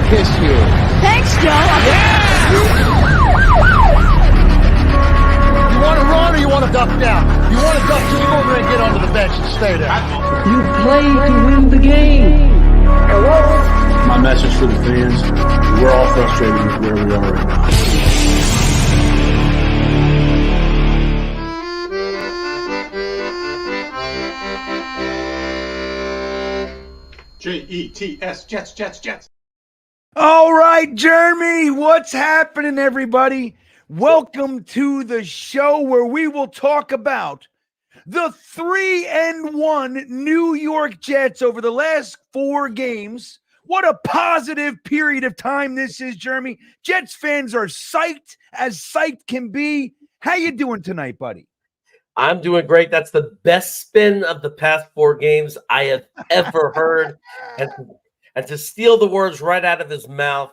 kiss you. Thanks, Joe. Yeah! You want to run or you want to duck down? You want to duck, just go over and get onto the bench and stay there. You play to win the game. My message for the fans, we're all frustrated with where we are right now. Jets, Jets. All right, Jeremy, what's happening, everybody? Welcome to the show where we will talk about the 3-1 New York Jets over the last 4 games. What a positive period of time this is, Jeremy. Jets fans are psyched as psyched can be. How you doing tonight, buddy? I'm doing great. That's the best spin of the past 4 games I have ever heard. And to steal the words right out of his mouth,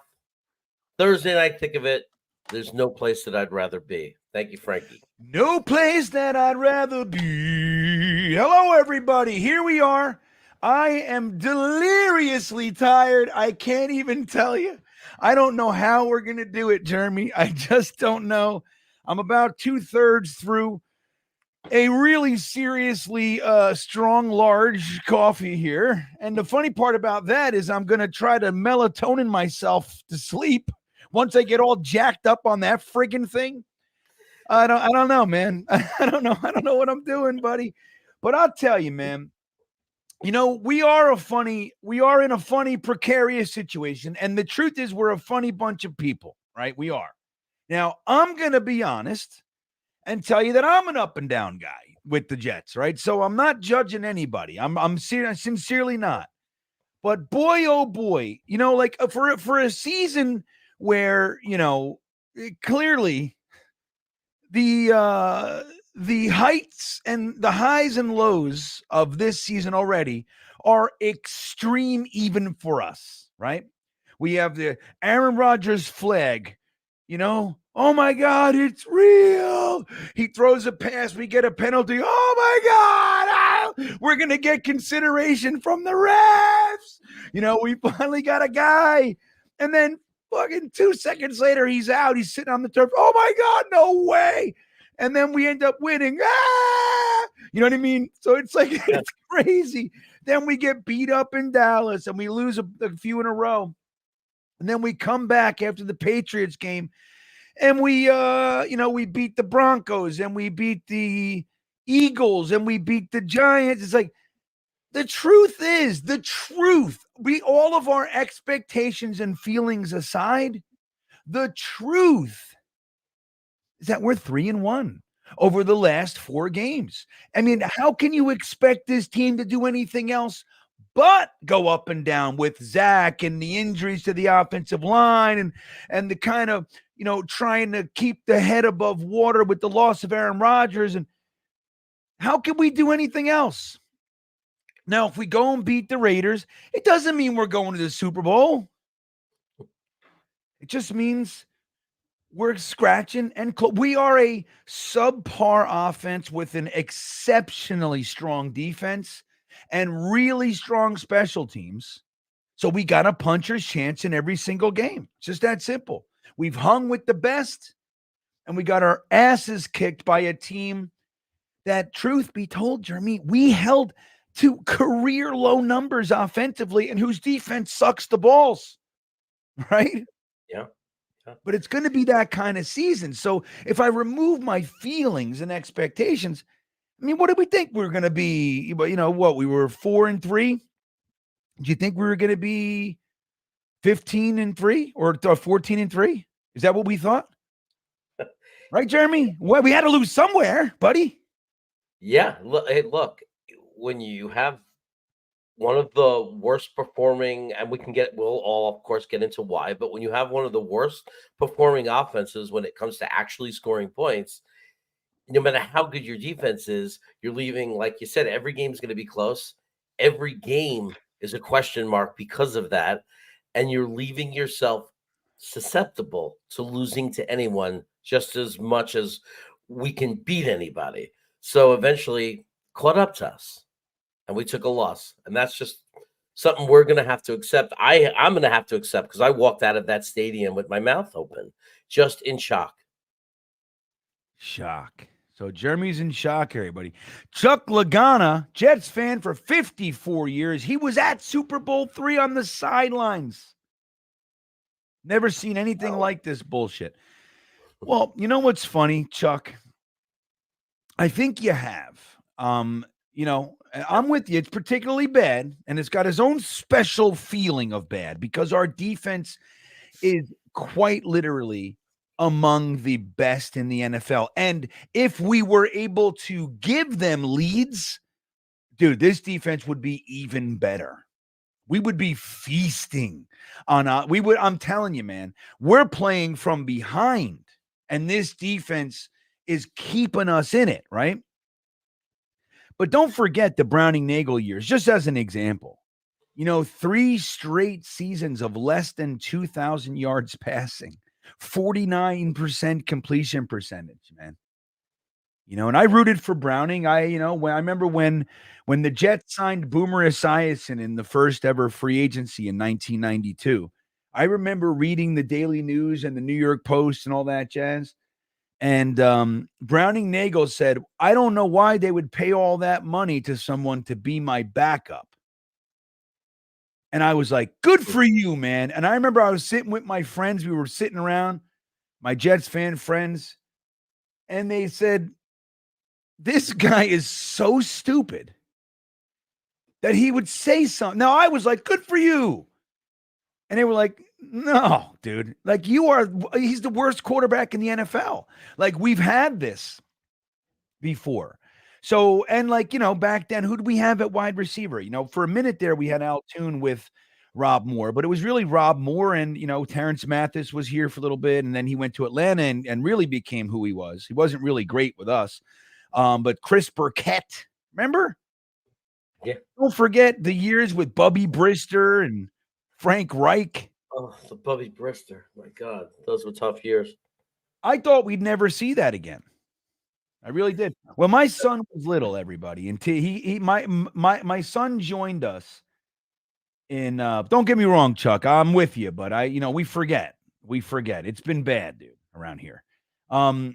Thursday night, think of it, there's no place that I'd rather be. Thank you, Frankie. No place that I'd rather be. Hello, everybody. Here we are. I am deliriously tired. I can't even tell you. I don't know how we're going to do it, Jeremy. I just don't know. I'm about 2/3 through a really seriously strong, large coffee here. And the funny part about that is I'm going to try to melatonin myself to sleep once I get all jacked up on that friggin' thing. I don't know, man. I don't know what I'm doing, buddy. But I'll tell you, man, you know, we are in a funny, precarious situation. And the truth is we're a funny bunch of people, right? We are. Now, I'm going to be honest and tell you that I'm an up and down guy with the Jets, right? So I'm not judging anybody. I'm sincerely not. But boy, oh boy, you know, like for a season where, you know, clearly the heights and the highs and lows of this season already are extreme even for us, right? We have the Aaron Rodgers flag, you know, oh my God, it's real. He throws a pass, we get a penalty. Oh my God, we're going to get consideration from the refs. You know, we finally got a guy. And then fucking 2 seconds later, he's out. He's sitting on the turf. Oh my God, no way. And then we end up winning. Ah! You know what I mean? So it's like, it's crazy. Then we get beat up in Dallas and we lose a few in a row. And then we come back after the Patriots game and we, we beat the Broncos and we beat the Eagles and we beat the Giants. It's like, the truth is, all of our expectations and feelings aside, the truth is that we're 3-1 over the last 4 games. I mean, how can you expect this team to do anything else but go up and down with Zach and the injuries to the offensive line and the kind of, you know, trying to keep the head above water with the loss of Aaron Rodgers? And how can we do anything else? Now, if we go and beat the Raiders, it doesn't mean we're going to the Super Bowl. It just means we're scratching and we are a subpar offense with an exceptionally strong defense and really strong special teams. So we got a puncher's chance in every single game. It's just that simple. We've hung with the best and we got our asses kicked by a team that, truth be told, Jeremy, we held to career low numbers offensively and whose defense sucks the balls, right? Yeah. But it's going to be that kind of season. So if I remove my feelings and expectations, I mean, what did we think we were going to be? You know what? We were 4-3. Do you think we were going to be 15-3 or 14-3? Is that what we thought? Right, Jeremy? Well, we had to lose somewhere, buddy. Yeah. Look, when you have one of the worst performing, and we'll all, of course, get into why, but when you have one of the worst performing offenses when it comes to actually scoring points, no matter how good your defense is, you're leaving, like you said, every game is going to be close. Every game is a question mark because of that. And you're leaving yourself susceptible to losing to anyone just as much as we can beat anybody. So eventually caught up to us and we took a loss. And that's just something we're going to have to accept. I'm going to have to accept because I walked out of that stadium with my mouth open, just in shock. Shock. So Jeremy's in shock, everybody. Chuck Lagana, Jets fan for 54 years. He was at Super Bowl III on the sidelines. Never seen anything like this bullshit. Well, you know what's funny, Chuck? I think you have. I'm with you. It's particularly bad, and it's got its own special feeling of bad because our defense is quite literally among the best in the NFL. And if we were able to give them leads, dude, this defense would be even better. We would be feasting on I'm telling you, man, we're playing from behind, and this defense is keeping us in it, right? But don't forget the Browning-Nagel years, just as an example. 3 straight seasons of less than 2,000 yards passing, 49% completion percentage, man. And I rooted for Browning. I remember when the Jets signed Boomer Esiason in the first ever free agency in 1992. I remember reading the Daily News and the New York Post and all that jazz. And Browning-Nagel said, I don't know why they would pay all that money to someone to be my backup. And I was like, good for you, man. And I remember I was sitting with my friends. We were sitting around, my Jets fan friends, and they said, this guy is so stupid that he would say something. Now, I was like, good for you. And they were like, no, dude. Like, he's the worst quarterback in the NFL. Like, we've had this before. So, and back then, who did we have at wide receiver? For a minute there, we had Al Toon with Rob Moore, but it was really Rob Moore and, Terrence Mathis was here for a little bit, and then he went to Atlanta and really became who he was. He wasn't really great with us. But Chris Burkett, remember? Yeah. Don't forget the years with Bubby Brister and Frank Reich. Oh, the Bubby Brister. My God, those were tough years. I thought we'd never see that again. I really did. Well, my son was little, everybody, and my son joined us in. Don't get me wrong, Chuck. I'm with you, but we forget. We forget. It's been bad, dude, around here. My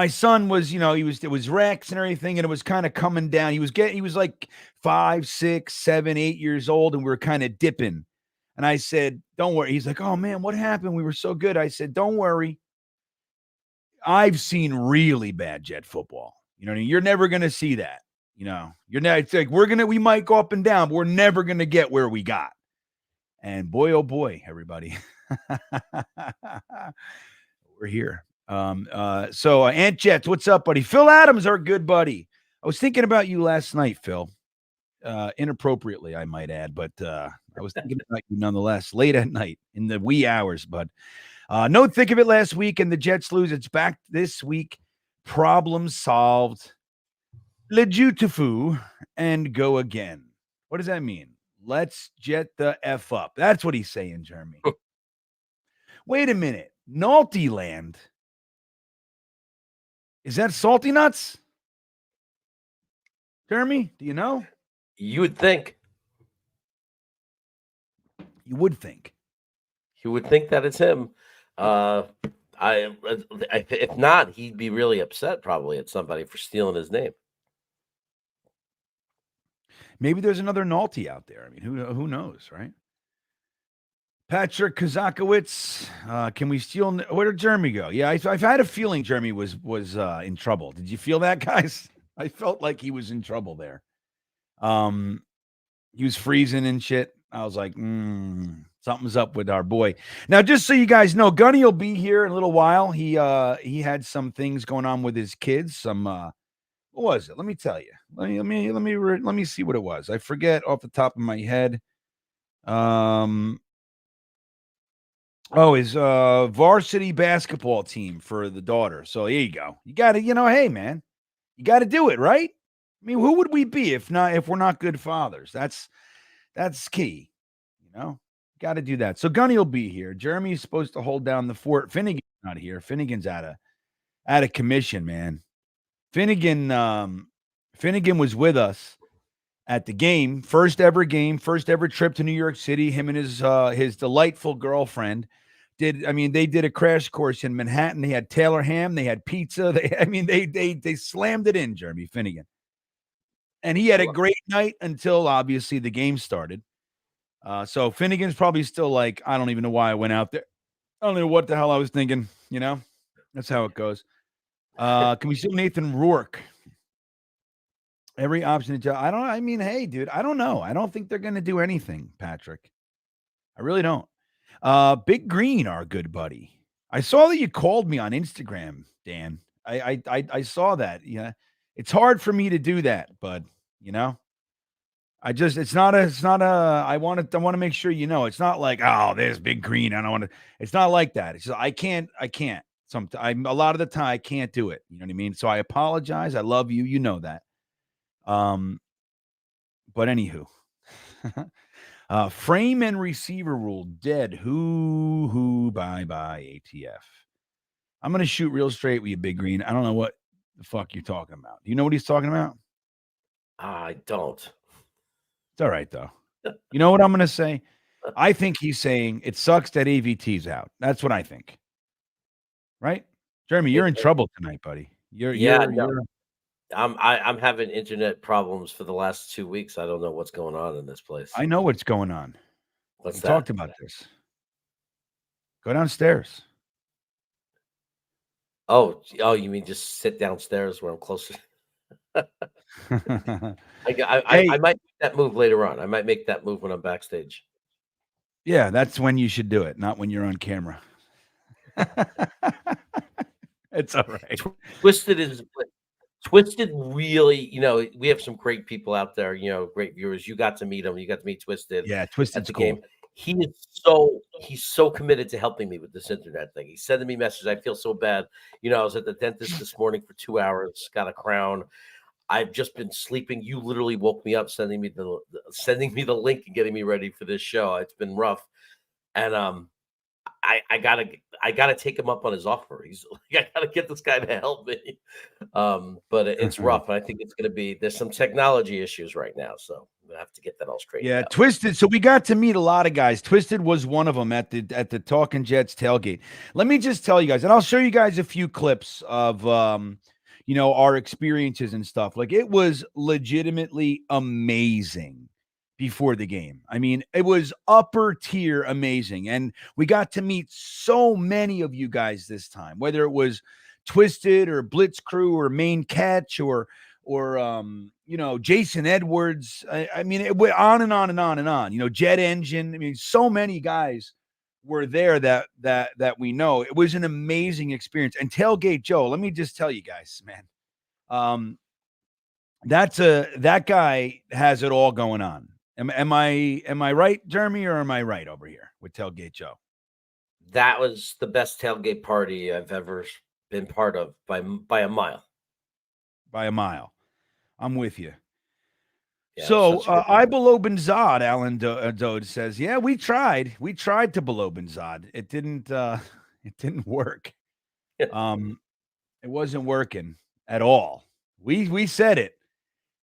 son was, it was Rex and everything, and it was kind of coming down. He was like 5, 6, 7, 8 years old, and we were kind of dipping. And I said, don't worry. He's like, oh man, what happened? We were so good. I said, don't worry. I've seen really bad Jet football. You're never going to see that. You're not, it's like, we might go up and down, but we're never going to get where we got. And boy, oh boy, everybody, we're here. So Ant Jets, what's up, buddy? Phil Adams, our good buddy. I was thinking about you last night, Phil. Inappropriately, I might add, but I was thinking about you nonetheless, late at night in the wee hours. But no thick of it last week, and the Jets lose. It's back this week. Problem solved. Lejutufu and go again. What does that mean? Let's jet the F up. That's what he's saying, Jeremy. Wait a minute. Naughty Land. Is that Salty Nuts? Jeremy, do you know? You would think. You would think. You would think that it's him. If not, he'd be really upset probably at somebody for stealing his name. Maybe there's another Naughty out there. I mean, who knows, right? Patrick Kazakowicz, can we steal? Where did Jeremy go? Yeah, I've had a feeling Jeremy was in trouble. Did you feel that, guys? I felt like he was in trouble there. He was freezing and shit. I was like, something's up with our boy. Now, just so you guys know, Gunny will be here in a little while. He had some things going on with his kids. Some what was it? Let me tell you. Let me see what it was. I forget off the top of my head. His varsity basketball team for the daughter. So here you go. You got to, hey man, you got to do it, right? I mean, who would we be if we're not good fathers? That's key. Got to do that. So Gunny will be here. Jeremy's supposed to hold down the fort. Finnegan's not here. Finnegan's out of commission, man. Finnegan was with us, at the game, first ever trip to New York City. Him and his delightful girlfriend they did a crash course in Manhattan. They had Taylor ham, they had pizza. They slammed it in, Jeremy Finnegan. And he had a great night until obviously the game started. So Finnegan's probably still like, I don't even know why I went out there. I don't know what the hell I was thinking. That's how it goes. Can we see Nathan Rourke? Every option. Hey, dude, I don't know. I don't think they're going to do anything, Patrick. I really don't. Big Green, our good buddy. I saw that you called me on Instagram, Dan. I saw that. Yeah. It's hard for me to do that, but I want to make sure it's not like, oh, there's Big Green. I don't want to. It's not like that. It's just I can't. A lot of the time I can't do it. You know what I mean? So I apologize. I love you. You know that. But anywho, frame and receiver rule dead. Who bye ATF. I'm gonna shoot real straight with you, Big Green. I don't know what the fuck you're talking about. Do you know what he's talking about? I don't. It's all right though. You know what I'm gonna say? I think he's saying it sucks that AVT's out. That's what I think. Right, Jeremy, you're in trouble tonight, buddy. I'm having internet problems for the last 2 weeks. I don't know what's going on in this place. I know what's going on. What's we that? Talked about this. Go downstairs. Oh, you mean just sit downstairs where I'm closer? I might make that move later on. I might make that move when I'm backstage. Yeah, that's when you should do it, not when you're on camera. It's all right. Twisted really, we have some great people out there, great viewers. You got to meet him. You got to meet Twisted. Yeah, Twisted's at the cool. game. He's so committed to helping me with this internet thing. He's sending me messages. I feel so bad. I was at the dentist this morning for 2 hours, got a crown. I've just been sleeping. You literally woke me up, sending me the link and getting me ready for this show. It's been rough. And I gotta take him up on his offer. He's like, I gotta get this guy to help me. But it's rough. And I think there's some technology issues right now. So I have to get that all straight. Yeah, Twisted. So we got to meet a lot of guys. Twisted was one of them at the Talking Jets tailgate. Let me just tell you guys, and I'll show you guys a few clips of our experiences and stuff. Like, it was legitimately amazing before the game. I mean, it was upper tier amazing. And we got to meet so many of you guys this time, whether it was Twisted or Blitz Crew or Main Catch or Jason Edwards. I mean, it went on and on and on and on. Jet Engine. I mean, so many guys were there that we know. It was an amazing experience. And Tailgate Joe, let me just tell you guys, man, that guy has it all going on. Am I right, Jeremy, or am I right over here with Tailgate Joe? That was the best tailgate party I've ever been part of by a mile. By a mile. I'm with you. Yeah, so I below Benzad, Alan Dode says, yeah, we tried to below Benzad. It didn't work. It wasn't working at all. We said it.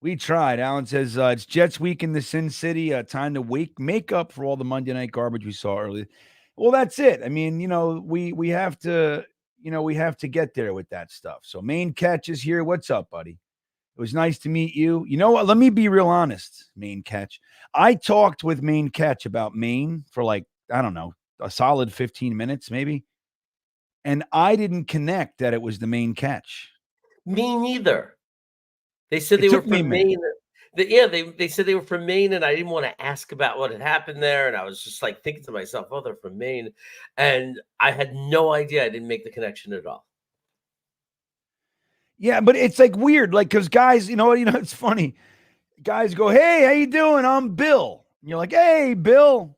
We tried. Alan says, it's Jets week in the Sin City. Time to make up for all the Monday night garbage we saw earlier. Well, that's it. I mean, we have to get there with that stuff. So Main Catch is here. What's up, buddy? It was nice to meet you. You know what? Let me be real honest, Main Catch. I talked with Main Catch about Maine for like, I don't know, a solid 15 minutes maybe. And I didn't connect that it was the Main Catch. Me neither. They said they were from Maine. They said they were from Maine, and I didn't want to ask about what had happened there. And I was just like thinking to myself, oh, they're from Maine. And I had no idea. I didn't make the connection at all. Yeah, but it's like weird, like, because guys, it's funny. Guys go, hey, how you doing? I'm Bill. And you're like, hey, Bill.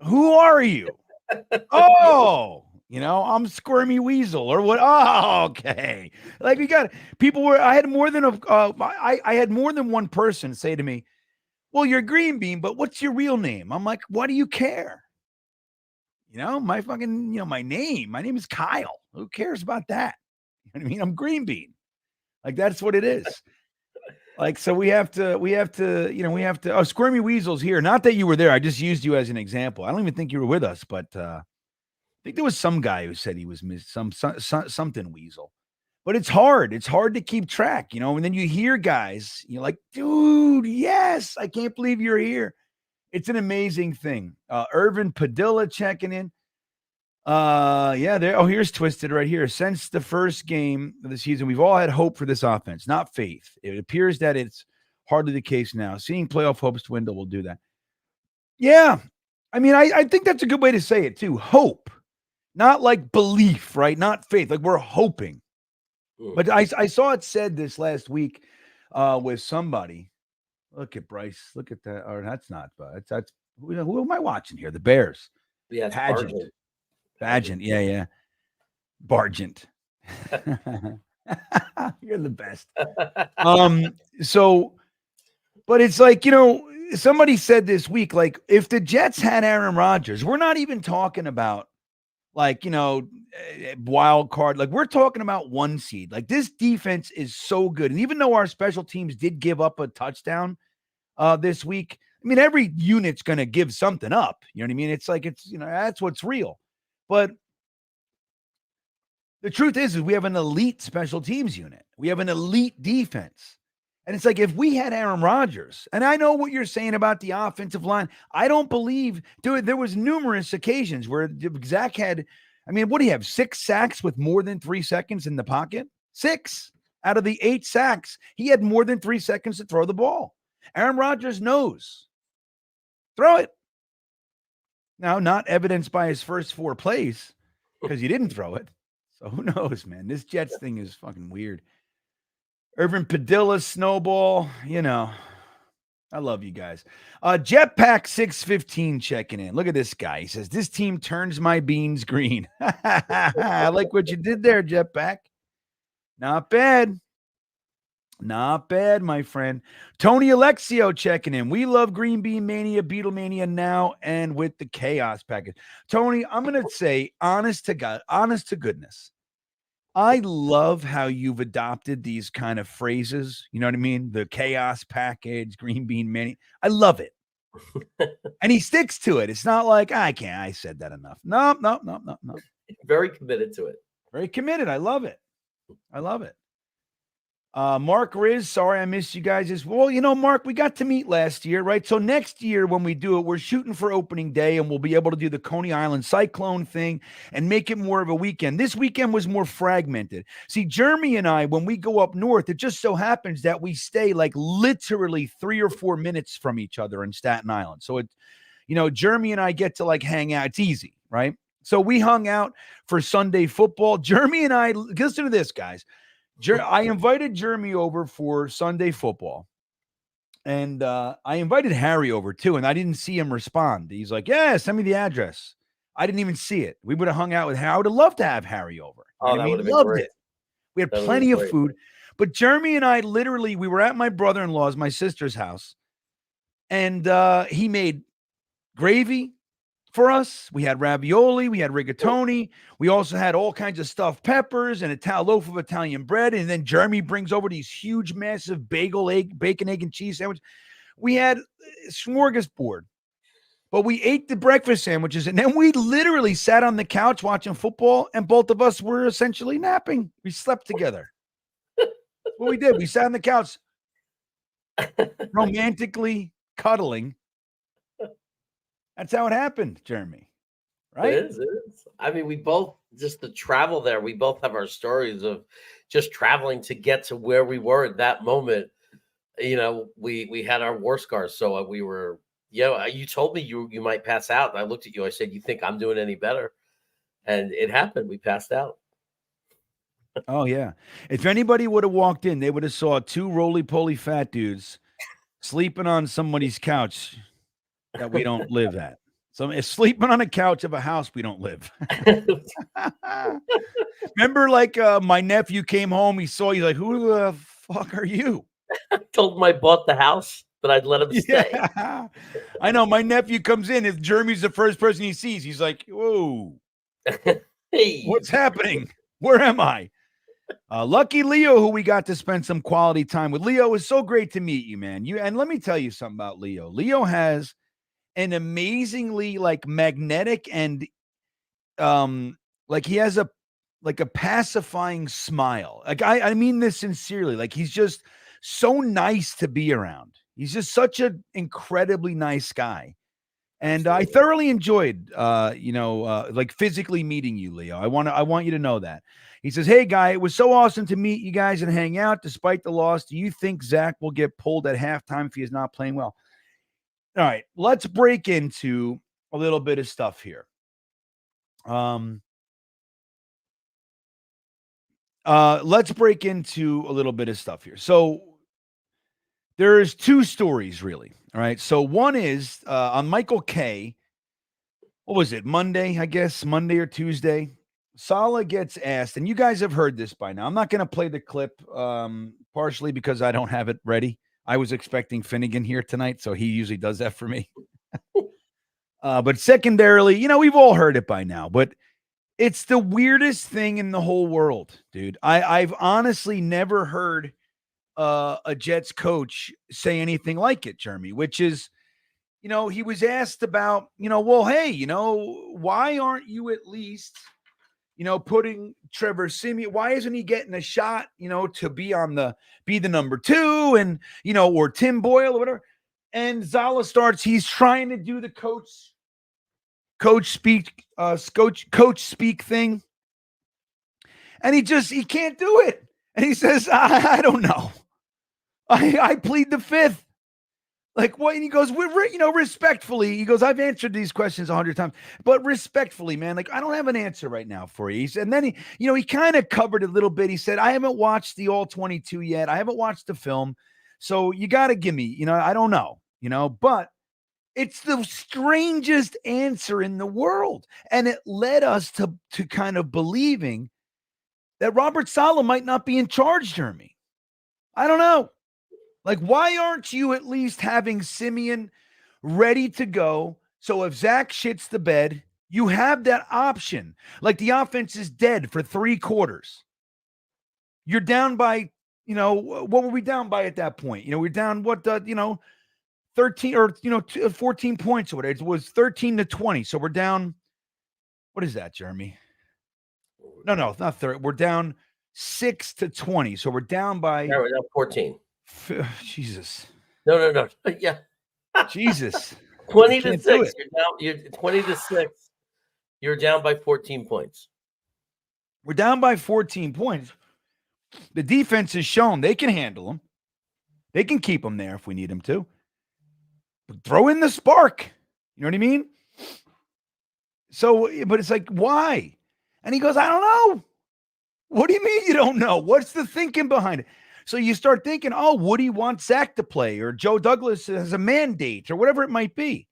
Who are you? Oh, I'm Squirmy Weasel or what? Oh, okay. Like, we got people I had more than I had more than one person say to me, well, you're GreenBean, but what's your real name? I'm like, why do you care? My fucking, my name is Kyle. Who cares about that? You know what I mean? I'm GreenBean. Like, that's what it is. Like, so we have to, oh, Squirmy Weasel's here. Not that you were there. I just used you as an example. I don't even think you were with us, but I think there was some guy who said he was something Weasel. But it's hard. It's hard to keep track, and then you hear guys, you're like, dude, yes, I can't believe you're here. It's an amazing thing. Irvin Padilla checking in. Here's Twisted right here. Since the first game of the season, we've all had hope for this offense, not faith. It appears that it's hardly the case now. Seeing playoff hopes dwindle will do that. Yeah. I mean, I think that's a good way to say it too. Hope, not like belief, right? Not faith. Like we're hoping. But I saw it said this last week with somebody. Look at Bryce. Look at that. Or that's not. That's who am I watching here? The Bears. Yeah, Pageant. Yeah. Bargent. You're the best. But it's like, somebody said this week, like if the Jets had Aaron Rodgers, we're not even talking about like, wild card. Like we're talking about 1 seed. Like this defense is so good. And even though our special teams did give up a touchdown this week, I mean, every unit's going to give something up. You know what I mean? It's like, that's what's real. But the truth is we have an elite special teams unit. We have an elite defense. And it's like, if we had Aaron Rodgers, and I know what you're saying about the offensive line, I don't believe, dude, there was numerous occasions where Zach had, what do you have? 6 sacks with more than 3 seconds in the pocket? 6 out of the 8 sacks. He had more than 3 seconds to throw the ball. Aaron Rodgers knows. Throw it. Now, not evidenced by his first 4 plays because he didn't throw it. So who knows, man? This Jets thing is fucking weird. Irvin Padilla, Snowball, I love you guys. Jetpack 615 checking in. Look at this guy. He says, this team turns my beans green. I like what you did there, Jetpack. Not bad. Not bad, my friend. Tony Alexio checking in. We love GreenBean Mania, Beatlemania now, and with the Chaos package. Tony, I'm going to say, honest to goodness, I love how you've adopted these kind of phrases. You know what I mean? The Chaos package, GreenBean Mania. I love it. And he sticks to it. It's not like, I said that enough. No. Very committed to it. Very committed. I love it. Mark Riz, sorry I missed you guys as well. Mark, we got to meet last year, right? So next year when we do it, we're shooting for opening day and we'll be able to do the Coney Island Cyclone thing and make it more of a weekend. This weekend was more fragmented. See, Jeremy and I, when we go up north, it just so happens that we stay like literally 3 or 4 minutes from each other in Staten Island. So Jeremy and I get to like hang out. It's easy, right? So we hung out for Sunday football. Jeremy and I, listen to this, guys. I invited Jeremy over for Sunday football, and I invited Harry over too, and I didn't see him respond. He's like, yeah, send me the address. I didn't even see it. We would have hung out with Harry. I would have loved to have Harry over. Oh, that would have been great. We had plenty of food, but Jeremy and I we were at my brother-in-law's, my sister's house, and he made gravy for us. We had ravioli, we had rigatoni. We also had all kinds of stuffed peppers and a loaf of Italian bread. And then Jeremy brings over these huge, massive bacon, egg, and cheese sandwich. We had smorgasbord, but we ate the breakfast sandwiches. And then we literally sat on the couch watching football, and both of us were essentially napping. We slept together. That's what we did. We sat on the couch, romantically cuddling. That's how it happened, Jeremy. Right? It is. I mean, we both, just the travel there, we both have our stories of just traveling to get to where we were at that moment. We had our war scars. So we were, you told me you might pass out. And I looked at you. I said, you think I'm doing any better? And it happened. We passed out. Oh, yeah. If anybody would have walked in, they would have saw 2 roly-poly fat dudes sleeping on somebody's couch that we don't live at. So it's sleeping on a couch of a house we don't live. Remember, like my nephew came home, he saw you, like, who the fuck are you? I told him I bought the house, but I'd let him stay. Yeah. I know. My nephew comes in, if Jeremy's the first person he sees, he's like, whoa, hey, what's happening? Where am I? Lucky Leo, who we got to spend some quality time with. Leo, is so great to meet you, man. And let me tell you something about Leo. Leo has an amazingly like magnetic and like he has a pacifying smile. Like I mean this sincerely. Like he's just so nice to be around. He's just such an incredibly nice guy. And I thoroughly enjoyed like physically meeting you, Leo. I want you to know that. He says, "Hey guy, it was so awesome to meet you guys and hang out despite the loss. Do you think Zach will get pulled at halftime if he is not playing well?" All right, let's break into a little bit of stuff here. Let's break into a little bit of stuff here. So there's two stories really. All right. So one is on Michael K. What was it? Monday, I guess, Monday or Tuesday. Saleh gets asked, and you guys have heard this by now. I'm not going to play the clip, partially because I don't have it ready. I was expecting Finnegan here tonight, so he usually does that for me. But secondarily, we've all heard it by now, but it's the weirdest thing in the whole world, dude. I've honestly never heard a Jets coach say anything like it, Jeremy, which is, he was asked about, well, hey, why aren't you at least, putting Trevor Seimien, why isn't he getting a shot, to be the number 2 and, or Tim Boyle or whatever. And Saleh starts, he's trying to do the coach speak thing. And he can't do it. And he says, I don't know. I plead the fifth. Like what? And he goes, respectfully, he goes, I've answered these questions 100 times, but respectfully, man, like I don't have an answer right now for you. And then he kind of covered a little bit. He said, I haven't watched the all 22 yet. I haven't watched the film. So you got to give me, I don't know, but it's the strangest answer in the world. And it led us to kind of believing that Robert Saleh might not be in charge, Jeremy. I don't know. Like, why aren't you at least having Seimien ready to go? So if Zach shits the bed, you have that option. Like the offense is dead for 3 quarters. You're down by, what were we down by at that point? We're down 13 or 14 points or whatever. It was 13-20. So we're down. What is that, Jeremy? No, not 30. We're down 6-20. So we're down by. Yeah, we're down 14. Jesus. No. Yeah. Jesus. 20-6. You're 20-6. You're down by 14 points. We're down by 14 points. The defense has shown they can handle them. They can keep them there if we need them to. But throw in the spark. You know what I mean? So, but it's like, why? And he goes, I don't know. What do you mean you don't know? What's the thinking behind it? So you start thinking, oh, Woody wants Zach to play, or Joe Douglas has a mandate, or whatever it might be.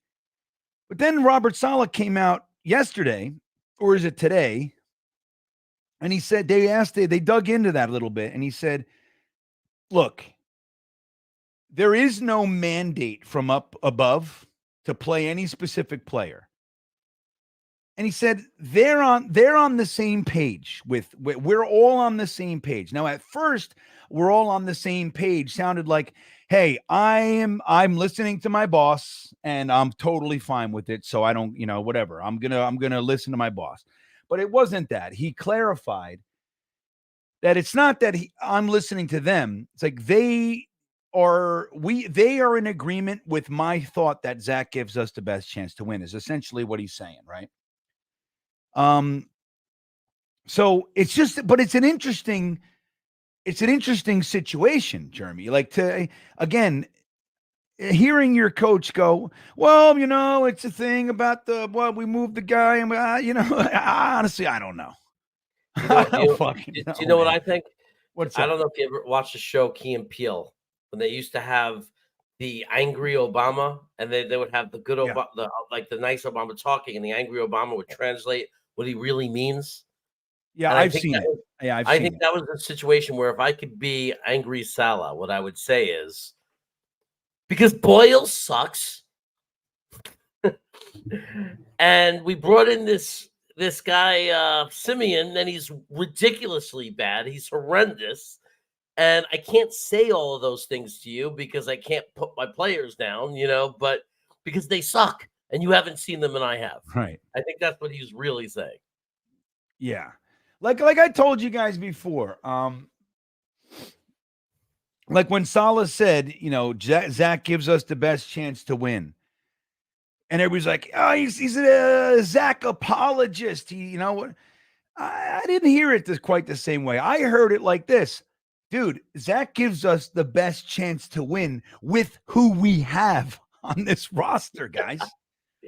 But then Robert Saleh came out yesterday, or is it today? And he said, they dug into that a little bit, and he said, look, there is no mandate from up above to play any specific player. And he said, they're on the same page we're all on the same page. Now, at first, we're all on the same page sounded like, hey, I'm listening to my boss and I'm totally fine with it. So I don't, whatever. I'm going to listen to my boss. But it wasn't that. He clarified that it's not that I'm listening to them. It's like they are in agreement with my thought that Zach gives us the best chance to win, is essentially what he's saying, right? So it's just, but it's an interesting situation, Jeremy. Like hearing your coach go, well, it's a thing about we moved the guy and honestly, I don't know. Do you know what I think? I don't know if you ever watched the show Key and Peele, when they used to have the angry Obama, and they would have the good Obama, the nice Obama talking, and the angry Obama would translate what he really means. Yeah, I've seen it. Yeah, I think that was a situation where if I could be angry Saleh, what I would say is, because Boyle sucks, and we brought in this this guy Simeon, and he's ridiculously bad. He's horrendous. And I can't say all of those things to you because I can't put my players down, but because they suck and you haven't seen them and I have. Right. I think that's what he's really saying. Yeah. Like I told you guys before, like when Saleh said, Zach gives us the best chance to win. And everybody's like, oh, he's a Zach apologist. What? I didn't hear it quite the same way. I heard it like this. Dude, Zach gives us the best chance to win with who we have on this roster, guys.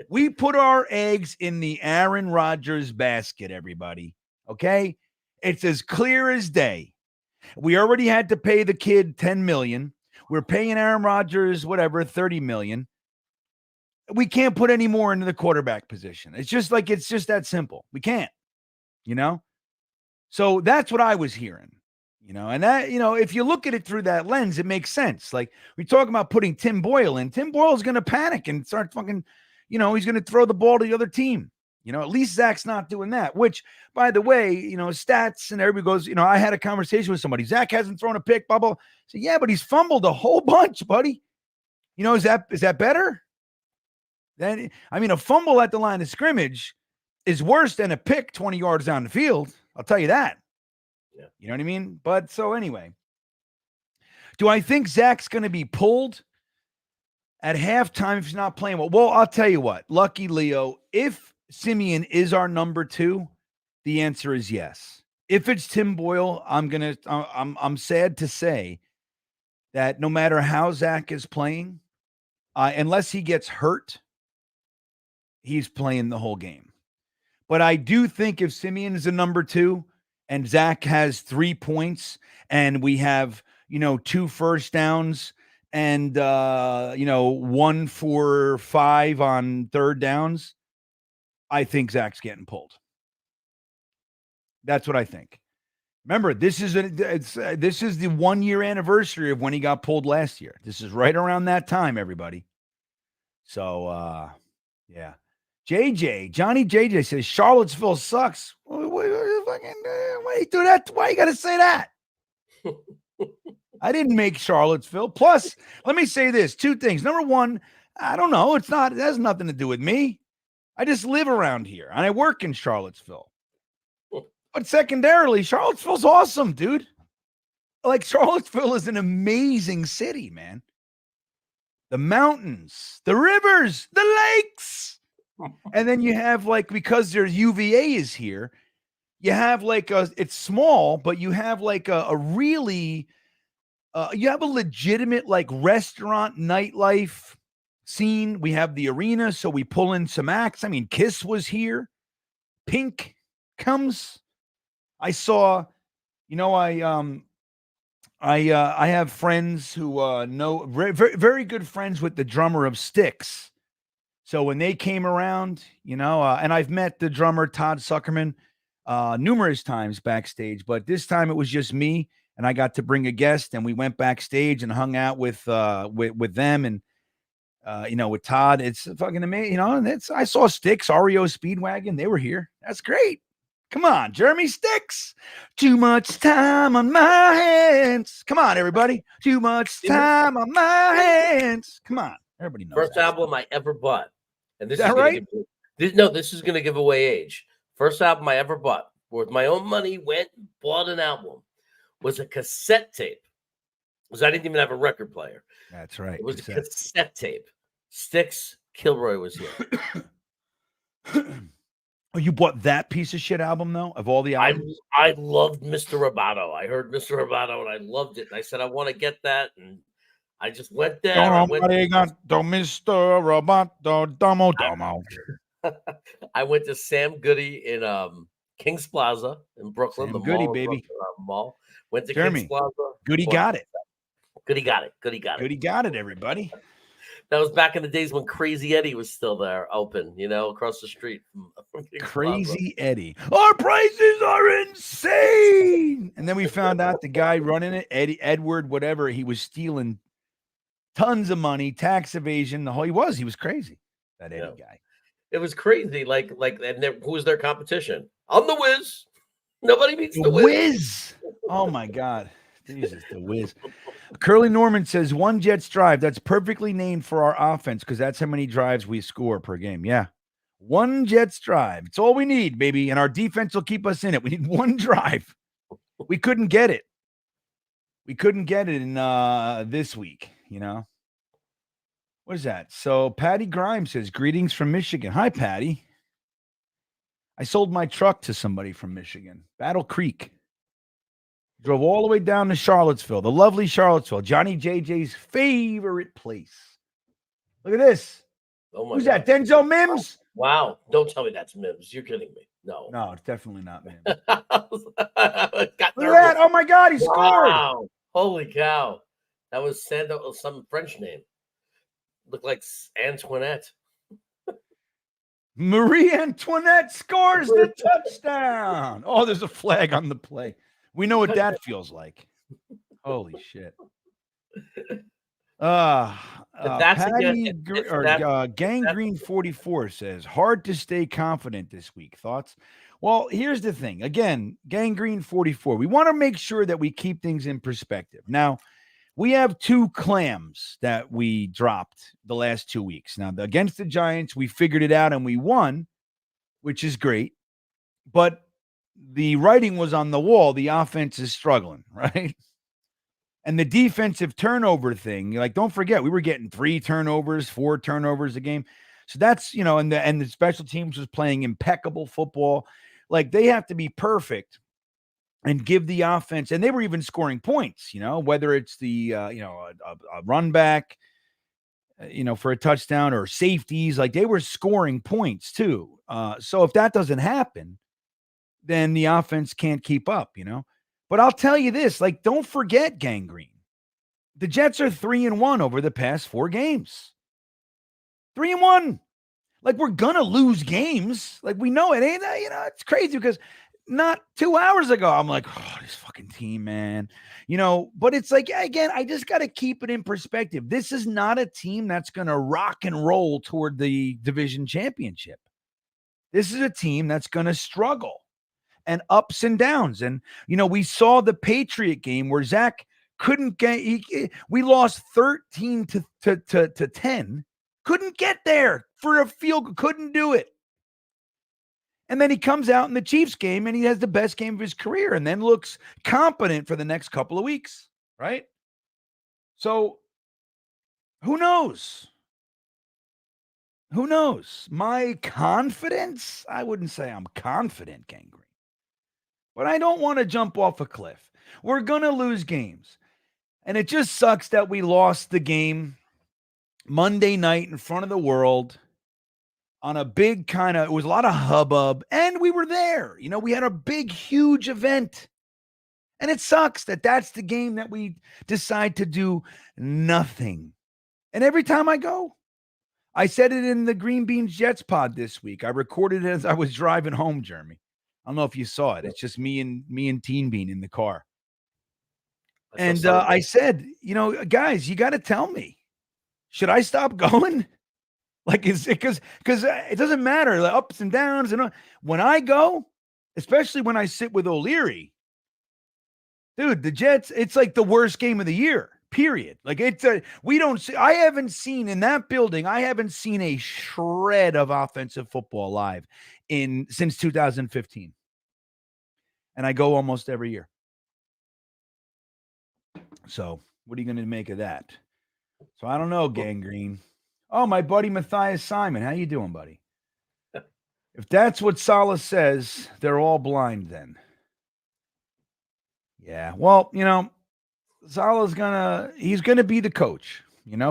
We put our eggs in the Aaron Rodgers basket, everybody. Okay? It's as clear as day. We already had to pay the kid $10 million. We're paying Aaron Rodgers, whatever, $30 million. We can't put any more into the quarterback position. It's just that simple. We can't, So that's what I was hearing, and that, if you look at it through that lens, it makes sense. Like we talk about putting Tim Boyle in. Tim Boyle's going to panic and start fucking, he's going to throw the ball to the other team. At least Zach's not doing that, which, by the way, stats and everybody goes, I had a conversation with somebody. Zach hasn't thrown a pick, bubble. I said, yeah, but he's fumbled a whole bunch, buddy. Is that better? Then, a fumble at the line of scrimmage is worse than a pick 20 yards down the field. I'll tell you that. Yeah. You know what I mean? But so anyway, do I think Zach's going to be pulled at halftime if he's not playing well? Well, I'll tell you what, lucky Leo, if Simeon is our number 2, the answer is yes. If it's Tim Boyle, I'm sad to say that no matter how Zach is playing, unless he gets hurt, he's playing the whole game. But I do think if Simeon is a number 2 and Zach has 3 points and we have, 2 first downs and, 1 for 5 on third downs, I think Zach's getting pulled. That's what I think. Remember, this is the 1 year anniversary of when he got pulled last year. This is right around that time, everybody. So, yeah. Johnny JJ says Charlottesville sucks. Why you do that? Why you got to say that? I didn't make Charlottesville. Plus, let me say this: 2 things. Number 1, I don't know. It has nothing to do with me. I just live around here and I work in Charlottesville. But secondarily, Charlottesville's awesome, dude. Like Charlottesville is an amazing city, man. The mountains, the rivers, the lakes. And then you have because there's UVA is here, you have it's small, but you have a really, you have a legitimate restaurant nightlife scene. We have the arena, so we pull in some acts. Kiss was here. Pink comes. I saw, I have friends who know very, very good friends with the drummer of Styx. So when they came around, and I've met the drummer Todd Suckerman numerous times backstage, but this time it was just me, and I got to bring a guest, and we went backstage and hung out with them, and with Todd. It's fucking amazing, I saw Styx, REO Speedwagon, they were here. That's great. Come on, Jeremy Styx. Too much time on my hands. Come on, everybody. Too much time on my hands. Come on, everybody knows. First album I ever bought. And this is that right? This is going to give away age. First album I ever bought, with my own money, went and bought an album, was a cassette tape. Because I didn't even have a record player. That's right. It was a cassette tape. Styx, Kilroy was here. Oh, you bought that piece of shit album though? Of all the albums? I loved Mr. Roboto. I heard Mr. Roboto and I loved it. And I said, I want to get that. And I just went there. I went to Sam Goody in Kings Plaza in Brooklyn. Sam Goody, baby. Mall. Went to Jeremy, Kings Plaza. Goody got it. Goody got it. Goody got it. Goody got it, everybody. That was back in the days when Crazy Eddie was still there, open, across the street. From Crazy Eddie. Our prices are insane. And then we found out the guy running it, Edward, whatever, he was stealing tons of money, tax evasion. He was crazy. That Eddie guy. It was crazy. And who was their competition? I'm the Wiz. Nobody beats The the Wiz. Wiz. Oh my God. Jesus, the Wiz. Curly Norman says 1 Jets drive. That's perfectly named for our offense because that's how many drives we score per game. Yeah. 1 Jets drive. It's all we need, baby. And our defense will keep us in it. We need 1 drive. We couldn't get it. We couldn't get it in this week, you know. What is that? So Patty Grimes says, greetings from Michigan. Hi, Patty. I sold my truck to somebody from Michigan, Battle Creek. Drove all the way down to Charlottesville, the lovely Charlottesville, Johnny JJ's favorite place. Look at this. Oh my Who's God. that? Denzel Mims? Wow. Don't tell me that's Mims. You're kidding me. No. No, it's definitely not Mims. Got Look at that. Oh my God, he scored. Wow. Holy cow. That was some French name. Looked like Antoinette. Marie Antoinette scores the touchdown. Oh, there's a flag on the play. We know what that feels like. Holy shit. Gangrene 44 says, hard to stay confident this week. Thoughts? Well, here's the thing. Again, Gangrene 44. We want to make sure that we keep things in perspective. Now, we have 2 clams that we dropped the last 2 weeks. Now, against the Giants, we figured it out and we won, which is great. But the writing was on the wall. The offense is struggling, right? And the defensive turnover thing, like, don't forget, we were getting 3 turnovers, 4 turnovers a game. So that's, you know, and the special teams was playing impeccable football. Like, they have to be perfect and give the offense, and they were even scoring points, you know, whether it's the, a run back, for a touchdown or safeties, like they were scoring points too. So if that doesn't happen, then the offense can't keep up, you know. But I'll tell you this, like, don't forget, Gangrene. The Jets are 3-1 over the past 4 games. 3-1. Like, we're going to lose games. Like, we know it. Ain't that, it's crazy because not 2 hours ago, I'm like, oh, this fucking team, man. But it's like, again, I just got to keep it in perspective. This is not a team that's going to rock and roll toward the division championship. This is a team that's going to struggle and ups and downs. And, we saw the Patriot game where Zach couldn't get, we lost 13 to 10, couldn't get there for a field, couldn't do it. And then he comes out in the Chiefs game and he has the best game of his career and then looks competent for the next couple of weeks, right? So who knows? Who knows? My confidence, I wouldn't say I'm confident, Gangrene. But I don't want to jump off a cliff. We're going to lose games. And it just sucks that we lost the game Monday night in front of the world on a big it was a lot of hubbub, and we were there. We had a big, huge event. And it sucks that that's the game that we decide to do nothing. And every time I go, I said it in the GreenBean Jets pod this week. I recorded it as I was driving home, Jeremy. I don't know if you saw it. It's just me and Teen Bean in the car. And I said, guys, you got to tell me, should I stop going? Like, is it because it doesn't matter, the ups and downs. And when I go, especially when I sit with O'Leary, dude, the Jets, it's like the worst game of the year, period. Like, I haven't seen in that building, I haven't seen a shred of offensive football live since 2015. And I go almost every year. So what are you going to make of that? So I don't know, Gangrene. Oh, my buddy Matthias Simon. How you doing, buddy? If that's what Saleh says, they're all blind then. Yeah, well, Saleh's he's going to be the coach.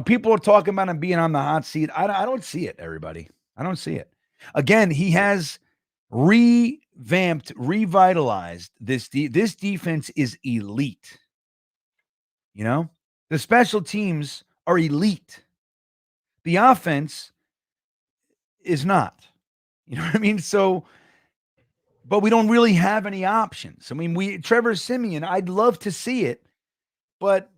People are talking about him being on the hot seat. I don't see it, everybody. I don't see it. Again, he has revitalized this. This defense is elite. The special teams are elite. The offense is not. You know what I mean? So, but we don't really have any options. I mean, Trevor Seimien, I'd love to see it, but,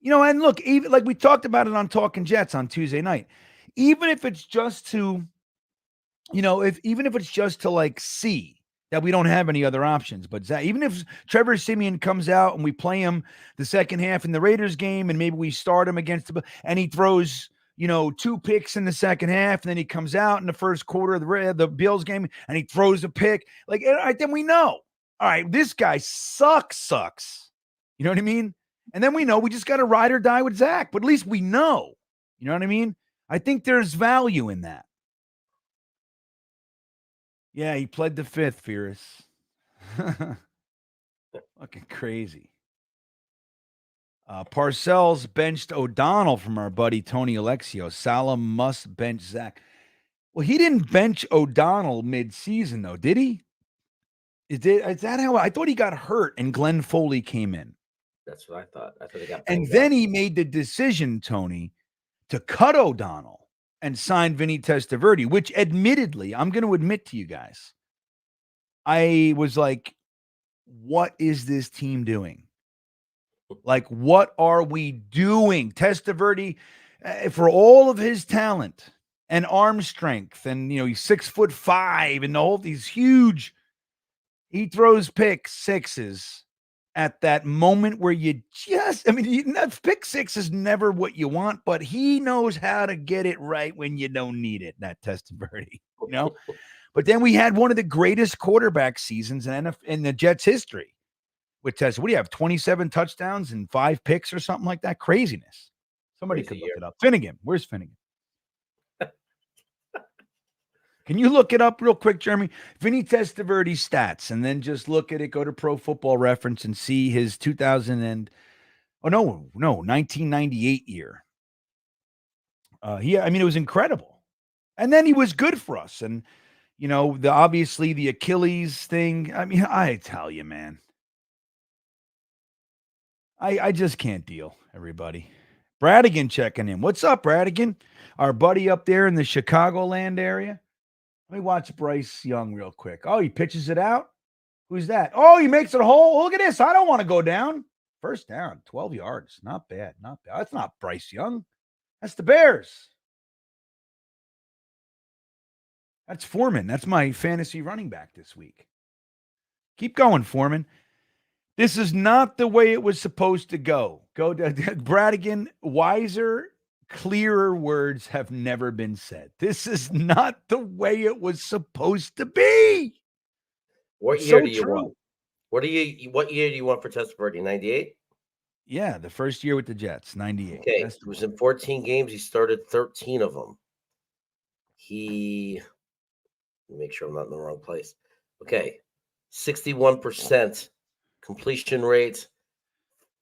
and look, even like we talked about it on Talking Jets on Tuesday night, even if it's just to even if it's just to like see that we don't have any other options. But Zach, even if Trevor Seimien comes out and we play him the second half in the Raiders game, and maybe we start him against and he throws 2 picks in the second half, and then he comes out in the first quarter of the Bills game and he throws a pick, like, all right, then we know, all right, this guy sucks. You know what I mean? And then we know we just got to ride or die with Zach, but at least we know. You know what I mean? I think there's value in that. Yeah, he pled the fifth, Fierce. Fucking crazy. Parcells benched O'Donnell from our buddy Tony Alexio. Saleh must bench Zach. Well, he didn't bench O'Donnell mid-season, though, did he? Is that how? I thought he got hurt and Glenn Foley came in. That's what I thought. I thought he got. And then he made the decision, Tony, to cut O'Donnell and sign Vinny Testaverde, which admittedly, I'm going to admit to you guys, I was like, what is this team doing? Like, what are we doing? Testaverde, for all of his talent and arm strength, and he's 6'5" and he's huge. He throws pick sixes at that moment where pick six is never what you want, but he knows how to get it right when you don't need it. That Testaverde, But then we had one of the greatest quarterback seasons in the Jets history. With Test, what do you have? 27 touchdowns and 5 picks or something like that? Craziness. Somebody could look it up. Finnegan. Where's Finnegan? Can you look it up real quick, Jeremy? Vinny Testaverde stats, and then just look at it. Go to Pro Football Reference and see his 1998 year. It was incredible, and then he was good for us. And obviously the Achilles thing. I mean, I tell you, man. I just can't deal, everybody. Bradigan checking in. What's up, Bradigan? Our buddy up there in the Chicagoland area. Let me watch Bryce Young real quick. Oh, he pitches it out? Who's that? Oh, he makes it a hole. Look at this. I don't want to go down. First down, 12 yards. Not bad. Not bad. That's not Bryce Young. That's the Bears. That's Foreman. That's my fantasy running back this week. Keep going, Foreman. This is not the way it was supposed to go. Go to Bradigan. Wiser, clearer words have never been said. This is not the way it was supposed to be. What year do you want? What year do you want for Testaverde? 98? Yeah, the first year with the Jets, 98. Okay, he was in 14 games. He started 13 of them. Let me make sure I'm not in the wrong place. Okay, 61%. Completion rate,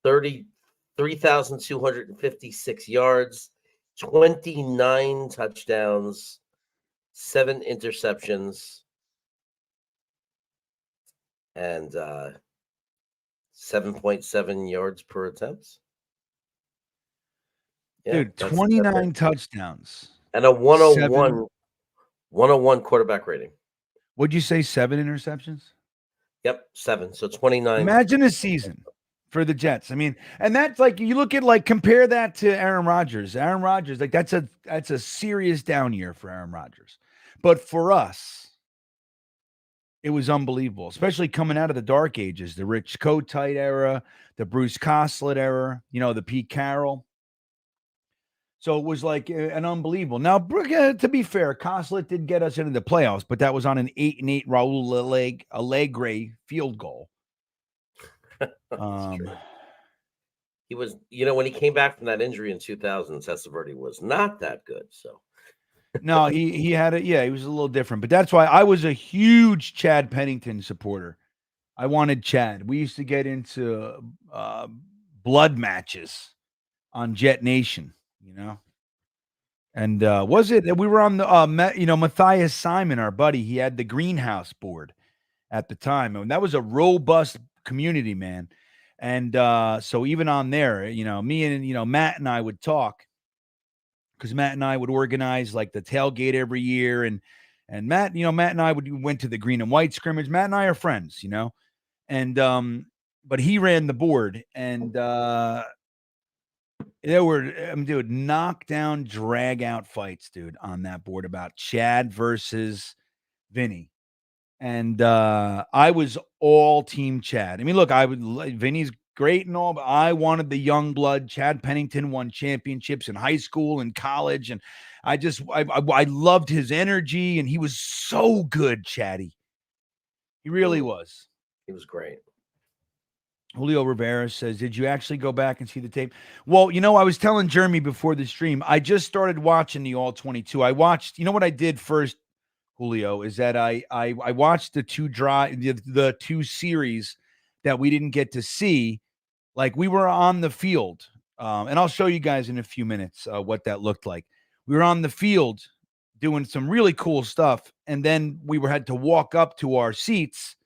3,256 yards, 29 touchdowns, 7 interceptions, and 7.7 yards per attempt. Yeah, dude, 29 touchdowns. And a 101 quarterback rating. Would you say 7 interceptions? Yep, 7. So 29. Imagine a season for the Jets. I mean, and that's like, you look at compare that to Aaron Rodgers. Aaron Rodgers, that's a serious down year for Aaron Rodgers. But for us, it was unbelievable, especially coming out of the dark ages, the Rich Kotite era, the Bruce Coslett era, the Pete Carroll. So it was like an unbelievable. Now, to be fair, Coslett did get us into the playoffs, but that was on an 8-8 Raul Allegre field goal. He was, when he came back from that injury in 2000, Testaverde was not that good. So no, he had it. Yeah, he was a little different, but that's why I was a huge Chad Pennington supporter. I wanted Chad. We used to get into blood matches on Jetnation. And was it that we were on the Matthias Simon, our buddy, he had the greenhouse board at the time, and that was a robust community, man. And so even on there, me and Matt and I would talk, because Matt and I would organize like the tailgate every year, and Matt and I went to the green and white scrimmage. Matt and I are friends, and but he ran the board, and There were, dude, knockdown, drag out fights, dude, on that board about Chad versus Vinny. And I was all team Chad. I mean, look, Vinny's great and all, but I wanted the young blood. Chad Pennington won championships in high school and college. And I loved his energy, and he was so good, Chatty. He really was. He was great. Julio Rivera says, did you actually go back and see the tape? Well, I was telling Jeremy before the stream, I just started watching the All 22. I watched, what I did first, Julio, is that I watched the two series that we didn't get to see. Like, we were on the field, and I'll show you guys in a few minutes what that looked like. We were on the field doing some really cool stuff, and then we had to walk up to our seats,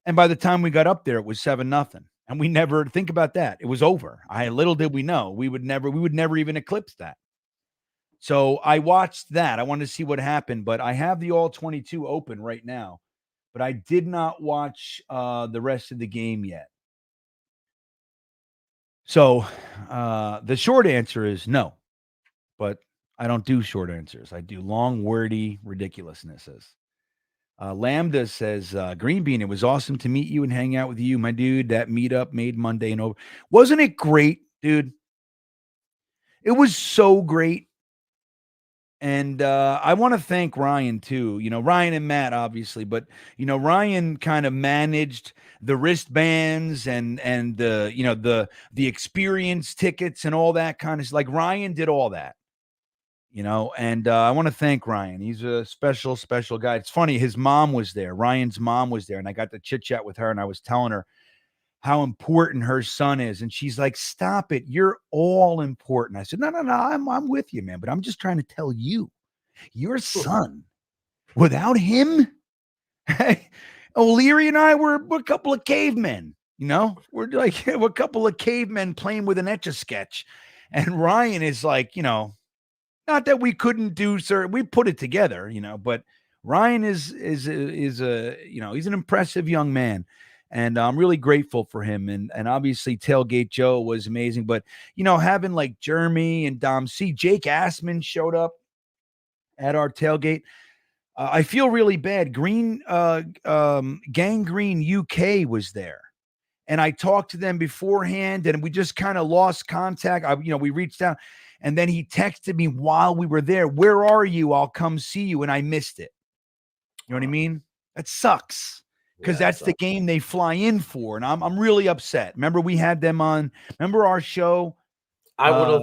and by the time we got up there, it was 7-0. And we never think about that. It was over. Little did we know we would never even eclipse that. So I watched that. I wanted to see what happened, but I have the All 22 open right now, but I did not watch the rest of the game yet. So the short answer is no, but I don't do short answers. I do long, wordy ridiculousnesses. Lambda says, GreenBean, it was awesome to meet you and hang out with you, my dude. That meetup made Monday and over. Wasn't it great, dude? It was so great. And I want to thank Ryan too. Ryan and Matt, obviously, but Ryan kind of managed the wristbands and the experience tickets and all that kind of, like, Ryan did all that. And I want to thank Ryan. He's a special, special guy. It's funny. His mom was there. Ryan's mom was there. And I got to chit chat with her, and I was telling her how important her son is. And she's like, stop it. You're all important. I said, no, I'm with you, man. But I'm just trying to tell you, your son, without him, O'Leary and I we're a couple of cavemen, we're a couple of cavemen playing with an Etch-a-Sketch. And Ryan is like, not that we couldn't do, sir. We put it together, but Ryan is he's an impressive young man, and I'm really grateful for him. And obviously Tailgate Joe was amazing, but having like Jeremy and Dom C, Jake Assman showed up at our tailgate. I feel really bad. Gang Green UK was there, and I talked to them beforehand, and we just kind of lost contact. We reached out. And then he texted me while we were there, where are you? I'll come see you. And I missed it. You know what I mean? That sucks, because that's the game they fly in for. And I'm really upset. Remember, we had them on. Remember our show? I would have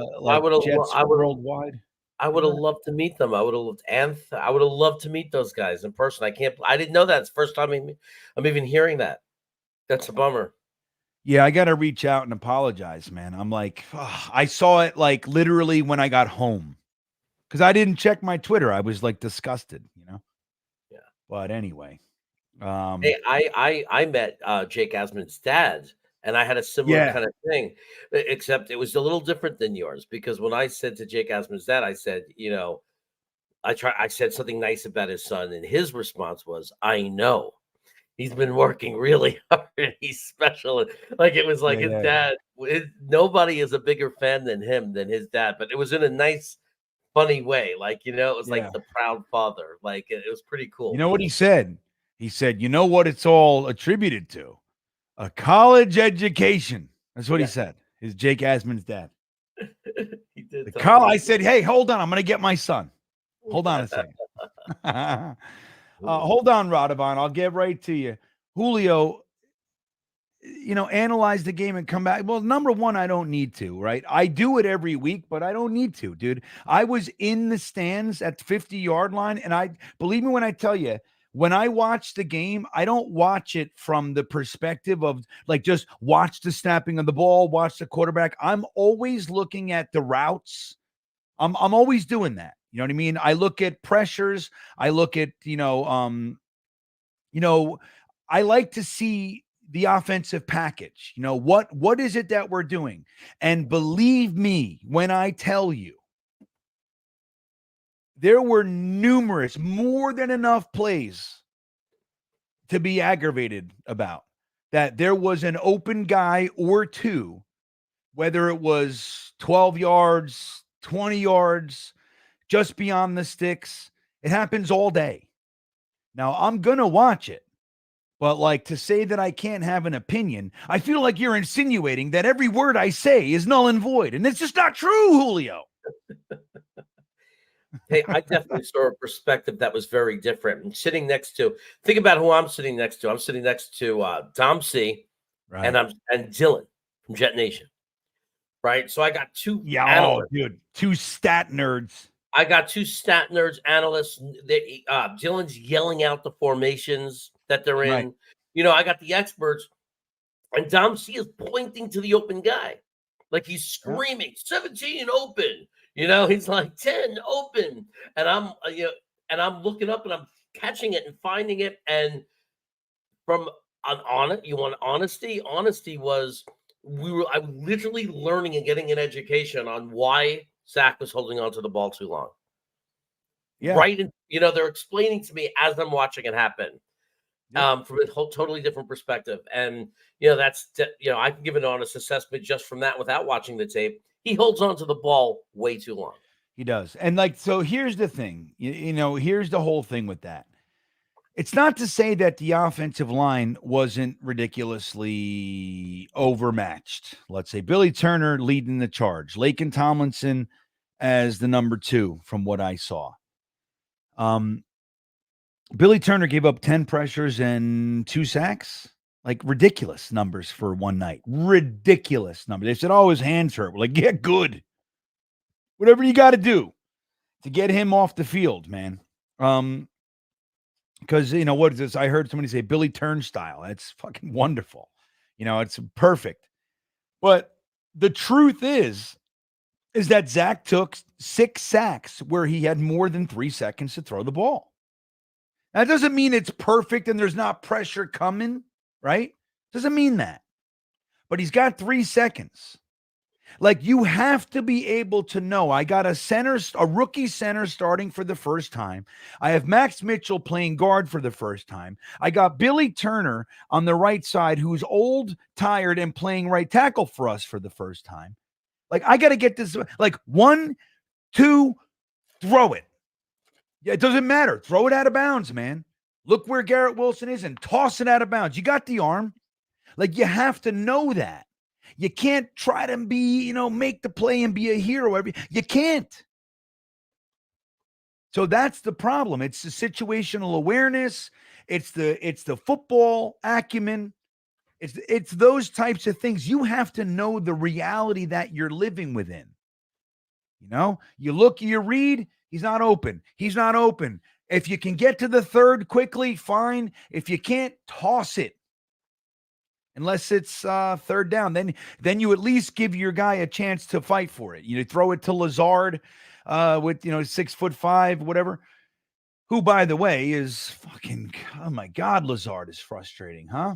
worldwide. I would have loved to meet them. I would have loved I would have loved to meet those guys in person. I didn't know that. It's the first time I'm even hearing that. That's a bummer. Yeah, I got to reach out and apologize, man. I'm like, I saw it like literally when I got home, because I didn't check my Twitter. I was like disgusted, Yeah. But anyway, hey, I met Jake Assman's dad, and I had a similar kind of thing, except it was a little different than yours, because when I said to Jake Assman's dad, I said, I said something nice about his son, and his response was, I know. He's been working really hard. He's special. Like, it was like his dad. Nobody is a bigger fan than him, than his dad. But it was in a nice, funny way. Like, it was like the proud father. Like, it was pretty cool. You know what he said? He said, you know what it's all attributed to? A college education. That's what he said. Is Jake Assman's dad. He did. I said, hey, hold on. I'm going to get my son. Hold on a second. Hold on, Radovan. I'll get right to you. Julio, analyze the game and come back. Well, number one, I don't need to, right? I do it every week, but I don't need to, dude. I was in the stands at the 50-yard line, and believe me when I tell you, when I watch the game, I don't watch it from the perspective of like just watch the snapping of the ball, watch the quarterback. I'm always looking at the routes. I'm always doing that. You know what I mean? I look at pressures. I look at, I like to see the offensive package. What is it that we're doing? And believe me when I tell you, there were more than enough plays to be aggravated about, that there was an open guy or two whether it was 12 yards, 20 yards, just beyond the sticks. It happens all day. Now, I'm going to watch it. But like to say that I can't have an opinion, I feel like you're insinuating that every word I say is null and void. And it's just not true, Julio. Hey, I definitely saw a perspective that was very different. I'm sitting next to, think about who I'm sitting next to. I'm sitting next to Dom C Right. and Dylan from Jetnation. Right. So I got two analysts. Dude, two stat nerds. I got two stat nerds, analysts. Dylan's yelling out the formations that they're in. Right. You know, I got the experts, and Dom C is pointing to the open guy. Like he's screaming, 17 open. You know, he's like 10 open. And I'm looking up and I'm catching it and finding it. And from you want honesty? Honesty was I was literally learning and getting an education on why Zach was holding on to the ball too long. Yeah. Right. And, they're explaining to me as I'm watching it happen. From a whole totally different perspective. And, that's, I can give an honest assessment just from that without watching the tape. He holds on to the ball way too long. He does. And so here's the thing, here's the whole thing with that. It's not to say that the offensive line wasn't ridiculously overmatched. Let's say Billy Turner leading the charge, Laken Tomlinson as the number 2 from what I saw. Billy Turner gave up 10 pressures and 2 sacks. Like ridiculous numbers for one night. Ridiculous numbers. They said, his hands hurt. We're like, yeah, good. Whatever you got to do to get him off the field, man. Because, what is this? I heard somebody say Billy Turnstile. That's fucking wonderful. It's perfect. But the truth is that Zach took 6 sacks where he had more than 3 seconds to throw the ball. That doesn't mean it's perfect and there's not pressure coming, right? Doesn't mean that. But he's got 3 seconds. Like, you have to be able to know, I got a rookie center starting for the first time. I have Max Mitchell playing guard for the first time. I got Billy Turner on the right side, who's old, tired, and playing right tackle for us for the first time. Like, I got to get this, like 1, 2, throw it. Yeah, it doesn't matter. Throw it out of bounds, man. Look where Garrett Wilson is and toss it out of bounds. You got the arm. Like, you have to know that. You can't try to be, make the play and be a hero. You can't. So that's the problem. It's the situational awareness. It's the football acumen. It's those types of things. You have to know the reality that you're living within. You look, you read, he's not open. He's not open. If you can get to the third quickly, fine. If you can't, toss it. Unless it's third down, then you at least give your guy a chance to fight for it. You throw it to Lazard with 6'5", whatever. Who, by the way, is fucking, oh my God, Lazard is frustrating, huh?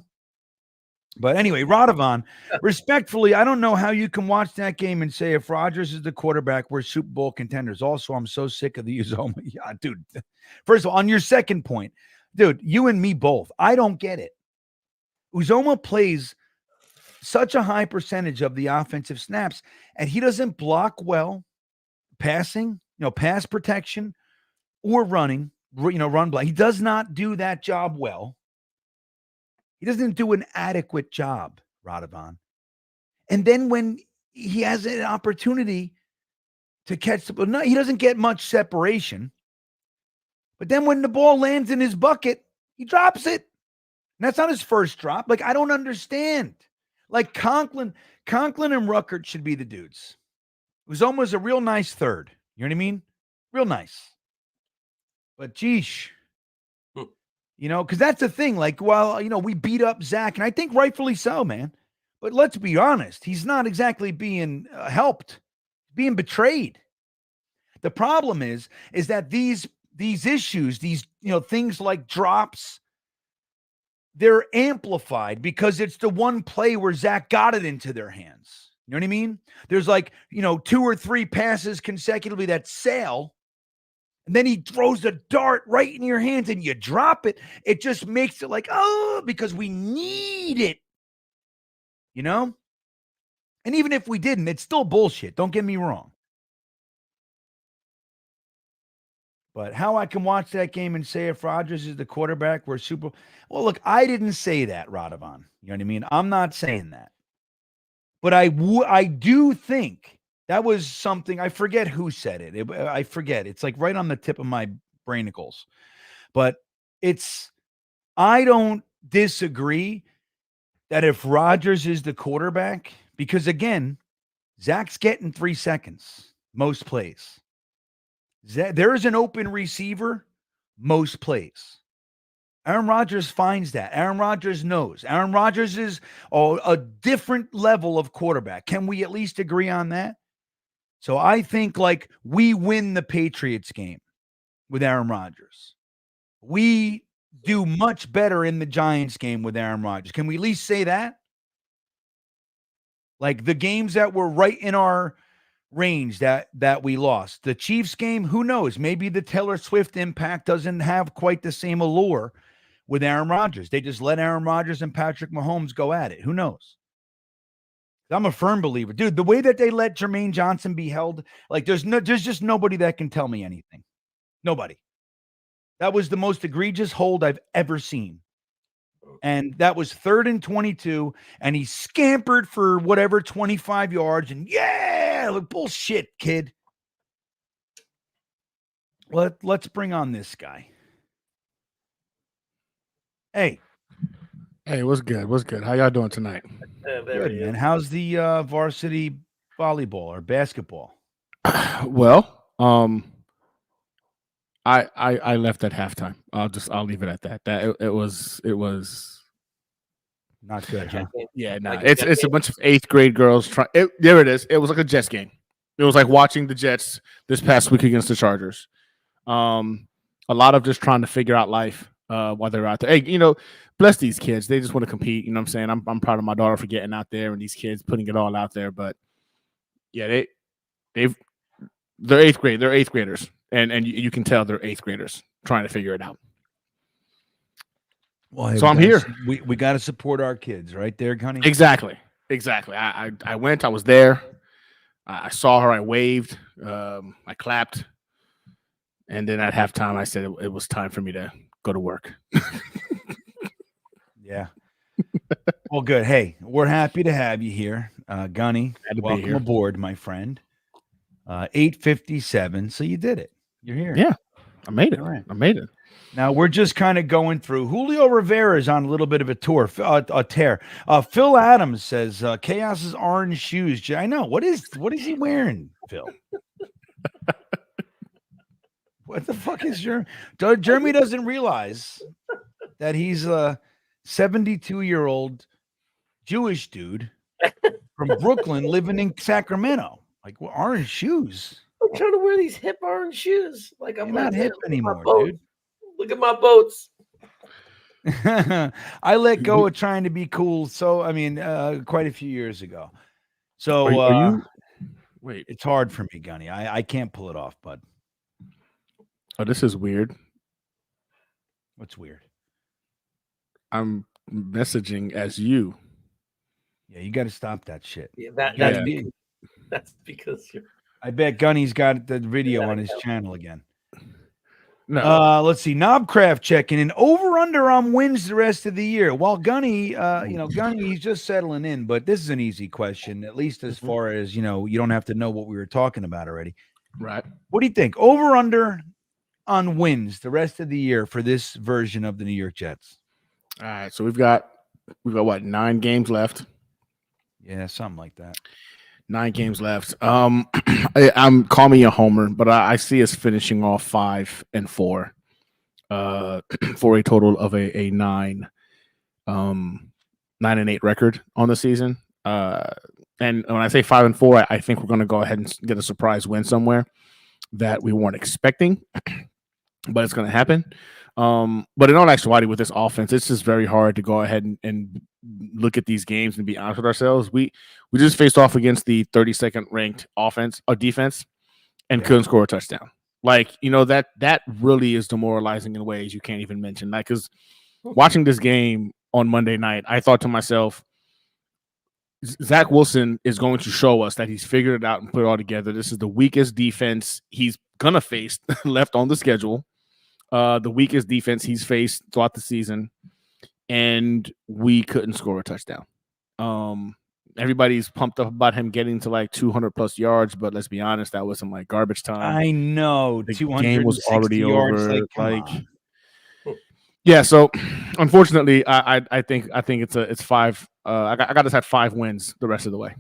But anyway, Radovan, respectfully, I don't know how you can watch that game and say if Rodgers is the quarterback, we're Super Bowl contenders. Also, I'm so sick of the Uzoma. Yeah, dude. First of all, on your second point, dude, you and me both. I don't get it. Uzoma plays such a high percentage of the offensive snaps, and he doesn't block well, passing, pass protection, or running, run block. He does not do that job well. He doesn't do an adequate job, Radovan. And then when he has an opportunity to catch the ball, he doesn't get much separation. But then when the ball lands in his bucket, he drops it. And that's not his first drop. Like, I don't understand. Like, Conklin and Ruckert should be the dudes. It was almost a real nice third. You know what I mean? Real nice. But, geesh. Because that's the thing. Like, we beat up Zach, and I think rightfully so, man. But let's be honest. He's not exactly being helped. Being betrayed. The problem is that these issues, these, things like drops, they're amplified because it's the one play where Zach got it into their hands. You know what I mean? There's 2 or 3 passes consecutively that sail, and then he throws the dart right in your hands and you drop it. It just makes it because we need it. And even if we didn't, it's still bullshit. Don't get me wrong. But how I can watch that game and say if Rodgers is the quarterback, we're super. Well, look, I didn't say that, Radovan. You know what I mean? I'm not saying that. But I do think that was something. I forget who said it. I forget. It's like right on the tip of my brainicles. But I don't disagree that if Rodgers is the quarterback, because again, Zach's getting 3 seconds most plays. There's an open receiver most plays. Aaron Rodgers finds that. Aaron Rodgers knows. Aaron Rodgers is a different level of quarterback. Can we at least agree on that? So I think like we win the Patriots game with Aaron Rodgers. We do much better in the Giants game with Aaron Rodgers. Can we at least say that? Like the games that were right in our range that we lost. The Chiefs game, who knows? Maybe the Taylor Swift impact doesn't have quite the same allure with Aaron Rodgers. They just let Aaron Rodgers and Patrick Mahomes go at it. Who knows? I'm a firm believer. Dude, the way that they let Jermaine Johnson be held, like there's just nobody that can tell me anything. Nobody. That was the most egregious hold I've ever seen. And that was 3rd and 22, and he scampered for whatever 25 yards, and like, bullshit, kid. Let's bring on this guy. Hey, what's good? What's good? How y'all doing tonight? Good, man. How's the varsity volleyball or basketball? Well, I left at halftime. I'll leave it at that. That it was not good. Huh? Yeah, no. It's a bunch of 8th grade girls trying. There it is. It was like a Jets game. It was like watching the Jets this past week against the Chargers. A lot of just trying to figure out life while they're out there. Hey, bless these kids. They just want to compete. You know what I'm saying? I'm proud of my daughter for getting out there and these kids putting it all out there. But yeah, they're 8th grade. They're 8th graders, and you can tell they're 8th graders trying to figure it out. Well, so I'm here. We got to support our kids, right there, Gunny. Exactly. I went. I was there. I saw her. I waved. I clapped. And then at halftime, I said it was time for me to go to work. Yeah. Well, good. Hey, we're happy to have you here, Gunny. Welcome aboard, my friend. 8:57. So you did it. You're here. Yeah, I made it. Right. I made it. Now we're just kind of going through. Julio Rivera is on a little bit of a tour, a tear. Phil Adams says Chaos's orange shoes. I know. What is he wearing, Phil? What the fuck is Jeremy? Jeremy doesn't realize that he's a 72-year-old Jewish dude from Brooklyn living in Sacramento. Like, orange shoes. I'm trying to wear these hip orange shoes. Like I'm not hip anymore, dude. Look at my boats. I let go of trying to be cool. So, I mean, quite a few years ago. So, are you? Wait, it's hard for me, Gunny. I can't pull it off, bud. Oh, this is weird. What's weird? I'm messaging as you. Yeah, you got to stop that shit. Yeah, that's because you're. I bet Gunny's got the video on his channel again. No. Let's see. Knobcraft checking in. Over under on wins the rest of the year. While Gunny, Gunny, he's just settling in, but this is an easy question, at least as far as, you don't have to know what we were talking about already. Right. What do you think? Over under on wins the rest of the year for this version of the New York Jets? All right. So we've got what, 9 games left? Yeah, something like that. 9 games left. I'm call me a homer, but I see us finishing off 5-4 for a total of a 9-8 record on the season. And when I say 5-4, I think we're going to go ahead and get a surprise win somewhere that we weren't expecting, but it's going to happen. But in all actuality, with this offense, it's just very hard to go ahead and look at these games and be honest with ourselves. We just faced off against the 32nd ranked offense or defense and couldn't score a touchdown. Like, that really is demoralizing in ways you can't even mention. Like, because watching this game on Monday night, I thought to myself, Zach Wilson is going to show us that he's figured it out and put it all together. This is the weakest defense he's going to face left on the schedule. The weakest defense he's faced throughout the season. And we couldn't score a touchdown. Everybody's pumped up about him getting to like 200 plus yards, but let's be honest, that wasn't like garbage time. I know. The 260 game was already yards, over. Like, come on. Yeah, so unfortunately, I think it's 5. I got us at 5 wins the rest of the way.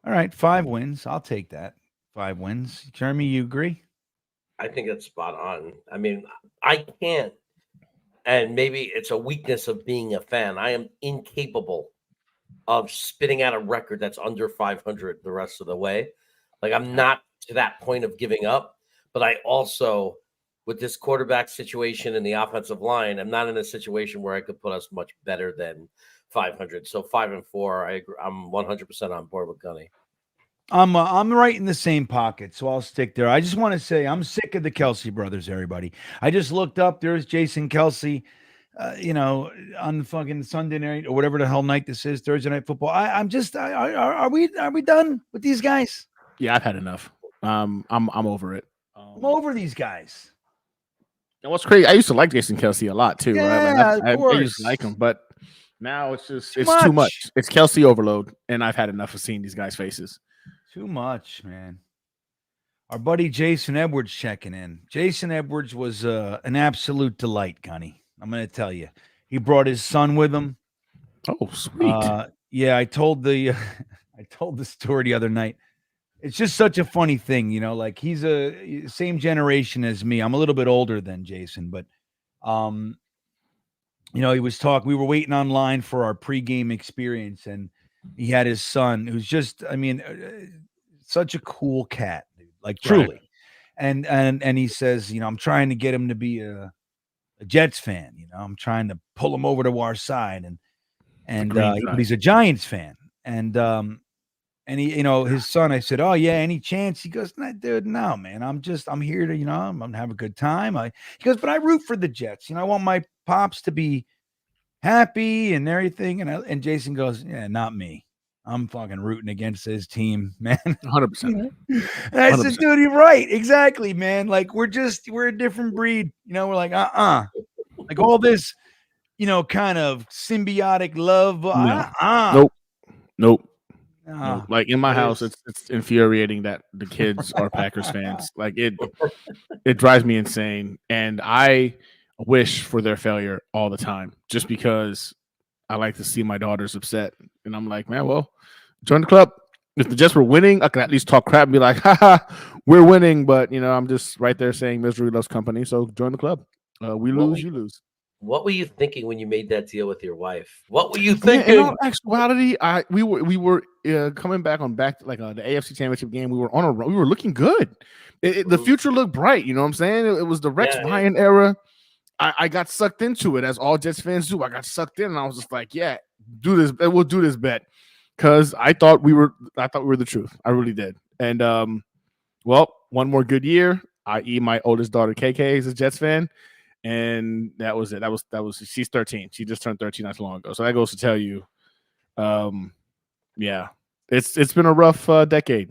All right, 5 wins. I'll take that. 5 wins. Jeremy, you agree? I think that's spot on. I mean, I can't, and maybe it's a weakness of being a fan. I am incapable of spitting out a record that's under 500 the rest of the way. Like, I'm not to that point of giving up, but I also, with this quarterback situation and the offensive line, I'm not in a situation where I could put us much better than 500. So 5-4, I agree. I'm 100% on board with Gunny. I'm right in the same pocket, so I'll stick there. I just want to say I'm sick of the Kelsey brothers, everybody. I just looked up. There's Jason Kelsey, on the fucking Sunday night or whatever the hell night this is, Thursday Night Football. Are we done with these guys? Yeah, I've had enough. I'm over it. I'm over these guys. And what's crazy, I used to like Jason Kelsey a lot too. Yeah, right? I used to like him, but now it's too much. It's Kelsey overload, and I've had enough of seeing these guys' faces. Too much, man. Our buddy Jason Edwards checking in. Jason Edwards was an absolute delight, Gunny. I'm going to tell you. He brought his son with him. Oh, sweet. Yeah, I told the story the other night. It's just such a funny thing, like he's a same generation as me. I'm a little bit older than Jason, but he was talking. We were waiting online for our pregame experience, and he had his son, who's just, such a cool cat, dude. Like truly. Right. And he says, I'm trying to get him to be a Jets fan. I'm trying to pull him over to our side, but he's a Giants fan, and he, his son. I said, "Oh yeah, any chance?" He goes, "Nah, dude, no, man. I'm here to, I'm gonna have a good time." He goes, "But I root for the Jets. I want my pops to be happy and everything." And Jason goes, "Yeah, not me. I'm fucking rooting against his team, man." 100%. And I said, "Dude, you're right. Exactly, man. Like we're a different breed. We're like, like all this, kind of symbiotic love. Nope. No. Like in my house, it's infuriating that the kids are Packers fans. Like it drives me insane, and I wish for their failure all the time, just because I like to see my daughters upset. And I'm like, man, well, join the club. If the Jets were winning, I can at least talk crap and be like, haha, we're winning. But I'm just right there saying misery loves company. So join the club. We lose, you lose. What were you thinking when you made that deal with your wife? What were you thinking? In all actuality, we were coming back the AFC Championship game. We were looking good. The future looked bright. You know what I'm saying? It was the Rex Ryan era. I got sucked into it, as all Jets fans do. I got sucked in, and I was just like, yeah, do this. We'll do this bet, because I thought we were the truth. I really did. And well, one more good year, i.e., my oldest daughter KK is a Jets fan. And that was it. That was she's 13. She just turned 13 not too long ago. So that goes to tell you, yeah, it's been a rough decade.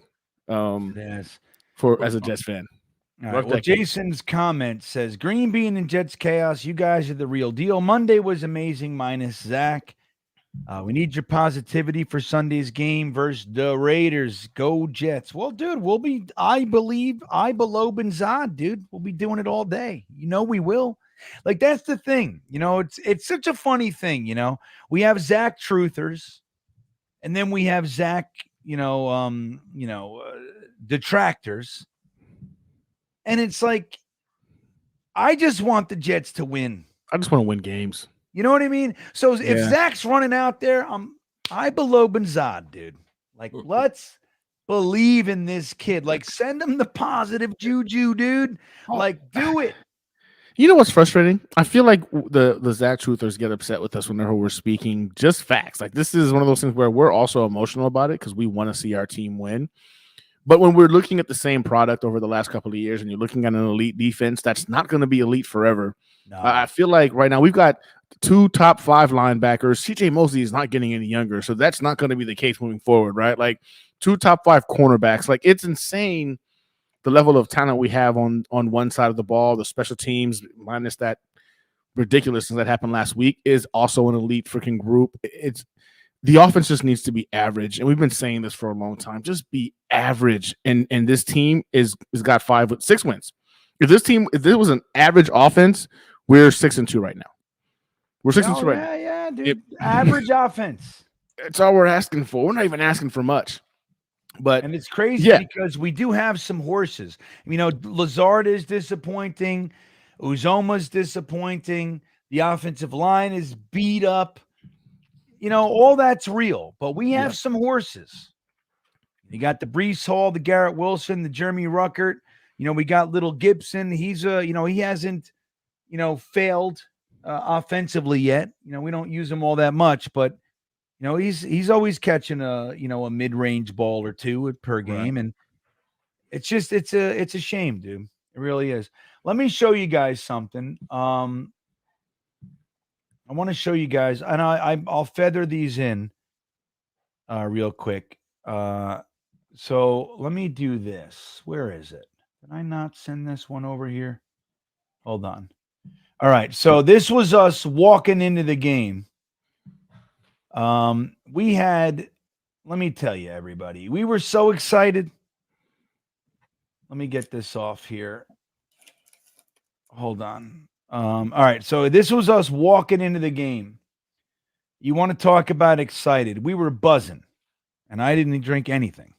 As a Jets fan. All right. Well, Jason's comment says, "GreenBean and Jets chaos. You guys are the real deal. Monday was amazing, minus Zach. We need your positivity for Sunday's game versus the Raiders. Go Jets." Well, dude, we'll be, I believe, below Benzad, dude. We'll be doing it all day. We will. Like, that's the thing. It's such a funny thing. We have Zach truthers, and then we have Zach, detractors. And it's like, I just want the Jets to win. I just want to win games. You know what I mean? So if Zach's running out there, I below Benzad, dude. Like, let's believe in this kid. Like, send him the positive juju, dude. Like, do it. You know what's frustrating? I feel like the Zach truthers get upset with us whenever we're speaking just facts. Like, this is one of those things where we're also emotional about it because we want to see our team win. But when we're looking at the same product over the last couple of years and you're looking at an elite defense that's not going to be elite forever, no. I feel like right now we've got 2 top 5 linebackers. CJ Mosley is not getting any younger, so that's not going to be the case moving forward, right? Like 2 top 5 cornerbacks. Like it's insane the level of talent we have on one side of the ball. The special teams, minus that ridiculousness that happened last week, is also an elite freaking group. It's the offense just needs to be average, and we've been saying this for a long time. Just be average, and this team is got 6 wins. If this was an average offense, we're 6-2 right now. We're 6-2 right now. Yeah, dude. Average offense. It's all we're asking for. We're not even asking for much. But and it's crazy because we do have some horses. You know, Lazard is disappointing. Uzoma's disappointing. The offensive line is beat up. You know, all that's real. But we have some horses. You got the Brees Hall, the Garrett Wilson, the Jeremy Ruckert. You know, we got little Gibson. He's he hasn't, failed offensively yet. You know, we don't use him all that much, but he's always catching a mid-range ball or two per game, and it's just it's a shame, dude. It really is. Let me show you guys something. I want to show you guys, and I'll feather these in real quick. So let me do this. Where is it? Did I not send this one over here? Hold on. All right. So this was us walking into the game. We had, let me tell you, everybody, we were so excited. Let me get this off here. Hold on. All right. So this was us walking into the game. You want to talk about excited? We were buzzing, and I didn't drink anything.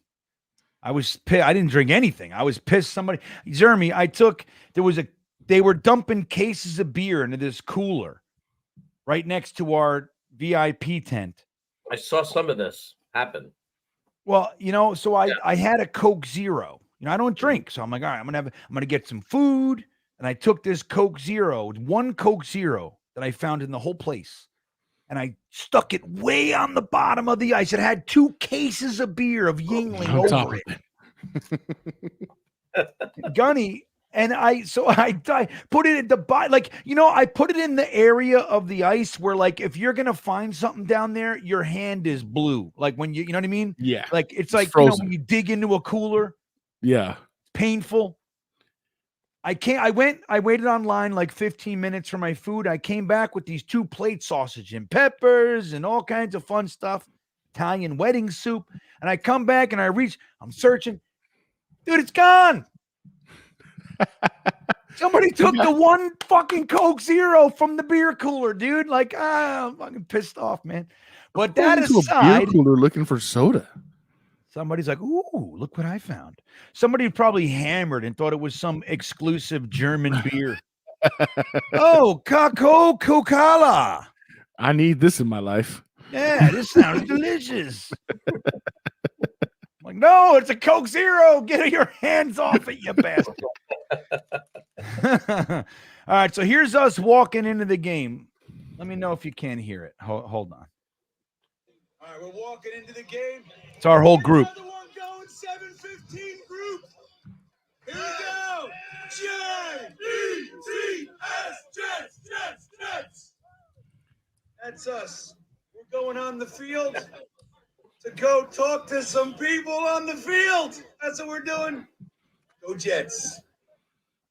I didn't drink anything. I was pissed. Jeremy, they were dumping cases of beer into this cooler right next to our VIP tent. I saw some of this happen. Well, so I had a Coke Zero. I don't drink, so I'm like, all right, I'm gonna get some food, and I took this Coke Zero, one Coke Zero that I found in the whole place, and I stuck it way on the bottom of the ice. It had 2 cases of beer of Yingling over it. Gunny. And I put it at the bottom, I put it in the area of the ice where, if you're gonna find something down there, your hand is blue. Like when you know what I mean? Yeah. It's like when you dig into a cooler. Yeah. Painful. I waited online 15 minutes for my food. I came back with these 2 plate sausage and peppers and all kinds of fun stuff, Italian wedding soup. And I come back and I'm searching. Dude, it's gone. Somebody took the one fucking Coke Zero from the beer cooler, dude. I'm fucking pissed off, man. But that aside, a beer cooler looking for soda. Somebody's like, "Ooh, look what I found." Somebody probably hammered and thought it was some exclusive German beer. Oh, Coca-Cola. I need this in my life. Yeah, this sounds delicious. I'm like, no, it's a Coke Zero. Get your hands off it, you bastard. All right, so here's us walking into the game. Let me know if you can hear it. Hold on. All right, we're walking into the game. It's our whole group. Another one going, 7-15 group. Here we go. J-E-T-S, Jets. That's us. We're going on the field to go talk to some people on the field. That's what we're doing. Go Jets.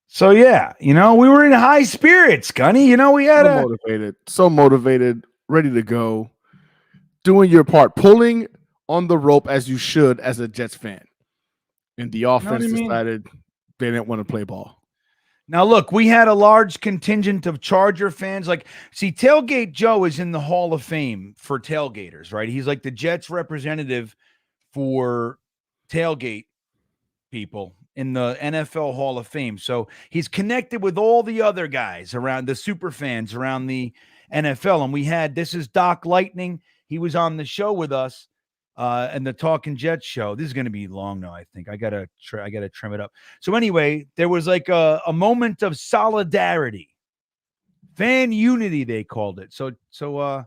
So, yeah, we were in high spirits, Gunny. We had so motivated, ready to go, doing your part, pulling on the rope as you should as a Jets fan. And the offense decided they didn't want to play ball. Now, look, we had a large contingent of Charger fans. Tailgate Joe is in the Hall of Fame for tailgaters, right? He's like the Jets representative for tailgate people in the NFL Hall of Fame. So he's connected with all the other guys around, the super fans around the NFL. And this is Doc Lightning. He was on the show with us and the Talking Jets show. This is going to be long now, I think. I gotta trim it up. So anyway, there was a moment of solidarity, fan unity, they called it. So let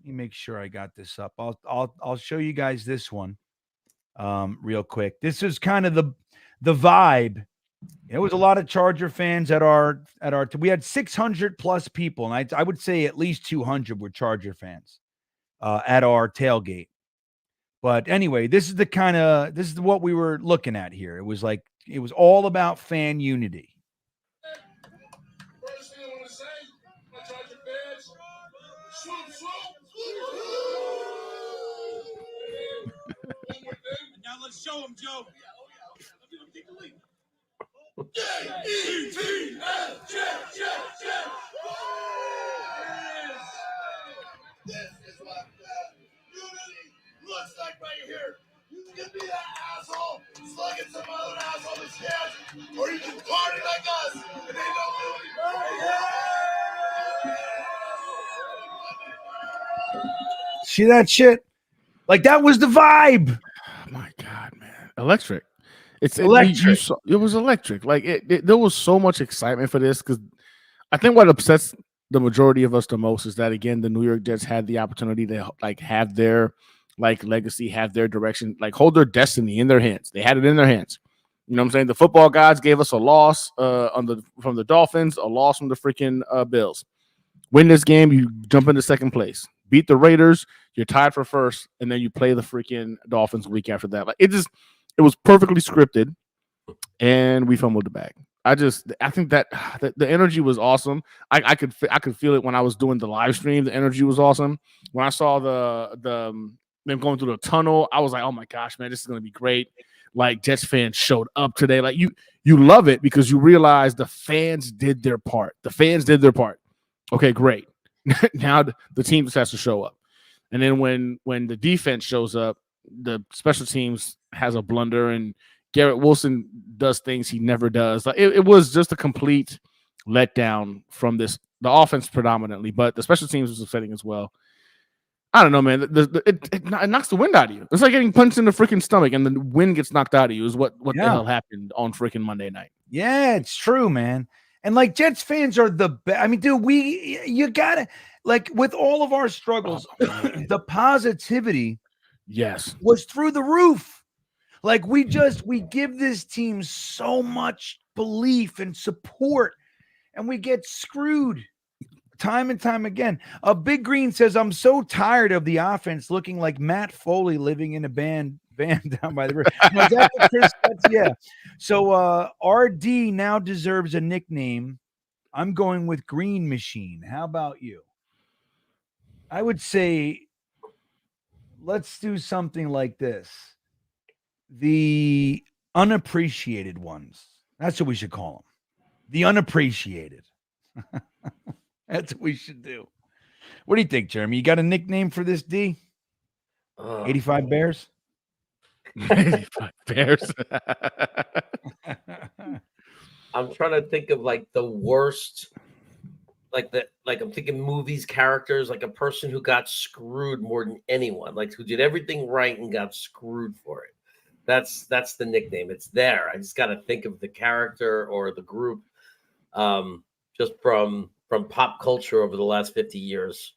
me make sure I got this up. I'll show you guys this one real quick. This is kind of the vibe There was a lot of Charger fans at our. We had 600 plus people, and I would say at least 200 were Charger fans at our tailgate. But anyway, this is what we were looking at here. It was all about fan unity. First thing I want to say, my Charger fans, swoop, swoop. One more thing. Now let's show them, Joe. Let's give them take the lead. J-E-T-S, Jet. This is what unity looks like right here. You can be that asshole, slugging some other asshole that's scared, or you can party like us, and they don't do it. See that shit? Like that was the vibe. Oh my God, man. Electric. It's Electric. It was electric. Like there was so much excitement for this because I think what upsets the majority of us the most is that again the New York Jets had the opportunity to like have their like legacy, have their direction, like hold their destiny in their hands. They had it in their hands. You know what I'm saying? The football gods gave us a loss from the Dolphins, a loss from the freaking Bills. Win this game, you jump into second place. Beat the Raiders, you're tied for first, and then you play the freaking Dolphins a week after that. Like it was perfectly scripted, and we fumbled the bag. I think that the energy was awesome. I could feel it when I was doing the live stream. The energy was awesome. When I saw them going through the tunnel, I was like, oh my gosh, man, this is gonna be great. Like Jets fans showed up today. Like you love it because you realize the fans did their part. The fans did their part. Okay, great. Now the team just has to show up. And then when the defense shows up, the special teams has a blunder and Garrett Wilson does things he never does. Like it was just a complete letdown from the offense predominantly, but the special teams was upsetting as well. I don't know, man. It knocks the wind out of you. It's like getting punched in the freaking stomach and the wind gets knocked out of you is what the hell happened on freaking Monday night. Yeah, it's true, man. And like Jets fans are the best. I mean, dude, you gotta like with all of our struggles, the positivity, yes, was through the roof. Like we give this team so much belief and support, and we get screwed time and time again. Big Green says, "I'm so tired of the offense looking like Matt Foley living in a van down by the river." No, that's what Chris, yeah. So RD now deserves a nickname. I'm going with Green Machine. How about you? I would say let's do something like this. The unappreciated ones. That's what we should call them. The unappreciated. That's what we should do. What do you think, Jeremy? You got a nickname for this D? 85 Bears? 85 Bears. I'm trying to think of like the worst, like I'm thinking movies, characters, like a person who got screwed more than anyone, like who did everything right and got screwed for it. That's the nickname. It's there. I just got to think of the character or the group, just from pop culture over the last 50 years,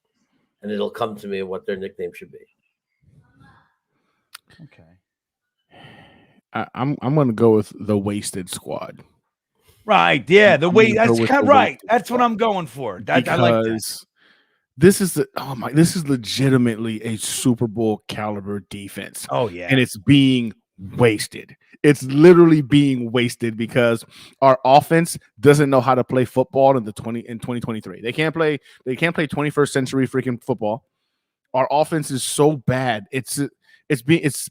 and it'll come to me what their nickname should be. Okay. I'm going to go with the Wasted Squad. Right. Yeah. That's kind of right. That's what I'm going for. I like that. This is legitimately a Super Bowl caliber defense. Oh yeah. And it's being wasted. It's literally being wasted because our offense doesn't know how to play football in 2023. They can't play 21st century freaking football. Our offense is so bad. It's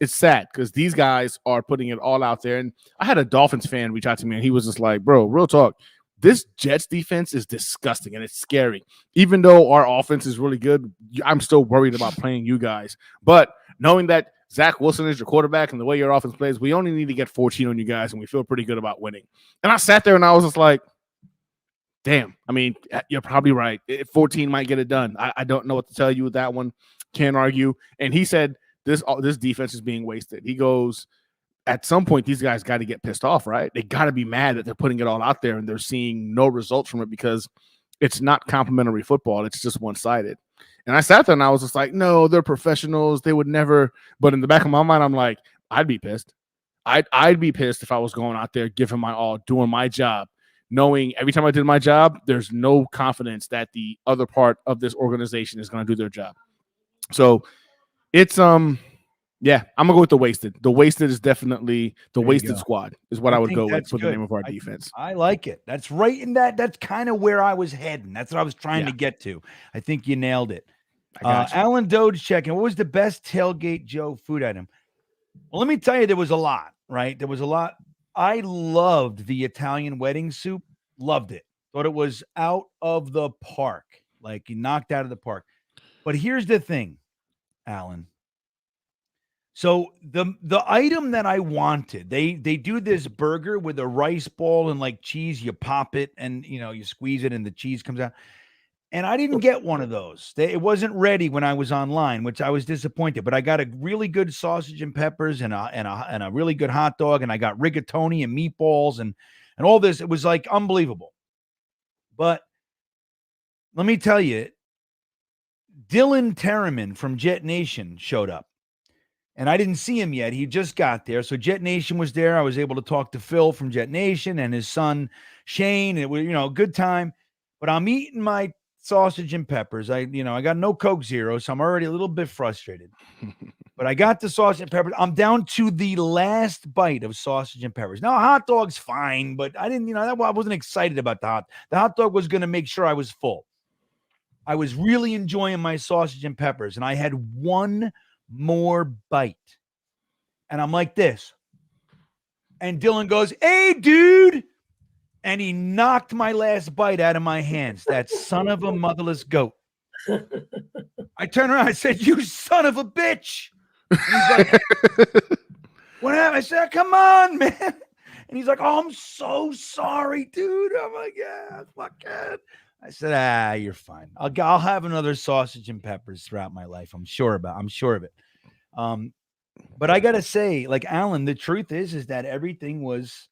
sad because these guys are putting it all out there. And I had a Dolphins fan reach out to me and he was just like, bro, real talk. This Jets defense is disgusting and it's scary. Even though our offense is really good, I'm still worried about playing you guys. But knowing that Zach Wilson is your quarterback and the way your offense plays, we only need to get 14 on you guys and we feel pretty good about winning. And I sat there and I was just like, damn, I mean, you're probably right. 14 might get it done. I don't know what to tell you with that one. Can't argue. And he said, this defense is being wasted. He goes, at some point, these guys got to get pissed off, right? They got to be mad that they're putting it all out there and they're seeing no results from it because it's not complimentary football. It's just one-sided. And I sat there and I was just like, no, they're professionals. They would never. But in the back of my mind, I'm like, I'd be pissed. I'd be pissed if I was going out there giving my all, doing my job, knowing every time I did my job, there's no confidence that the other part of this organization is going to do their job. So it's yeah, I'm gonna go with the wasted. The wasted is definitely the wasted squad is what I would think go with that's for the good. name of our defense. I like it. That's right in that. That's kind of where I was heading. That's what I was trying to get to. I think you nailed it. I got you. Alan Doge checking. What was the best Tailgate Joe food item? Well, let me tell you, there was a lot, right? There was a lot. I loved the Italian wedding soup. Loved it. Thought it was out of the park. Like, you knocked out of the park. But here's the thing, Alan. So the item that I wanted, they do this burger with a rice ball and like cheese. You pop it and you squeeze it and the cheese comes out. And I didn't get one of those. It wasn't ready when I was online, which I was disappointed. But I got a really good sausage and peppers and a really good hot dog, and I got rigatoni and meatballs and all this. It was like unbelievable. But let me tell you, Dylan Terriman from Jetnation showed up. And I didn't see him yet. He just got there. So Jetnation was there. I was able to talk to Phil from Jetnation and his son, Shane. It was, a good time. But I'm eating my sausage and peppers. I got no Coke Zero, so I'm already a little bit frustrated. But I got the sausage and peppers. I'm down to the last bite of sausage and peppers. Now, a hot dog's fine, but I didn't, I wasn't excited about the hot dog was going to make sure I was full. I was really enjoying my sausage and peppers, and I had one more bite. And I'm like this. And Dylan goes, "Hey, dude." And he knocked my last bite out of my hands. That son of a motherless goat. I turned around. I said, "You son of a bitch." And he's like, "What happened?" I said, "Come on, man." And he's like, "Oh, I'm so sorry, dude." I'm like, "Yeah, fuck it." I said, "You're fine. I'll have another sausage and peppers throughout my life. I'm sure of it." But I gotta say, like, Alan, the truth is that everything was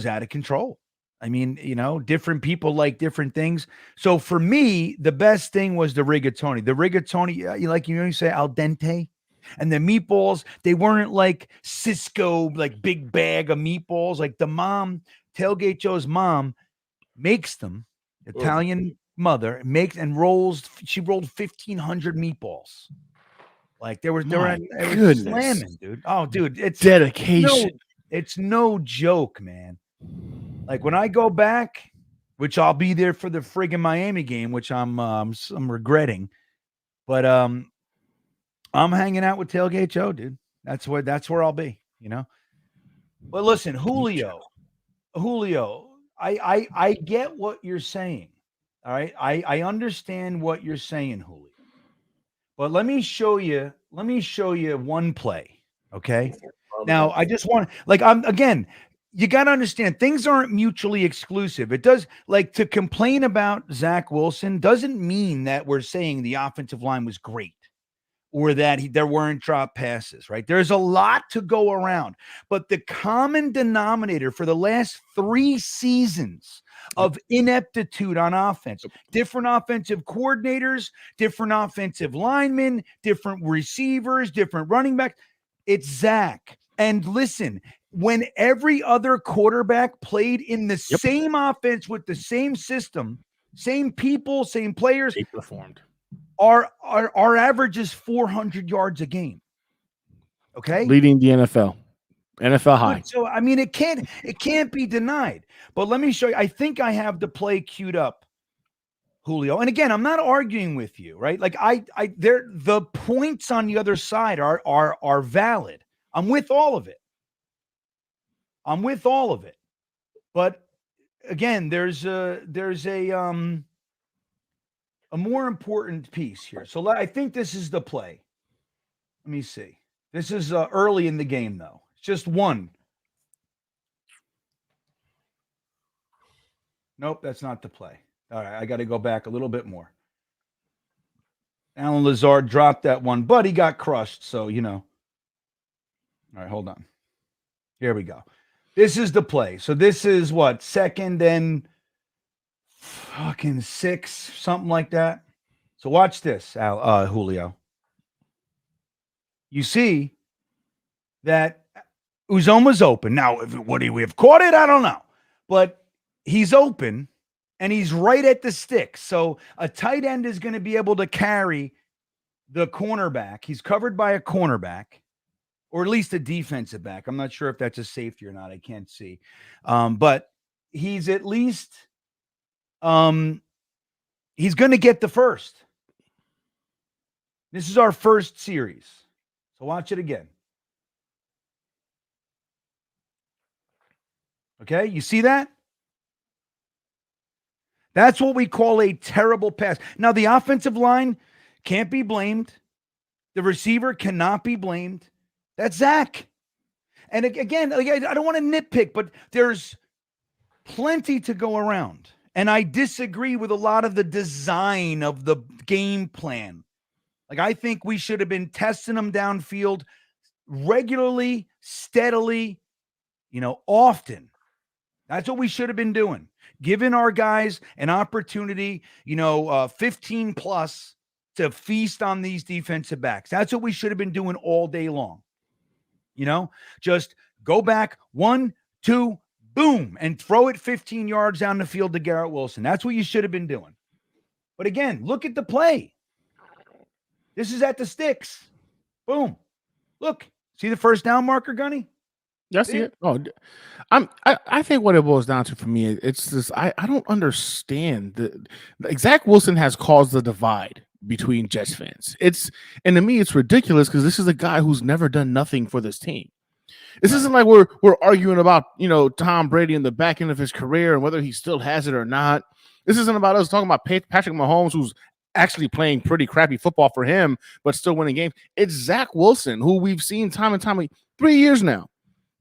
out of control. I mean, different people like different things. So for me, the best thing was the rigatoni. The rigatoni, you say al dente, and the meatballs, they weren't like Cisco, like big bag of meatballs. Like the mom, Tailgate Joe's mom, makes them. Italian mother makes and rolls. She rolled 1,500 meatballs. Like they were slamming, dude. Oh, dude, it's dedication. It's no joke, man. Like when I go back, which I'll be there for the friggin' Miami game, which I'm regretting, but I'm hanging out with Tailgate Joe, dude. That's where I'll be, But listen, Julio, I get what you're saying. All right. I understand what you're saying, Julio. But let me show you one play. Okay. Now I just want you got to understand things aren't mutually exclusive. It does, like, to complain about Zach Wilson doesn't mean that we're saying the offensive line was great or that there weren't drop passes, right? There's a lot to go around, but the common denominator for the last 3 seasons of ineptitude on offense, different offensive coordinators, different offensive linemen, different receivers, different running backs, it's Zach. And listen, when every other quarterback played in the same offense with the same system, same people, same players, they performed. Our average is 400 yards a game. Okay, leading the NFL high. So I mean, it can't be denied. But let me show you. I think I have the play queued up, Julio. And again, I'm not arguing with you, right? Like the points on the other side are valid. I'm with all of it. But again, there's a more important piece here. So I think this is the play. Let me see. This is early in the game, though. It's just one. Nope, that's not the play. All right, I got to go back a little bit more. Alan Lazard dropped that one, but he got crushed, so, All right, hold on. Here we go. This is the play. So this is what? 2nd and fucking 6, something like that. So watch this, Julio. You see that Uzoma's open. Now, would we have caught it? I don't know. But he's open and he's right at the stick. So a tight end is going to be able to carry the cornerback. He's covered by a cornerback, or at least a defensive back. I'm not sure if that's a safety or not. I can't see. But he's at least he's going to get the first. This is our first series. So watch it again. Okay, you see that? That's what we call a terrible pass. Now, the offensive line can't be blamed. The receiver cannot be blamed. That's Zach. And again, I don't want to nitpick, but there's plenty to go around. And I disagree with a lot of the design of the game plan. Like, I think we should have been testing them downfield regularly, steadily, often. That's what we should have been doing. Giving our guys an opportunity, 15 plus to feast on these defensive backs. That's what we should have been doing all day long. Just go back 1, 2, boom, and throw it 15 yards down the field to Garrett Wilson. That's what you should have been doing. But again, look at the play. This is at the sticks. Boom. Look, see the first down marker, Gunny? That's it. Oh, I think what it boils down to for me, it's this. I don't understand Zach Wilson has caused the divide between Jets fans. And to me, it's ridiculous because this is a guy who's never done nothing for this team. This isn't like we're arguing about Tom Brady in the back end of his career and whether he still has it or not. This isn't about us talking about Patrick Mahomes, who's actually playing pretty crappy football for him, but still winning games. It's Zach Wilson, who we've seen time and time, 3 years now.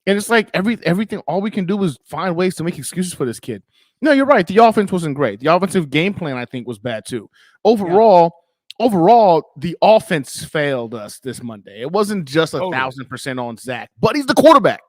And it's like everything, all we can do is find ways to make excuses for this kid. No, you're right. The offense wasn't great. The offensive game plan, I think, was bad too. Overall, the offense failed us this Monday. It wasn't just 1,000% on Zach, but he's the quarterback.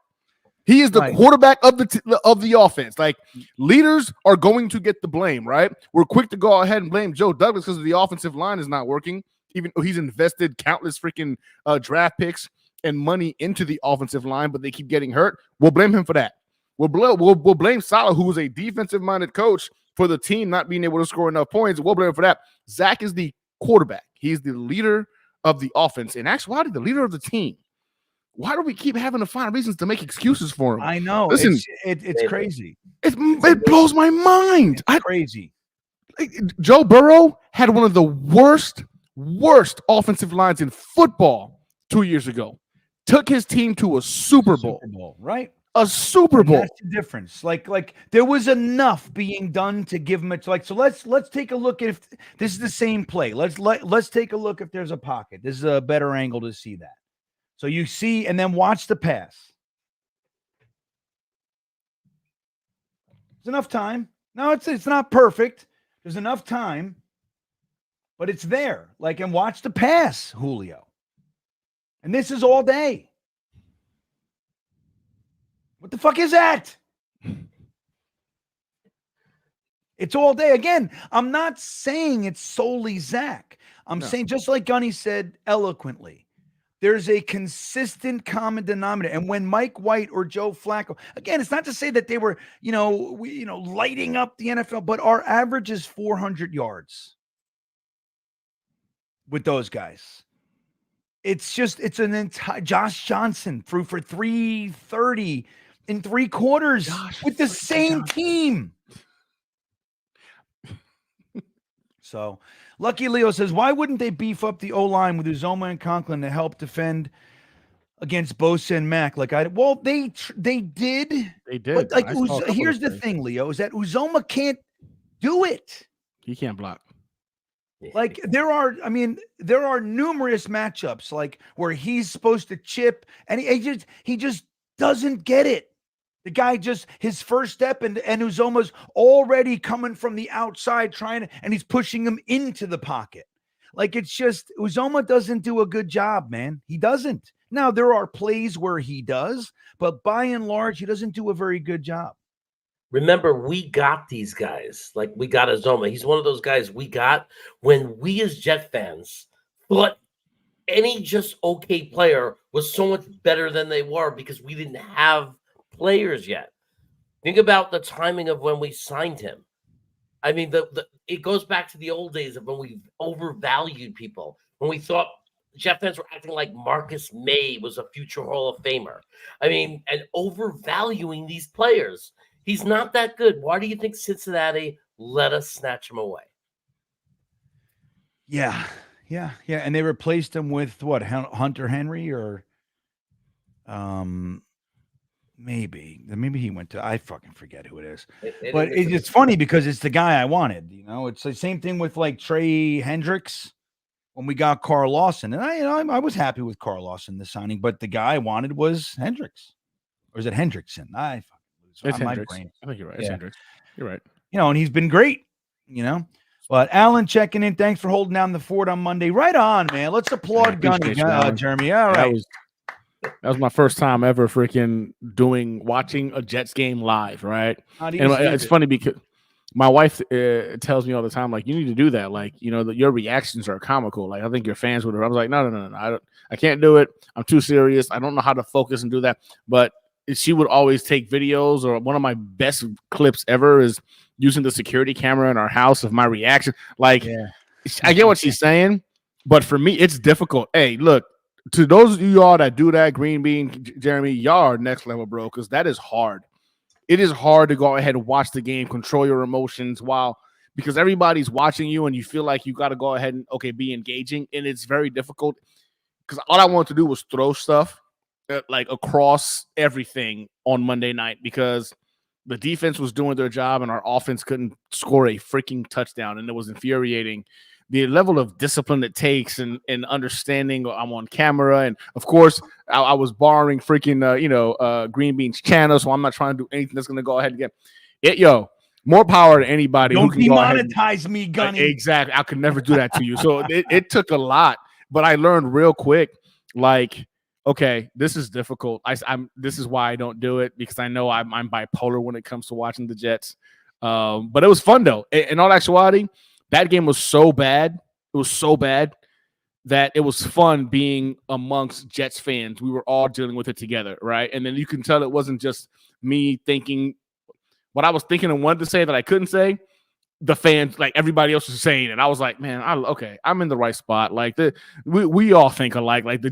He is the quarterback of the offense. Like, leaders are going to get the blame, right? We're quick to go ahead and blame Joe Douglas because the offensive line is not working, even though he's invested countless freaking draft picks and money into the offensive line, but they keep getting hurt. We'll blame him for that. We'll blame Saleh, who is a defensive-minded coach, for the team not being able to score enough points. We'll blame him for that. Zach is the quarterback. He's the leader of the offense. In actuality, the leader of the team. Why do we keep having to find reasons to make excuses for him? I know. Listen, it's crazy. It blows my mind. It's crazy. Joe Burrow had one of the worst offensive lines in football 2 years ago. Took his team to a Super Bowl. Right? A Super Bowl. That's the difference. Like there was enough being done to give him so let's take a look at if this is the same play. Let's take a look if there's a pocket. This is a better angle to see that. So you see, and then watch the pass. There's enough time. No, it's not perfect. There's enough time, but it's there. And watch the pass, Julio. And this is all day. What the fuck is that? It's all day. Again, I'm not saying it's solely Zach. I'm saying, just like Gunny said eloquently, there's a consistent common denominator. And when Mike White or Joe Flacco, again, it's not to say that they were, lighting up the NFL, but our average is 400 yards with those guys. It's an entire Josh Johnson threw for 330 in 3 quarters with the same team. So Lucky Leo says, why wouldn't they beef up the O-line with Uzoma and Conklin to help defend against Bosa and Mack? They did. They did. But here's the thing, Leo, is that Uzoma can't do it. He can't block. There are numerous matchups where he's supposed to chip and he just doesn't get it. The guy his first step and Uzoma's already coming from the outside and he's pushing him into the pocket. Uzoma doesn't do a good job, man. He doesn't. Now there are plays where he does, but by and large, he doesn't do a very good job. Remember, we got these guys. We got Uzoma. He's one of those guys we got when we as Jet fans thought any just okay player was so much better than they were because we didn't have players yet. Think about the timing of when we signed him. I mean, it goes back to the old days of when we overvalued people, when we thought Jet fans were acting like Marcus May was a future Hall of Famer. I mean, and overvaluing these players. He's not that good. Why do you think Cincinnati let us snatch him away? Yeah. And they replaced him with what? Hunter Henry or maybe he went to, I fucking forget who it is. But it's funny because it's the guy I wanted. You know, it's the same thing with like Trey Hendricks when we got Carl Lawson, and I was happy with Carl Lawson the signing, but the guy I wanted was Hendricks, or is it Hendrickson? It's my Hendricks. brain. I think you're right. Yeah. It's Hendricks. You're right. You know, and he's been great. You know. But Alan checking in. Thanks for holding down the fort on Monday. Right on, man. Let's applaud Gunny, Jeremy. All right. That was my first time ever freaking watching a Jets game live, right? And it's funny because my wife tells me all the time, like, you need to do that. Like, you know, your reactions are comical. Like, I think your fans would have. I was like, no. I can't do it. I'm too serious. I don't know how to focus and do that. But she would always take videos, or one of my best clips ever is using the security camera in our house of my reaction. Like, I get what she's saying, but for me, it's difficult. Hey, look, to those of y'all that do that, GreenBean, Jeremy, y'all are next level, bro, because that is hard. It is hard to go ahead and watch the game, control your emotions because everybody's watching you and you feel like you got to go ahead and, be engaging. And it's very difficult because all I wanted to do was throw stuff like across everything on Monday night because the defense was doing their job and our offense couldn't score a freaking touchdown. And it was infuriating. The level of discipline it takes and understanding I'm on camera. And of course, I was borrowing freaking, GreenBean's channel. So I'm not trying to do anything that's going to go ahead and get it. More power to anybody. Don't who can demonetize me, Gunny. Exactly. I could never do that to you. So it took a lot, but I learned real quick, like, okay, this is difficult. This is why I don't do it, because I know I'm bipolar when it comes to watching the Jets. But it was fun though. In all actuality, that game was so bad. It was so bad that it was fun being amongst Jets fans. We were all dealing with it together, right? And then you can tell it wasn't just me thinking what I was thinking and wanted to say that I couldn't say. The fans, like everybody else was saying it. I was like, man, I'm in the right spot. Like we all think alike. Like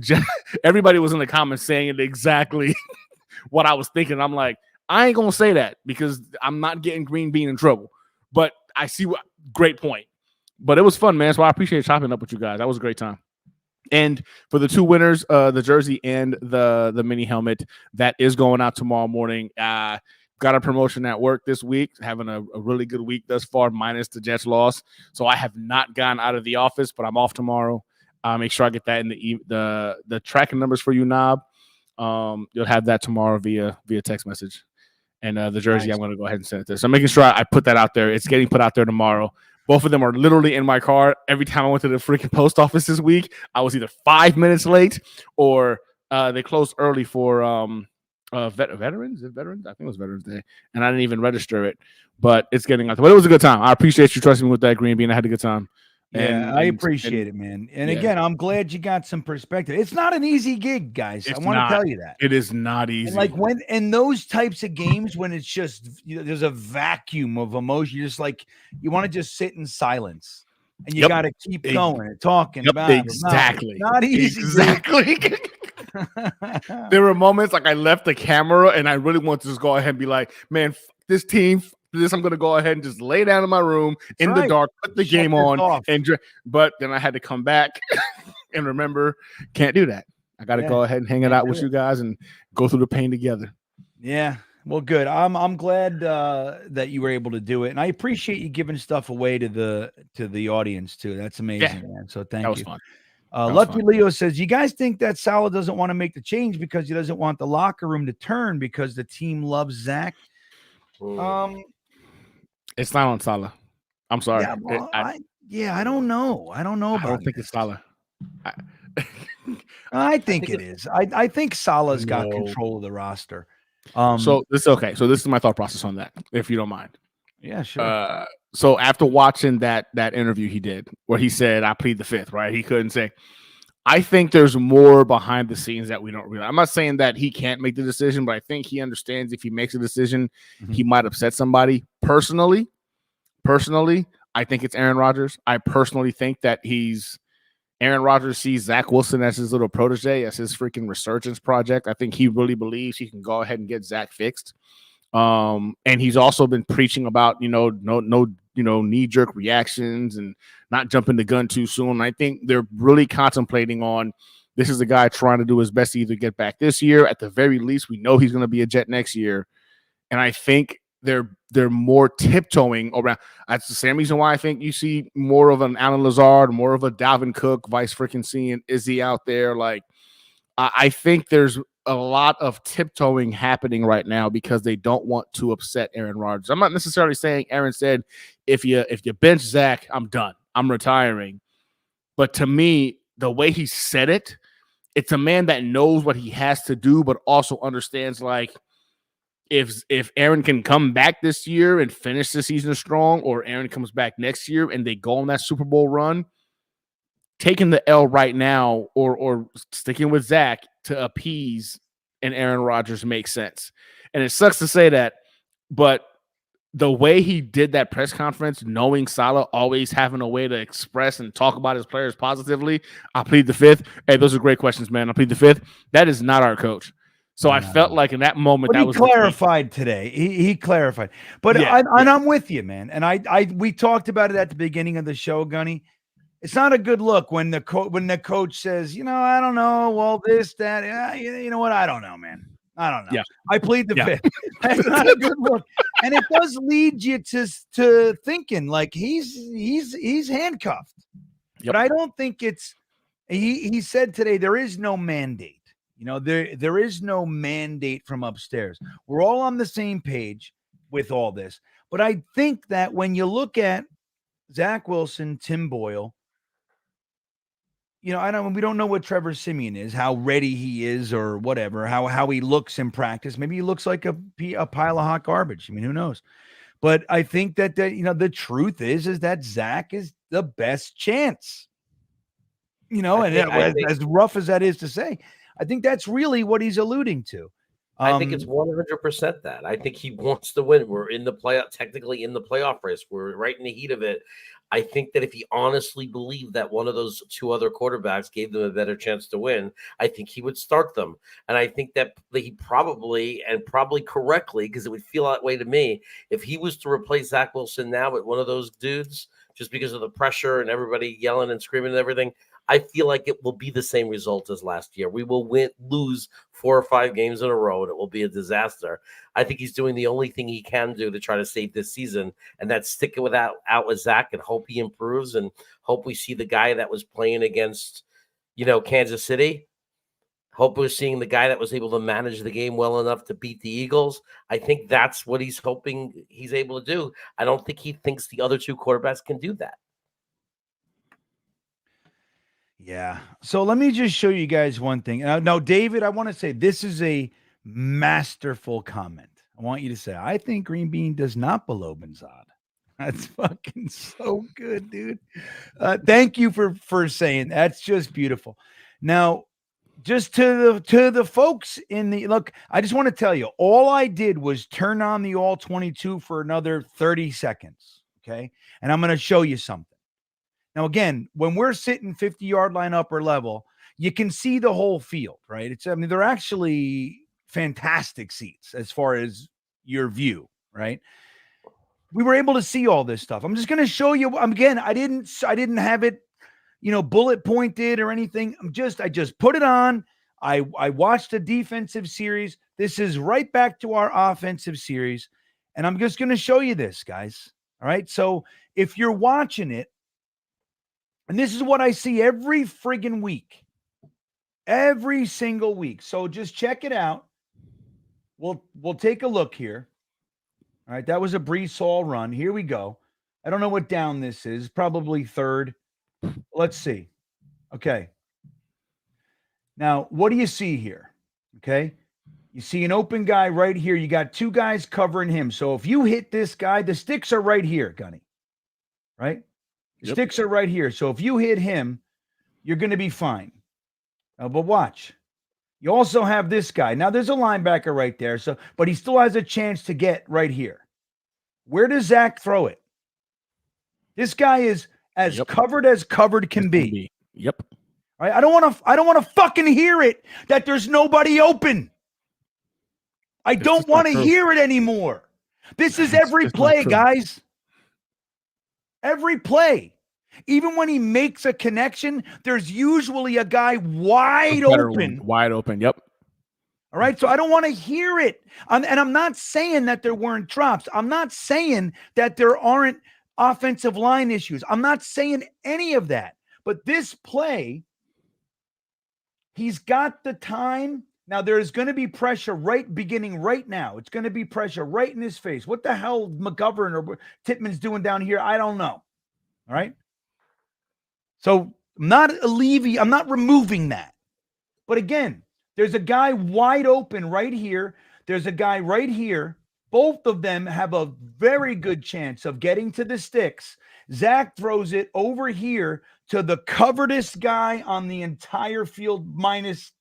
everybody was in the comments saying it exactly what I was thinking. I'm like, I ain't gonna say that because I'm not getting GreenBean in trouble. But I see great point. But it was fun, man. So I appreciate chopping up with you guys. That was a great time. And for the two winners, the jersey and the mini helmet, that is going out tomorrow morning. Got a promotion at work this week, having a really good week thus far, minus the Jets loss. So I have not gone out of the office, but I'm off tomorrow. Make sure I get that in the tracking numbers for you, Knob. You'll have that tomorrow via text message. And the jersey, nice. I'm going to go ahead and send it there. So I'm making sure I put that out there. It's getting put out there tomorrow. Both of them are literally in my car. Every time I went to the freaking post office this week, I was either 5 minutes late or they closed early for veterans. Is it veterans? I think it was Veterans Day, and I didn't even register it. But it's getting out there. But it was a good time. I appreciate you trusting me with that, GreenBean. I had a good time. I appreciate it, man. And again, I'm glad you got some perspective. It's not an easy gig, guys. I want to tell you that. It is not easy. And like when in those types of games, when it's just there's a vacuum of emotion, you're just like you want to just sit in silence. And you got to keep going and talking about it. Exactly. Not easy. Exactly. There were moments like I left the camera and I really want to just go ahead and be like, man, this team, I'm going to go ahead and just lay down in my room the dark, put the game on. But then I had to come back and remember, can't do that. I got to go ahead and hang it out with you guys and go through the pain together. Yeah. Well, good. I'm glad that you were able to do it, and I appreciate you giving stuff away to the audience too. That's amazing, man. So thank you. That was fun. Lucky Leo says, "You guys think that Saleh doesn't want to make the change because he doesn't want the locker room to turn because the team loves Zach?" It's not on Saleh. I'm sorry. Yeah, well, I don't know. I don't know. I don't think it's Saleh. I think it is. I think Saleh's got control of the roster. So this is okay. So this is my thought process on that, if you don't mind. Yeah, sure. So after watching that interview he did, where he said, "I plead the fifth," right? He couldn't say. I think there's more behind the scenes that we don't realize. I'm not saying that he can't make the decision, but I think he understands if he makes a decision, he might upset somebody. Personally, I think it's Aaron Rodgers. I personally think that Aaron Rodgers sees Zach Wilson as his little protege, as his freaking resurgence project. I think he really believes he can go ahead and get Zach fixed. And he's also been preaching about, no knee-jerk reactions and not jumping the gun too soon. And I think they're really contemplating on this is a guy trying to do his best to either get back this year. At the very least, we know he's going to be a Jet next year. And I think they're more tiptoeing around. That's the same reason why I think you see more of an Alan Lazard, more of a Dalvin Cook, vice freaking seeing Izzy out there. Like, I think there's a lot of tiptoeing happening right now because they don't want to upset Aaron Rodgers. I'm not necessarily saying Aaron said, if you bench Zach, I'm done. I'm retiring. But to me, the way he said it, it's a man that knows what he has to do, but also understands, like, if Aaron can come back this year and finish the season strong, or Aaron comes back next year and they go on that Super Bowl run, taking the L right now or sticking with Zach to appease and Aaron Rodgers makes sense. And it sucks to say that, but the way he did that press conference, knowing Saleh always having a way to express and talk about his players positively, I plead the fifth. Hey, those are great questions, man. I plead the fifth. That is not our coach. So I felt like in that moment, but that he was clarified today. He clarified, but Yeah, I'm with you, man. And we talked about it at the beginning of the show, Gunny. It's not a good look when the coach says, I don't know, well, this, that, you know what? I don't know, man. I don't know. Yeah. I plead the fifth. That's not a good look, and it does lead you to thinking like he's handcuffed. Yep. But I don't think it's. He said today there is no mandate. There is no mandate from upstairs. We're all on the same page with all this. But I think that when you look at Zach Wilson, Tim Boyle, we don't know what Trevor Seimien is, how ready he is or whatever, how he looks in practice. Maybe he looks like a pile of hot garbage. I mean, who knows? But I think that the truth is that Zach is the best chance. As rough as that is to say, I think that's really what he's alluding to. I think it's 100% that. I think he wants to win. We're in the playoff, technically in the playoff race. We're right in the heat of it. I think that if he honestly believed that one of those two other quarterbacks gave them a better chance to win, I think he would start them. And I think that he probably correctly, because it would feel that way to me, if he was to replace Zach Wilson now with one of those dudes, just because of the pressure and everybody yelling and screaming and everything, I feel like it will be the same result as last year. We will lose 4 or 5 games in a row, and it will be a disaster. I think he's doing the only thing he can do to try to save this season, and that's stick it out with Zach and hope he improves and hope we see the guy that was playing against, Kansas City. Hope we're seeing the guy that was able to manage the game well enough to beat the Eagles. I think that's what he's hoping he's able to do. I don't think he thinks the other two quarterbacks can do that. Yeah. So let me just show you guys one thing. Now, David, I want to say this is a masterful comment. I want you to say, I think GreenBean does not below Benzad. That's fucking so good, dude. Thank you for saying that's just beautiful. Now, just to the folks in the look, I just want to tell you, all I did was turn on the all 22 for another 30 seconds. Okay. And I'm going to show you something. Now, again, when we're sitting 50-yard line upper level, you can see the whole field, right? They're actually fantastic seats as far as your view, right? We were able to see all this stuff. I'm just going to show you. Again, I didn't have it, bullet pointed or anything. I just put it on. I watched a defensive series. This is right back to our offensive series. And I'm just going to show you this, guys. All right. So if you're watching it, and this is what I see every friggin' week, every single week. So just check it out. We'll take a look here. All right, that was a Brees Hall run. Here we go. I don't know what down this is. Probably third. Let's see. Okay. Now, what do you see here? Okay. You see an open guy right here. You got 2 guys covering him. So if you hit this guy, the sticks are right here, Gunny. Right? Sticks are right here. So if you hit him, you're going to be fine. But watch. You also have this guy. Now there's a linebacker right there. So, but he still has a chance to get right here. Where does Zach throw it? This guy is as covered can be. Yep. All right. I don't want to fucking hear it that there's nobody open. I don't want to hear it anymore. This is every play, guys. Every play. Even when he makes a connection, there's usually a guy wide open. Wide open. Yep. All right. So I don't want to hear it. And I'm not saying that there weren't drops. I'm not saying that there aren't offensive line issues. I'm not saying any of that. But this play, he's got the time. Now, there's going to be pressure beginning right now. It's going to be pressure right in his face. What the hell McGovern or Tittman's doing down here? I don't know. All right. So I'm not removing that. But again, there's a guy wide open right here. There's a guy right here. Both of them have a very good chance of getting to the sticks. Zach throws it over here to the coveredest guy on the entire field minus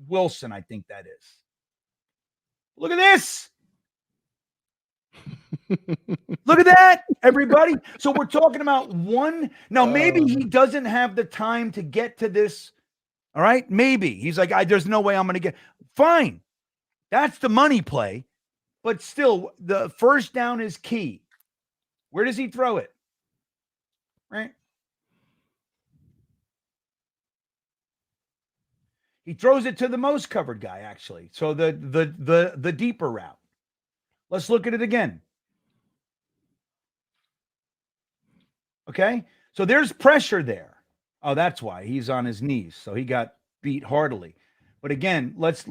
Wilson, I think that is. Look at this. Look at that, everybody. So we're talking about one. Now, maybe he doesn't have the time to get to this. All right. Maybe he's like, there's no way I'm going to get. Fine. That's the money play. But still, the first down is key. Where does he throw it? Right. He throws it to the most covered guy, actually. So the deeper route. Let's look at it again. Okay. So there's pressure there. Oh, that's why he's on his knees. So he got beat heartily. But again, let's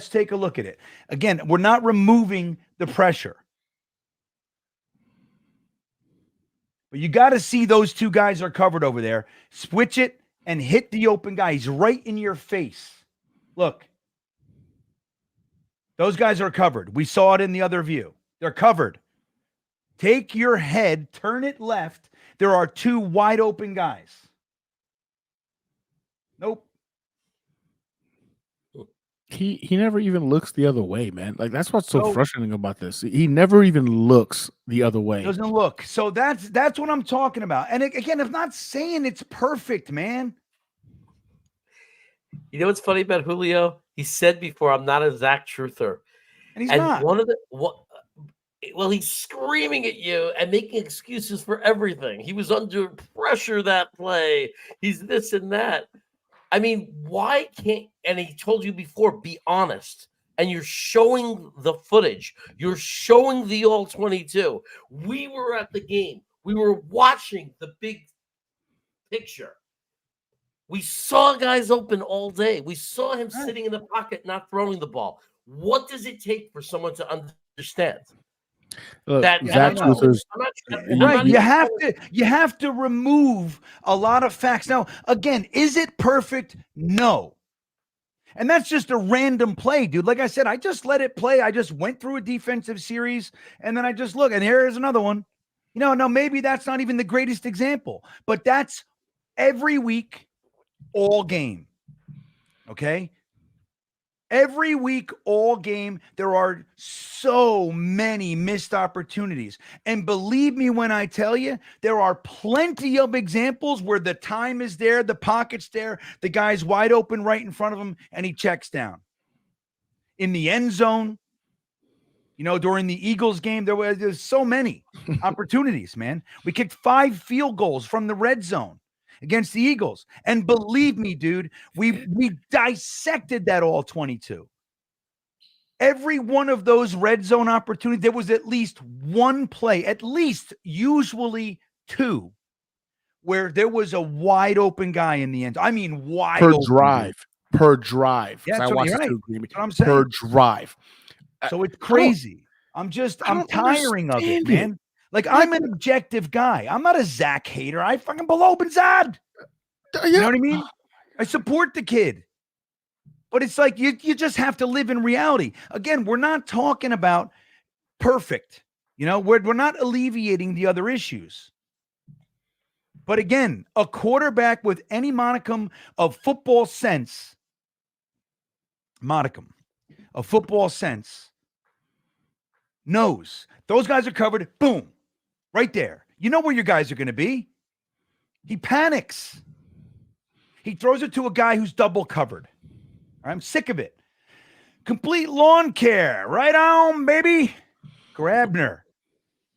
take a look at it. Again, we're not removing the pressure. But you got to see those two guys are covered over there. Switch it and hit the open guy. He's right in your face. Look. Those guys are covered. We saw it in the other view. They're covered. Take your head, turn it left. There are two wide open guys. Nope. He never even looks the other way, man. Like that's what's so frustrating about this. He never even looks the other way. Doesn't look. So that's what I'm talking about. And again, I'm not saying it's perfect, man. You know what's funny about Julio? He said before, "I'm not a Zach truther," and he's not. Well, he's screaming at you and making excuses for everything. He was under pressure that play. He's this and that. I mean, why can't, and he told you before, be honest. And you're showing the footage. You're showing the all 22. We were at the game. We were watching the big picture. We saw guys open all day. We saw him sitting in the pocket, not throwing the ball. What does it take for someone to understand? Look, that Zach you have to remove a lot of facts. Now, again, is it perfect? No. And that's just a random play, dude. Like I said, I just let it play. I just went through a defensive series, and then I just look, and here's another one. You know, now maybe that's not even the greatest example, but that's every week, all game. Okay? Every week, all game, there are so many missed opportunities. And believe me when I tell you, there are plenty of examples where the time is there, the pocket's there, the guy's wide open right in front of him, and he checks down. In the end zone, you know, during the Eagles game, there's so many opportunities, man. We kicked 5 field goals from the red zone against the Eagles. And believe me, dude, we dissected that all 22. Every one of those red zone opportunities, there was at least one play, at least usually 2, where there was a wide open guy in the end. I mean, wide per open. Per drive. Yeah, I watched right. That's what I'm saying. Per drive. So it's crazy. I'm tiring of it, man. Like, I'm an objective guy. I'm not a Zach hater. I fucking below Benzad. You know what I mean? I support the kid. But it's like you just have to live in reality. Again, we're not talking about perfect. You know, we're not alleviating the other issues. But again, a quarterback with any modicum of football sense, knows those guys are covered. Boom, right there. You know where your guys are going to be. He panics. He throws it to a guy who's double covered. I'm sick of it. Complete lawn care. Right on, baby. Grabner.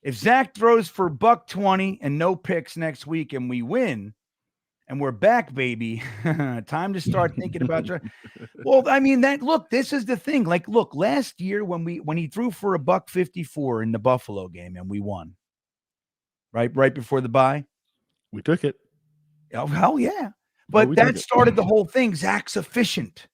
If Zach throws for $120 and no picks next week and we win and we're back, baby, time to start thinking about well, I mean, this is the thing. Like, look, last year when he threw for $154 in the Buffalo game and we won, right before the bye. We took it. Oh, hell yeah. But that started the whole thing. Zach's efficient.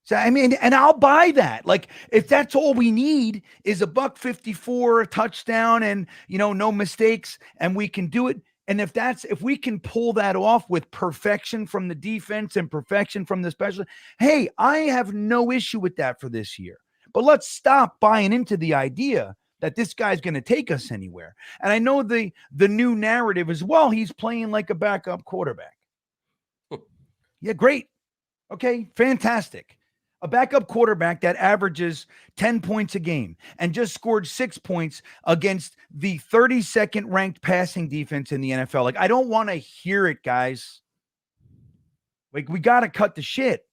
So, I mean, and I'll buy that. Like, if that's all we need is $154, a touchdown, and no mistakes, and we can do it. And if we can pull that off with perfection from the defense and perfection from the special, hey, I have no issue with that for this year. But let's stop buying into the idea that this guy's going to take us anywhere. And I know the new narrative as well. He's playing like a backup quarterback. Yeah, great. Okay, fantastic. A backup quarterback that averages 10 points a game and just scored 6 points against the 32nd ranked passing defense in the NFL. Like, I don't want to hear it, guys. Like, we got to cut the shit.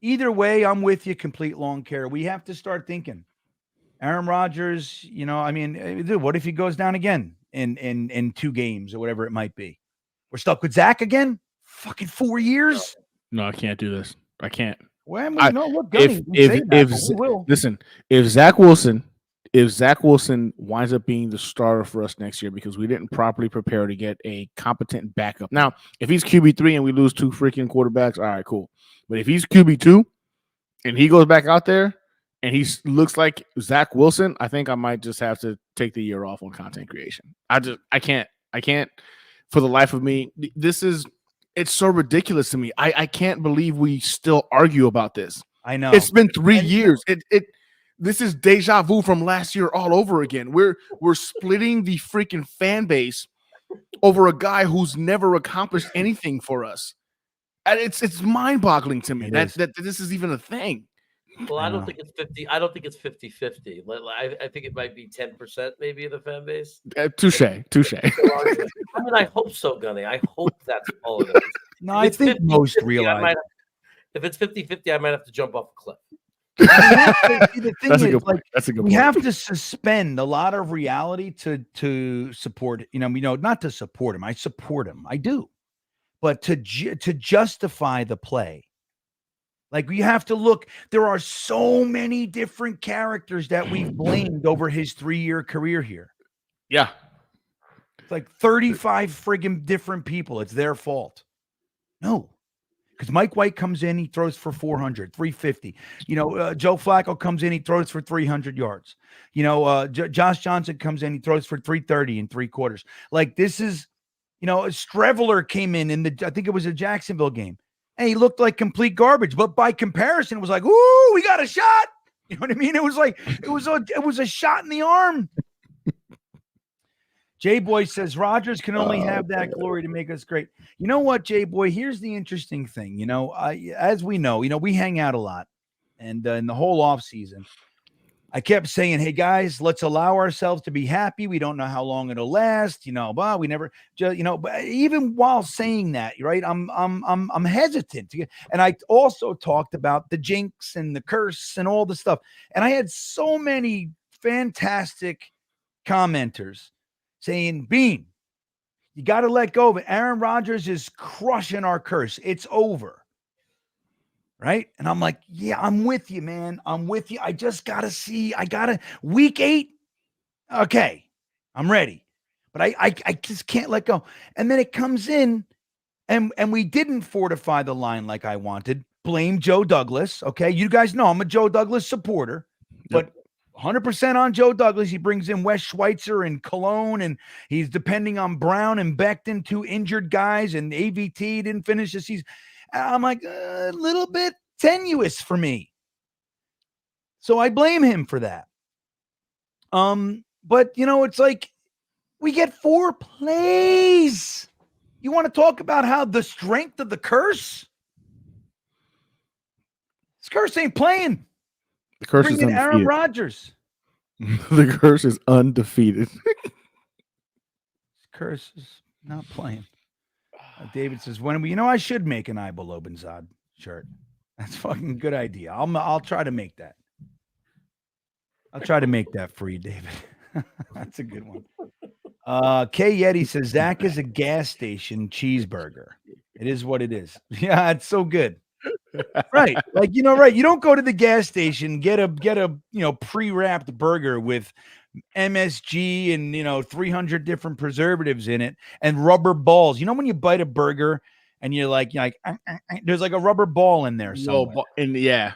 Either way, I'm with you, complete lawn care. We have to start thinking. Aaron Rodgers, dude, what if he goes down again in 2 games or whatever it might be? We're stuck with Zach again? Fucking 4 years? No, I can't do this. I can't. Well, look, Gunny, listen, if Zach Wilson winds up being the starter for us next year because we didn't properly prepare to get a competent backup. Now, if he's QB3 and we lose 2 freaking quarterbacks, all right, cool. But if he's QB2 and he goes back out there and he looks like Zach Wilson, I think I might just have to take the year off on content creation. I can't for the life of me. It's so ridiculous to me. I can't believe we still argue about this. I know. It's been 3 years. This is deja vu from last year all over again. We're splitting the freaking fan base over a guy who's never accomplished anything for us. And it's mind-boggling to me that this is even a thing. Well, I don't think it's 50. I don't think it's 50-50. I think it might be 10% maybe of the fan base. Touche. I mean, I hope so, Gunny. I hope that's all it is. No, I think most realize. If it's 50-50, I might have to jump off a cliff. The thing is, that's a good point. We have to suspend a lot of reality to support, not to support him. I support him. I do. But to justify the play. Like, we have to look, there are so many different characters that we've blamed over his 3-year career here. Yeah. It's like 35 friggin' different people. It's their fault. No. Because Mike White comes in, he throws for 400, 350. Joe Flacco comes in, he throws for 300 yards. Josh Johnson comes in, he throws for 330 and 3/4. Like, this is, Streveler came in I think it was a Jacksonville game. And he looked like complete garbage, but by comparison, it was like, "Ooh, we got a shot." You know what I mean? It was like it was a shot in the arm. Jay Boy says Rodgers can only have that glory to make us great. You know what, Jay Boy? Here's the interesting thing. As we know, we hang out a lot, and in the whole off season, I kept saying, "Hey guys, let's allow ourselves to be happy. We don't know how long it'll last, but we never, But even while saying that, right, I'm hesitant to get. And I also talked about the jinx and the curse and all the stuff. And I had so many fantastic commenters saying, "Bean, you got to let go of it. Aaron Rodgers is crushing our curse. It's over." Right. And I'm like, yeah, I'm with you, man. I'm with you. I just got to week 8. Okay. I'm ready. But I just can't let go. And then it comes in and we didn't fortify the line like I wanted. Blame Joe Douglas. Okay. You guys know I'm a Joe Douglas supporter, but 100% on Joe Douglas. He brings in Wes Schweitzer and Cologne, and he's depending on Brown and Becton, 2 injured guys, and AVT didn't finish the season. I'm like, a little bit tenuous for me. So I blame him for that. But it's like we get 4 plays. You want to talk about how the strength of the curse? This curse ain't playing. The curse Bring is in Aaron undefeated. Rodgers. The curse is undefeated. Curse is not playing. David says, "When I should make an Ibel Obenzad shirt. That's fucking good idea. I'll try to make that. I'll try to make that for you, David. That's a good one." K Yeti says, "Zach is a gas station cheeseburger. It is what it is." Yeah, it's so good. Right. Like, right. You don't go to the gas station, get a pre-wrapped burger with MSG and 300 different preservatives in it and rubber balls. When you bite a burger and you're like there's like a rubber ball in there somewhere. Yeah.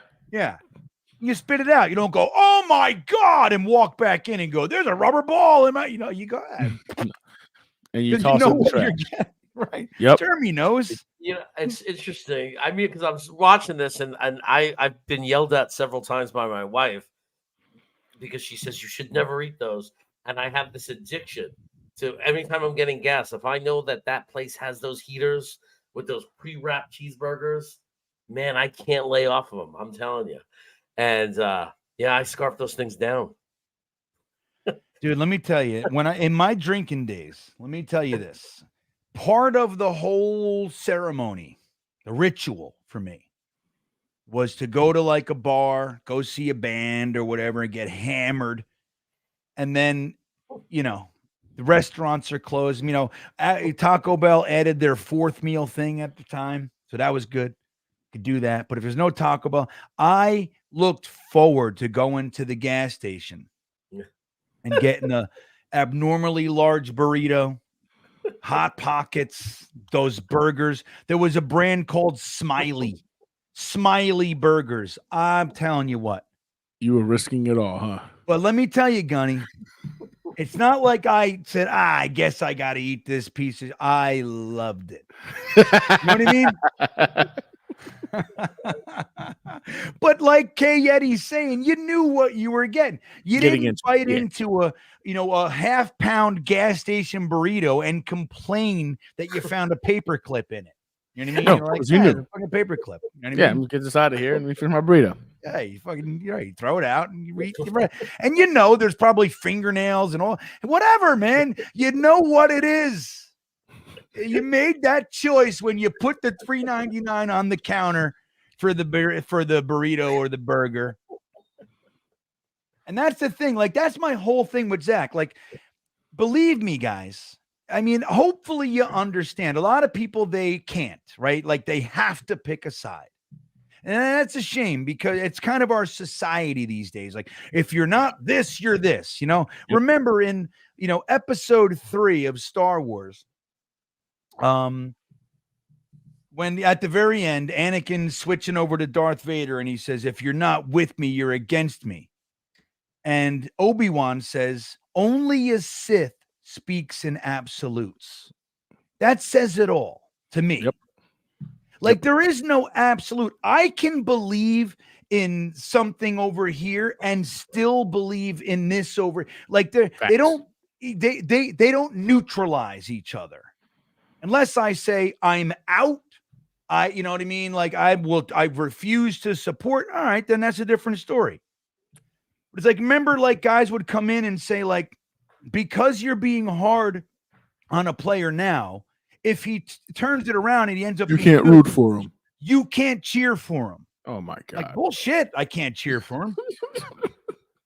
You spit it out. You don't go, "Oh my God," and walk back in and go, "There's a rubber ball in my," you go ahead. And you toss it in the trash. Right. Yep. Jeremy knows. It's interesting. I mean, because I was watching this and I've been yelled at several times by my wife because she says you should never eat those. And I have this addiction to every time I'm getting gas, if I know that place has those heaters with those pre-wrapped cheeseburgers, man, I can't lay off of them. I'm telling you. And I scarf those things down. Dude, let me tell you, in my drinking days, let me tell you this. Part of the whole ceremony, the ritual for me, was to go to like a bar, go see a band or whatever, and get hammered. And then, the restaurants are closed. Taco Bell added their 4th meal thing at the time. So that was good. Could do that. But if there's no Taco Bell, I looked forward to going to the gas station and getting a abnormally large burrito, Hot Pockets, those burgers. There was a brand called Smiley Burgers. I'm telling you what. You were risking it all, huh? But let me tell you, Gunny, it's not like I said, I guess I got to eat this piece. I loved it. You know what I mean? But like K Yeti's saying, you knew what you were getting. You didn't bite into a half-pound gas station burrito and complain that you found a paper clip in it. You know what I mean? No, You're like, you knew. a fucking paper clip. You know what I Yeah, mean? let me get this out of here and let me finish my burrito. Yeah, you throw it out and you eat. And there's probably fingernails and all. Whatever, man. You know what it is. You made that choice when you put the $3.99 on the counter for the burrito or the burger. And that's the thing. Like, that's my whole thing with Zach. Like, believe me, guys. I mean, hopefully you understand. A lot of people, they can't, right? Like, they have to pick a side. And that's a shame because it's kind of our society these days. Like, if you're not this, you're this, Yep. Remember in, episode 3 of Star Wars, when at the very end, Anakin switching over to Darth Vader and he says, "If you're not with me, you're against me." And Obi-Wan says, "Only a Sith speaks in absolutes." That says it all to me. Yep. Like, there is no absolute. I can believe in something over here and still believe in this over. Like, they don't neutralize each other. Unless I say I'm out, you know what I mean? Like, I refuse to support. All right, then that's a different story. But it's like, remember, like, guys would come in and say, like, because you're being hard on a player now, if he turns it around and he ends up, you can't root for him. You can't cheer for him. Oh my God! Like, bullshit! I can't cheer for him.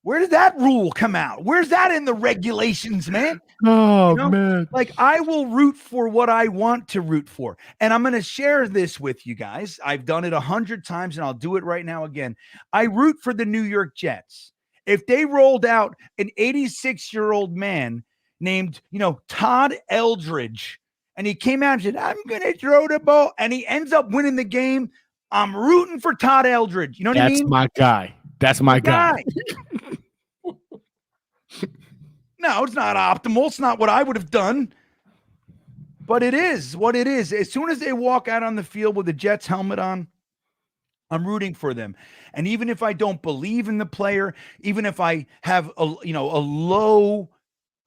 Where did that rule come out? Where's that in the regulations, man? Oh, man. Like, I will root for what I want to root for. And I'm going to share this with you guys. I've done it 100 times and I'll do it right now again. I root for the New York Jets. If they rolled out an 86-year-old man named, Todd Eldridge, and he came out and said, "I'm going to throw the ball," and he ends up winning the game, I'm rooting for Todd Eldridge. You know what I mean? That's my guy. That's my guy. No, it's not optimal. It's not what I would have done. But it is what it is. As soon as they walk out on the field with the Jets helmet on, I'm rooting for them. And even if I don't believe in the player, even if I have a low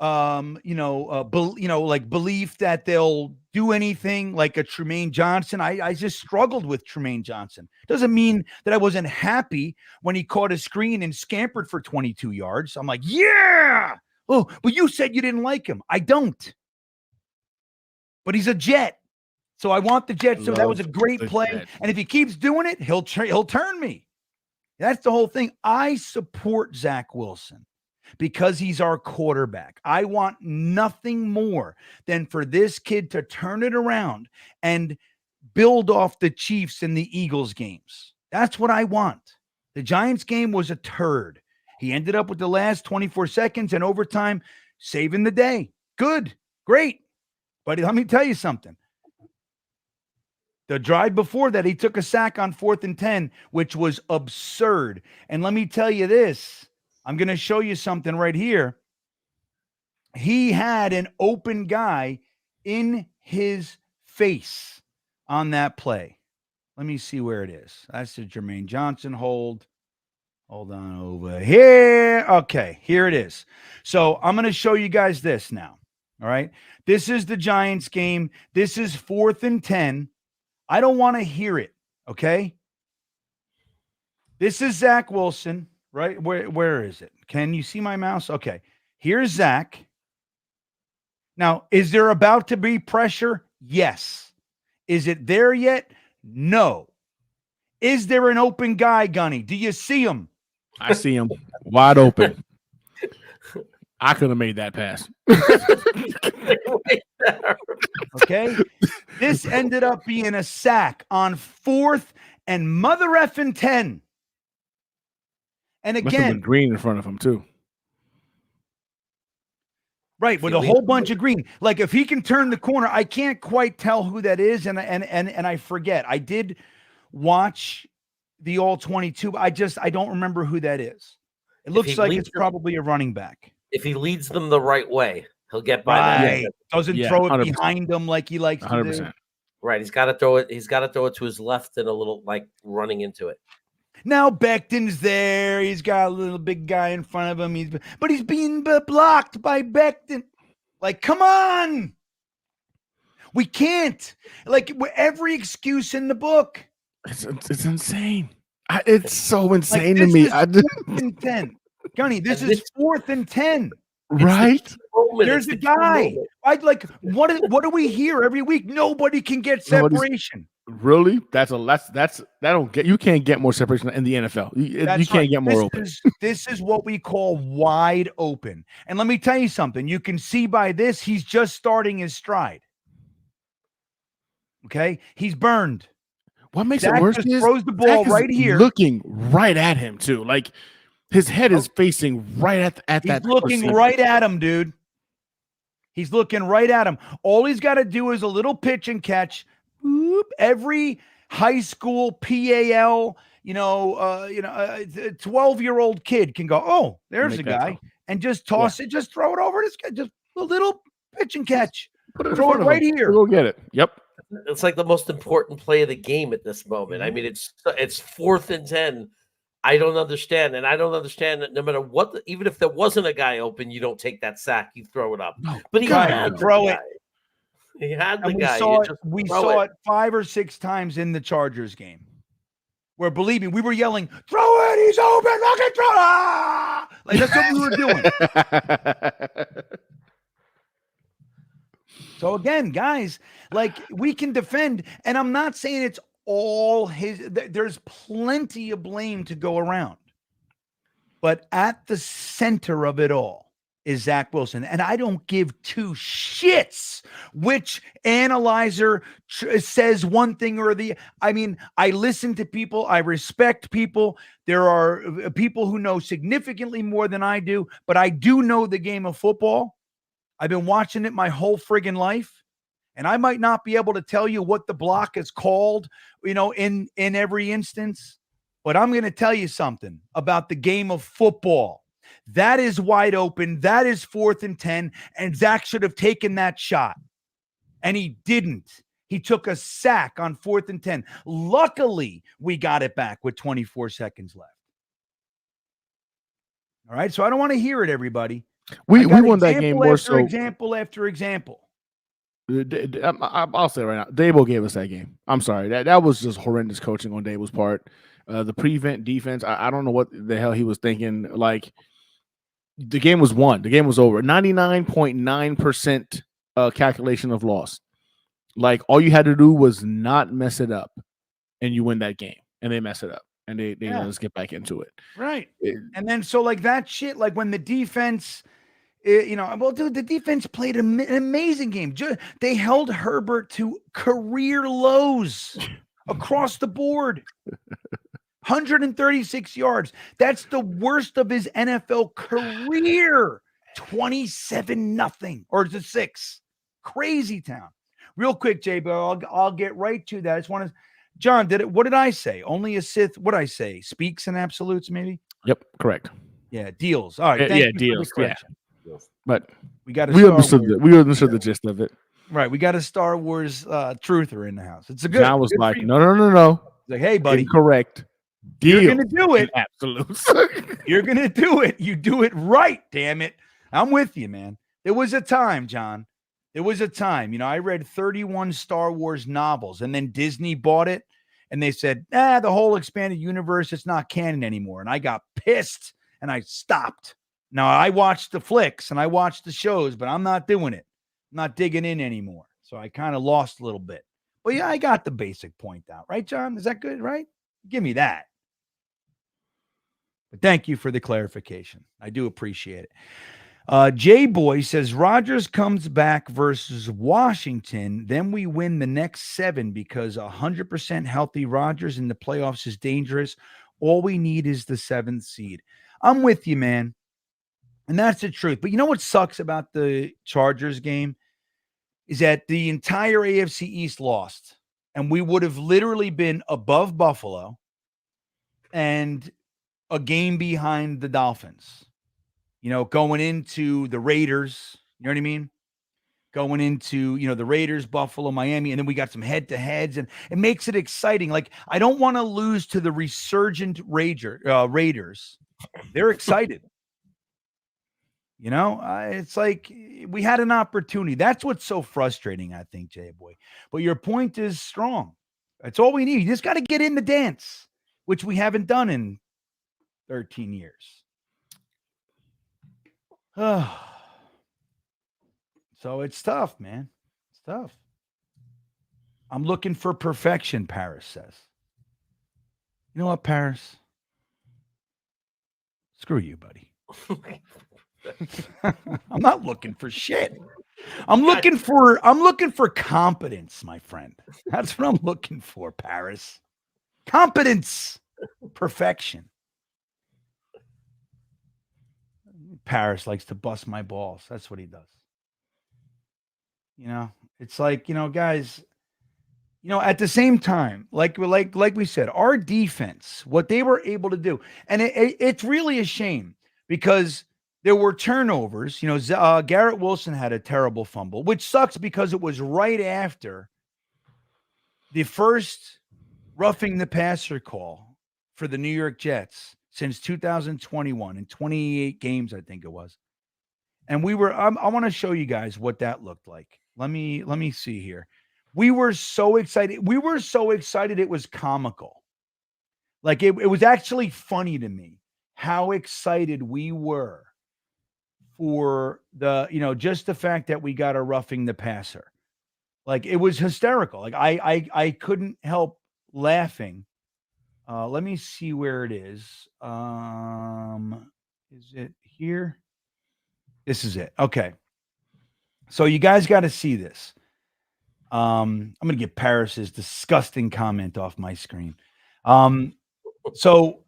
like belief that they'll do anything like a Tremaine Johnson. I just struggled with Tremaine Johnson. Doesn't mean that I wasn't happy when he caught a screen and scampered for 22 yards. I'm like, yeah. Oh, but you said you didn't like him. I don't. But he's a Jet. So I want the Jets. So that was a great play. Jet. And if he keeps doing it, he'll turn me. That's the whole thing. I support Zach Wilson because he's our quarterback. I want nothing more than for this kid to turn it around and build off the Chiefs and the Eagles games. That's what I want. The Giants game was a turd. He ended up with the last 24 seconds and overtime saving the day. Good. Great. But let me tell you something. The drive before that, he took a sack on 4th and 10, which was absurd. And let me tell you this. I'm going to show you something right here. He had an open guy in his face on that play. Let me see where it is. That's the Jermaine Johnson hold. Hold on over here. Okay, here it is. So I'm going to show you guys this now. All right. This is the Giants game. This is 4th and 10. I don't want to hear it. Okay. This is Zach Wilson, right? Where is it? Can you see my mouse? Okay. Here's Zach. Now, is there about to be pressure? Yes. Is it there yet? No. Is there an open guy, Gunny? Do you see him? I see him wide open. I could have made that pass. Okay. This ended up being a sack on 4th and mother effing 10. And Must have been again, green in front of him too. right, with a whole bunch of green. Like if he can turn the corner, I can't quite tell who that is, and I forget. I did watch the all 22, but I don't remember who that is. It looks like it's probably a running back. If he leads them the right way, he'll get by Right. that. Doesn't throw it 100%. Behind him like he likes 100%. To do. Right. He's got to throw it. He's got to throw it to his left and a little like running into it. Now Becton's there. He's got a little big guy in front of him. But he's being blocked by Becton. Like, come on. We can't. Like every excuse in the book. It's insane. It's so insane like, to me. 4th and 10. Gunny, this is 4th and 10. Right? There's a guy. I'd like what do we hear every week? Nobody can get separation. Really? You can't get more separation in the NFL. You can't get more open. This is what we call wide open. And let me tell you something. You can see by this, he's just starting his stride. Okay? He's burned. What makes it worse is throws the ball right here. Looking right at him, too. Like his head is facing right at that. He's looking right at him, dude. He's looking right at him. All he's got to do is a little pitch and catch. Boop. Every high school PAL, 12-year-old kid can go, oh, there's a guy, and just toss it, just throw it over this guy, just a little pitch and catch. Throw it right here. We'll get it. Yep. It's like the most important play of the game at this moment. I mean, it's 4th and 10. I don't understand. And I don't understand that no matter what, even if there wasn't a guy open, you don't take that sack, you throw it up. No, but he had to throw it. He had the and guy. We saw it 5 or 6 times in the Chargers game. Where, believe me, we were yelling, throw it, he's open, look at throw it. Like that's what we were doing. So again, guys, like we can defend, and I'm not saying it's all his. There's plenty of blame to go around, but at the center of it all is Zach Wilson, and I don't give 2 shits which analyzer says one thing or the. I mean, I listen to people, I respect people. There are people who know significantly more than I do, but I do know the game of football. I've been watching it my whole friggin' life, and I might not be able to tell you what the block is called, in every instance, but I'm going to tell you something about the game of football. That is wide open. That is 4th and 10, and Zach should have taken that shot, and he didn't. He took a sack on 4th and 10. Luckily, we got it back with 24 seconds left. All right, so I don't want to hear it, everybody. We got won that game example more after so. example after example. I'll say it right now, Dable gave us that game. I'm sorry, that was just horrendous coaching on Dable's part. The prevent defense, I don't know what the hell he was thinking. Like, the game was won. The game was over. 99.9% calculation of loss. Like, all you had to do was not mess it up, and you win that game. And they mess it up, and they let us get back into it. Right. And then so like that shit, like when the defense, well, dude, the defense played an amazing game. They held Herbert to career lows across the board. 136 yards. That's the worst of his NFL career. 27-0, or is it 6? Crazy town. Real quick, Jay, but I'll get right to that. I just want to, John, what did I say? Only a Sith, what did I say? Speaks in absolutes, maybe? Yep, correct. Yeah, deals. All right, thank you deals. for the correction. But we understood the gist of it. Right, we got a Star Wars truther in the house. It's a good. John was good like, no. Like, hey, buddy, incorrect. You're gonna do it. Absolutes. You're gonna do it. You do it right. Damn it. I'm with you, man. There was a time, John. There was a time. I read 31 Star Wars novels, and then Disney bought it, and they said, the whole expanded universe, it's not canon anymore. And I got pissed, and I stopped. Now, I watched the flicks, and I watched the shows, but I'm not doing it. I'm not digging in anymore. So I kind of lost a little bit. But yeah, I got the basic point out. Right, John? Is that good, right? Give me that. But thank you for the clarification. I do appreciate it. J-Boy says, Rodgers comes back versus Washington. Then we win the next 7 because 100% healthy Rodgers in the playoffs is dangerous. All we need is the 7th seed. I'm with you, man. And that's the truth. But you know what sucks about the Chargers game is that the entire AFC East lost. And we would have literally been above Buffalo and a game behind the Dolphins. Going into the Raiders, you know what I mean? Going into, the Raiders, Buffalo, Miami, and then we got some head-to-heads, and it makes it exciting. Like, I don't want to lose to the resurgent Raiders. They're excited. It's like we had an opportunity. That's what's so frustrating, I think, J-Boy. But your point is strong. That's all we need. You just got to get in the dance, which we haven't done in 13 years. So it's tough, man. It's tough. I'm looking for perfection, Paris says. You know what, Paris? Screw you, buddy. I'm not looking for shit. I'm looking for competence, my friend. That's what I'm looking for, Paris. Competence. Perfection. Paris likes to bust my balls. That's what he does. It's like, guys, at the same time, like we said, our defense, what they were able to do, and it's really a shame because there were turnovers. Garrett Wilson had a terrible fumble, which sucks because it was right after the first roughing the passer call for the New York Jets since 2021 in 28 games, I think it was. And I want to show you guys what that looked like. Let me see here. We were so excited. It was comical. Like it was actually funny to me how excited we were for just the fact that we got a roughing the passer. Like it was hysterical. Like I couldn't help laughing. Let me see where it is. Is it here? This is it. Okay. So you guys got to see this. I'm going to get Paris's disgusting comment off my screen. So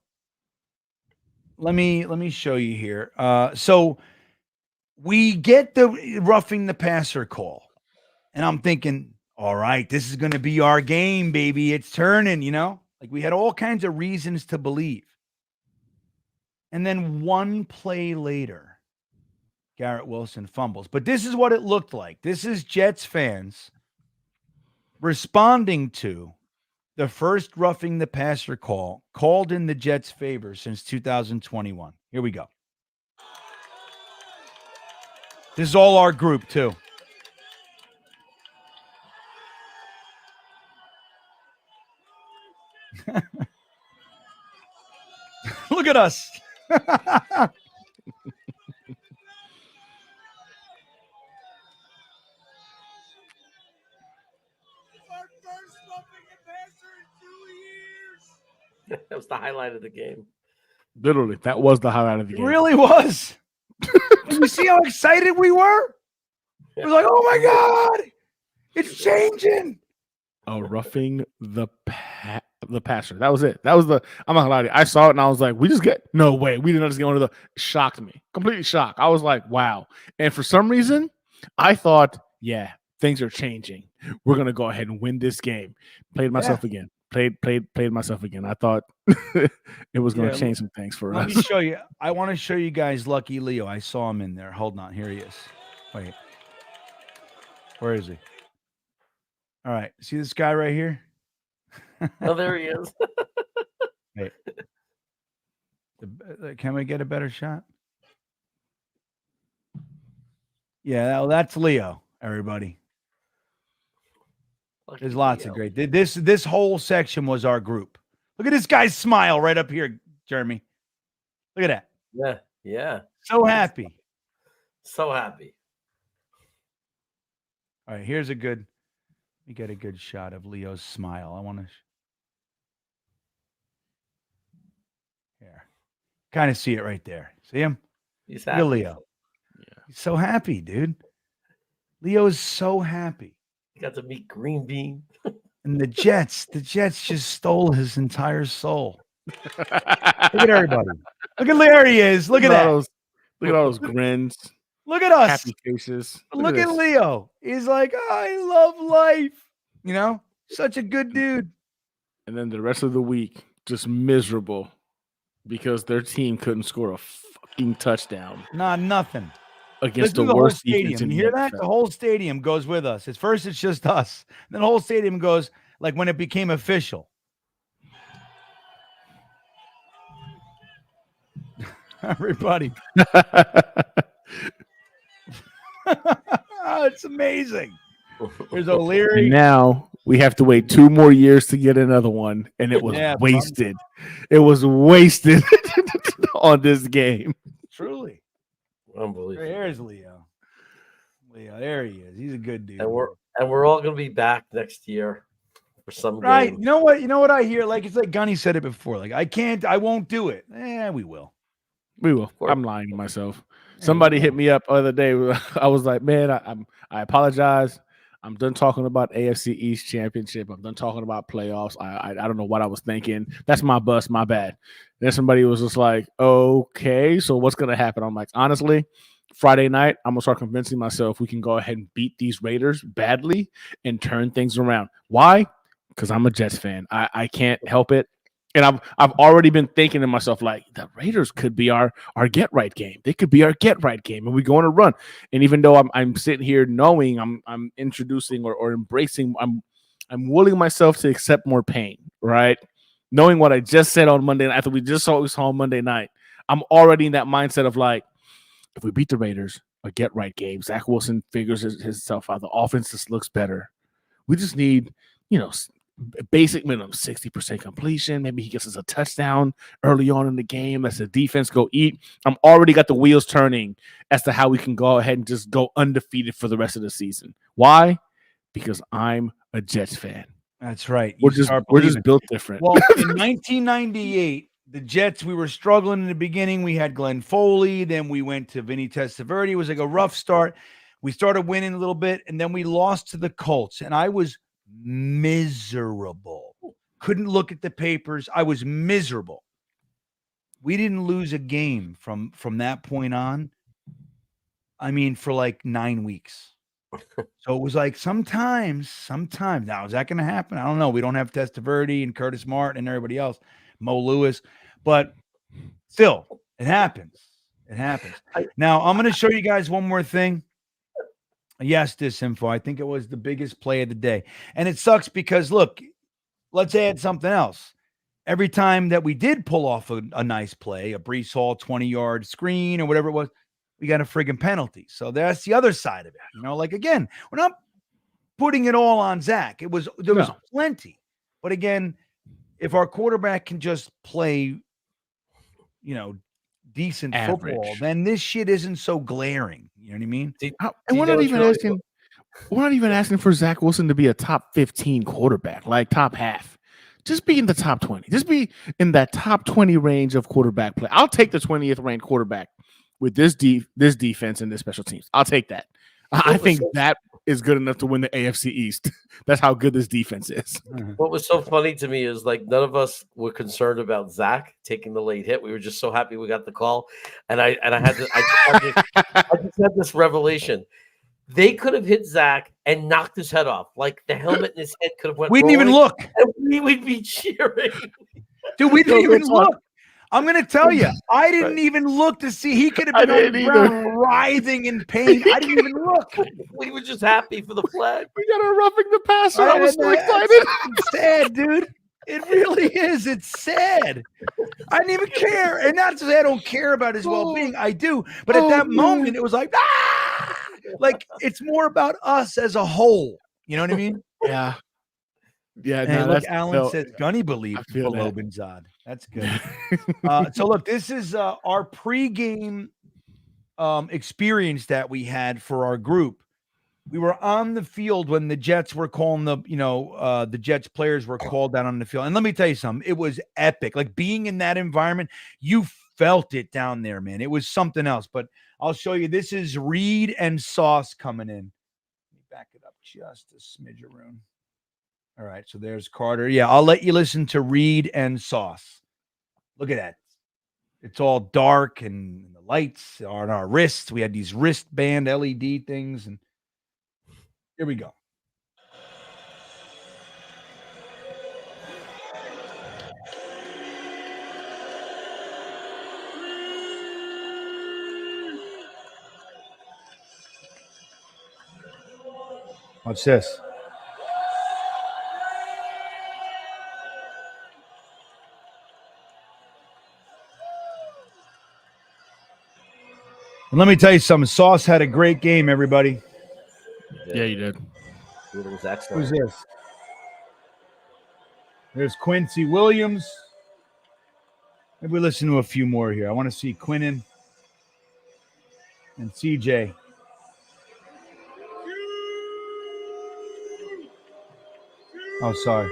let me show you here. So we get the roughing the passer call, and I'm thinking, all right, this is going to be our game, baby. It's turning, like we had all kinds of reasons to believe. And then one play later, Garrett Wilson fumbles. But this is what it looked like. This is Jets fans responding to the first roughing the passer call called in the Jets' favor since 2021. Here we go. This is all our group, too. Look at us. That was the highlight of the game. Literally, that was the highlight of the It game. really was. Did you see how excited we were? We're like, oh my God, it's changing. Oh, roughing the passer. That was it. That was the. I'm not gonna lie to you. I saw it and I was like, we just get no way. We didn't just get one of the. Shocked me. Completely shocked. I was like, wow. And for some reason, I thought, yeah, things are changing. We're gonna go ahead and win this game. Played myself again. Played myself again. I thought it was going to change some things for Let us. me show you. I want to show you guys Lucky Leo. I saw him in there. Hold on. Here he is. Wait. Where is he? All right. See this guy right here? Oh, there he is. Wait. Can we get a better shot? Yeah, that's Leo, everybody. There's lots of great. This whole section was our group. Look at this guy's smile right up here, Jeremy. Look at that. Yeah, yeah. So happy. So happy. All right, here's a good. Let me get a good shot of Leo's smile. I want to. Here, kind of see it right there. See him? He's Look happy. at Leo. Yeah. He's so happy, dude. Leo is so happy. You got to meet GreenBean. And the Jets just stole his entire soul. Look at everybody. Look at there he is. Look at that. Look at all those grins. Look at us. Happy faces. Look at Leo. He's like, I love life. You know, such a good dude. And then the rest of the week, just miserable because their team couldn't score a fucking touchdown. Nothing. Against Listen the to worst whole defense stadium. in You the hear that? NFL. The whole stadium goes with us. At first, it's just us. Then the whole stadium goes like when it became official. Everybody. It's amazing. There's O'Leary. And now we have to wait 2 more years to get another one, and it was wasted. It was wasted on this game. Truly. Unbelievable. There's Leo. Leo, there he is. He's a good dude. And we're all gonna be back next year for some right. game. You know what I hear? Like it's like Gunny said it before. Like I won't do it. We will. We will. I'm lying to myself. Somebody hit me up the other day. I was like, man, I apologize. I'm done talking about AFC East Championship. I'm done talking about playoffs. I don't know what I was thinking. That's my bust. My bad. Then somebody was just like, okay, so what's going to happen? I'm like, honestly, Friday night, I'm going to start convincing myself we can go ahead and beat these Raiders badly and turn things around. Why? Because I'm a Jets fan. I can't help it. And I've already been thinking to myself, like, the Raiders could be our get right game. They could be our get right game, and we go on a run. And even though I'm sitting here knowing I'm introducing or embracing, I'm willing myself to accept more pain, right? Knowing what I just said on Monday night, after we just saw what we saw on Monday night, I'm already in that mindset of like, if we beat the Raiders, a get right game, Zach Wilson figures himself out. The offense just looks better. We just need, basic minimum 60% completion. Maybe he gets us a touchdown early on in the game. Let's the defense go eat. I'm already got the wheels turning as to how we can go ahead and just go undefeated for the rest of the season. Why? Because I'm a Jets fan. That's right. We're just built different. Well, in 1998, the Jets, we were struggling in the beginning. We had Glenn Foley. Then we went to Vinny Testaverde. It was like a rough start. We started winning a little bit, and then we lost to the Colts. And I was miserable. Couldn't look at the papers. I was miserable. We didn't lose a game from that point on. I mean, for like 9 weeks. So it was like sometimes. Now, is that going to happen? I don't know. We don't have Testaverde and Curtis Martin and everybody else, Mo Lewis, but still, it happens. It happens. Now, I'm going to show you guys one more thing. Yes, this info. I think it was the biggest play of the day. And it sucks because, look, let's add something else. Every time that we did pull off a nice play, a Breece Hall 20-yard screen or whatever it was, we got a friggin' penalty. So that's the other side of it. You know, like again, we're not putting it all on Zach. There was No. plenty. But again, if our quarterback can just play, decent football, Average. then this shit isn't so glaring. You know what I mean? And we're not even asking. We're not even asking for Zach Wilson to be a top 15 quarterback, like top half. Just be in the top 20. Just be in that top 20 range of quarterback play. I'll take the 20th ranked quarterback with this defense and this special teams. I'll take that. I think that is good enough to win the AFC East. That's how good this defense is. What was so funny to me is like none of us were concerned about Zach taking the late hit. We were just so happy we got the call, and I just had this revelation. They could have hit Zach and knocked his head off. Like the helmet in his head could have went. We didn't even look. And we would be cheering. Dude, we didn't even look. I'm going to tell you, I didn't even look to see. He could have been on the ground writhing in pain. I didn't even look. We were just happy for the flag. We got a roughing the passer. I was so excited. It's sad, dude. It really is. It's sad. I didn't even care. And not to say I don't care about his well-being. I do. But at that moment, it was like, ah! Like, it's more about us as a whole. You know what I mean? Yeah. Yeah. And look, Alan says Gunny believed Belobinzad. That's good. So look, this is our pregame experience that we had for our group. We were on the field when the Jets were calling the Jets players were called out on the field. And let me tell you something, it was epic. Like being in that environment, you felt it down there, man. It was something else. But I'll show you. This is Reed and Sauce coming in. Let me back it up just a smidgeroon. All right, so there's Carter. Yeah, I'll let you listen to Reed and Sauce. Look at that. It's all dark and the lights are on our wrists. We had these wristband LED things. And here we go. Watch this. And let me tell you something. Sauce had a great game, everybody. Yeah, you did. It was excellent. Who's this? There's Quincy Williams. Maybe we listen to a few more here. I want to see Quinnen and CJ. Oh, sorry.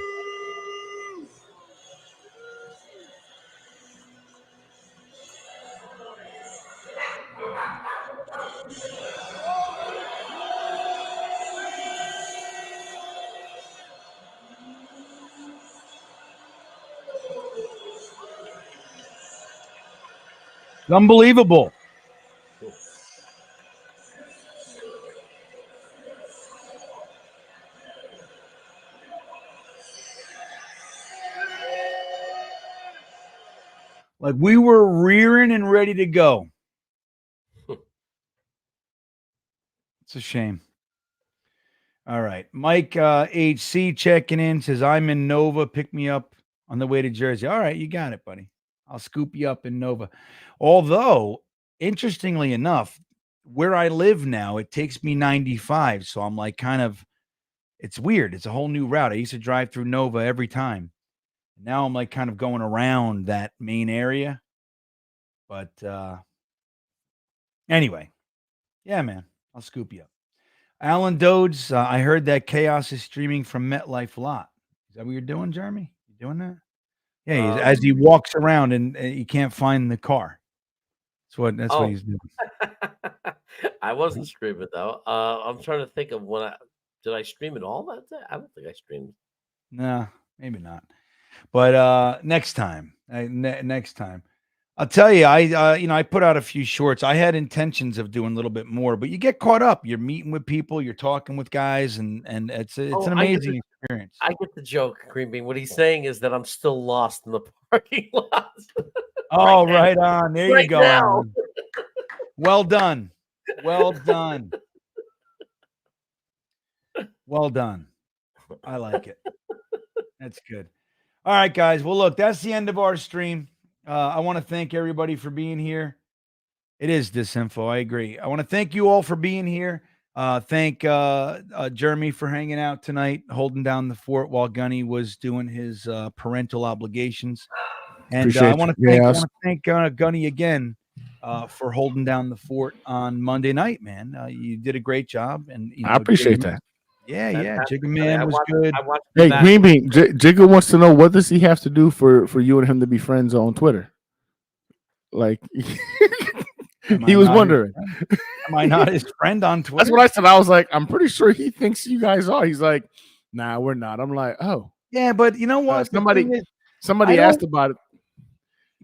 Unbelievable. Like we were rearing and ready to go. It's a shame. All right. Mike HC checking in says, I'm in Nova. Pick me up on the way to Jersey. All right. You got it, buddy. I'll scoop you up in Nova. Although, interestingly enough, where I live now, it takes me 95. So I'm like it's weird. It's a whole new route. I used to drive through Nova every time. Now I'm like kind of going around that main area. But anyway, yeah, man, I'll scoop you up. Alan Dodes, I heard that Chaos is streaming from MetLife a lot. Is that what you're doing, Jeremy? You doing that? Yeah, as he walks around and he can't find the car. What he's doing. I wasn't streaming though. I'm trying to think of did I stream it all that day? I don't think I streamed. No, maybe not. But next time, next time, I'll tell you. I put out a few shorts. I had intentions of doing a little bit more, but you get caught up. You're meeting with people, you're talking with guys, and it's an amazing experience. I get the joke, GreenBean. What he's saying is that I'm still lost in the parking lot. Oh, right on. There you go. Now. Well done. Well done. Well done. I like it. That's good. All right, guys. Well, look, that's the end of our stream. I want to thank everybody for being here. It is disinfo. I agree. I want to thank you all for being here. Thank Jeremy for hanging out tonight, holding down the fort while Gunny was doing his parental obligations. And I Appreciate want you. to Yeah, thank Gunny again for holding down the fort on Monday night, man. You did a great job, and I appreciate Jigga that. Man- Yeah, Fantastic. Jigga I mean, Man was good. I watched Hey, back. GreenBean, Jigga wants to know, what does he have to do for you and him to be friends on Twitter? Like, he was wondering. Am I not his friend on Twitter? That's what I said. I was like, I'm pretty sure he thinks you guys are. He's like, nah, we're not. I'm like, oh. Yeah, but you know what? The somebody thing is, somebody I asked don't- about it.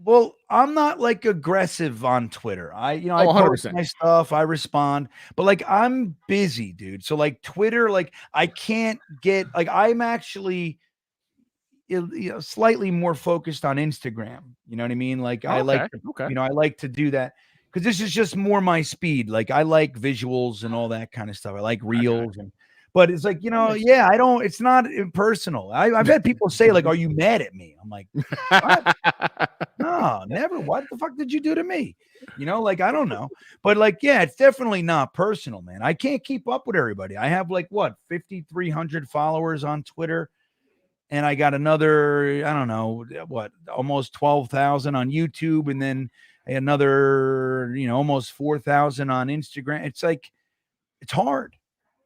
Well, I'm not like aggressive on Twitter. I Oh, post 100%. my stuff, I respond, but like I'm busy, dude. So like Twitter, like I can't get like I'm actually slightly more focused on Instagram. You know what I mean? Like I like to, Okay. I like to do that because this is just more my speed. Like I like visuals and all that kind of stuff. I like reels but it's like, I don't, it's not impersonal. I've had people say like, are you mad at me? I'm like, what? No, never. What the fuck did you do to me? Like, I don't know. But like, yeah, it's definitely not personal, man. I can't keep up with everybody. I have like 5,300 followers on Twitter. And I got another, I don't know, almost 12,000 on YouTube. And then another, almost 4,000 on Instagram. It's like, it's hard.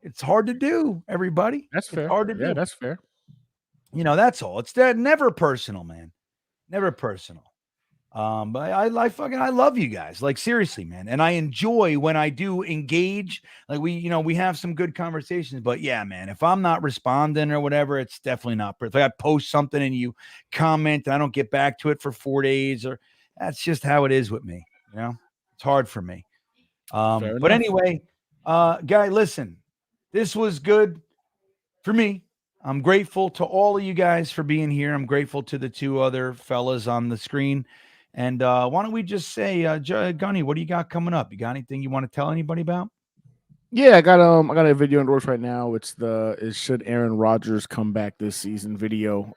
It's hard to do, everybody. That's fair. It's hard to do. That's fair. That's all. It's never personal, man. Never personal. But I love you guys. Like seriously, man. And I enjoy when I do engage. Like we have some good conversations. But yeah, man, if I'm not responding or whatever, it's definitely not. If I post something and you comment and I don't get back to it for 4 days, or that's just how it is with me. It's hard for me. But anyway, guy, listen, this was good for me. I'm grateful to all of you guys for being here. I'm grateful to the two other fellas on the screen. And why don't we just say, Gunny, what do you got coming up? You got anything you want to tell anybody about? Yeah, I got a video in the works right now. It's should Aaron Rodgers come back this season video.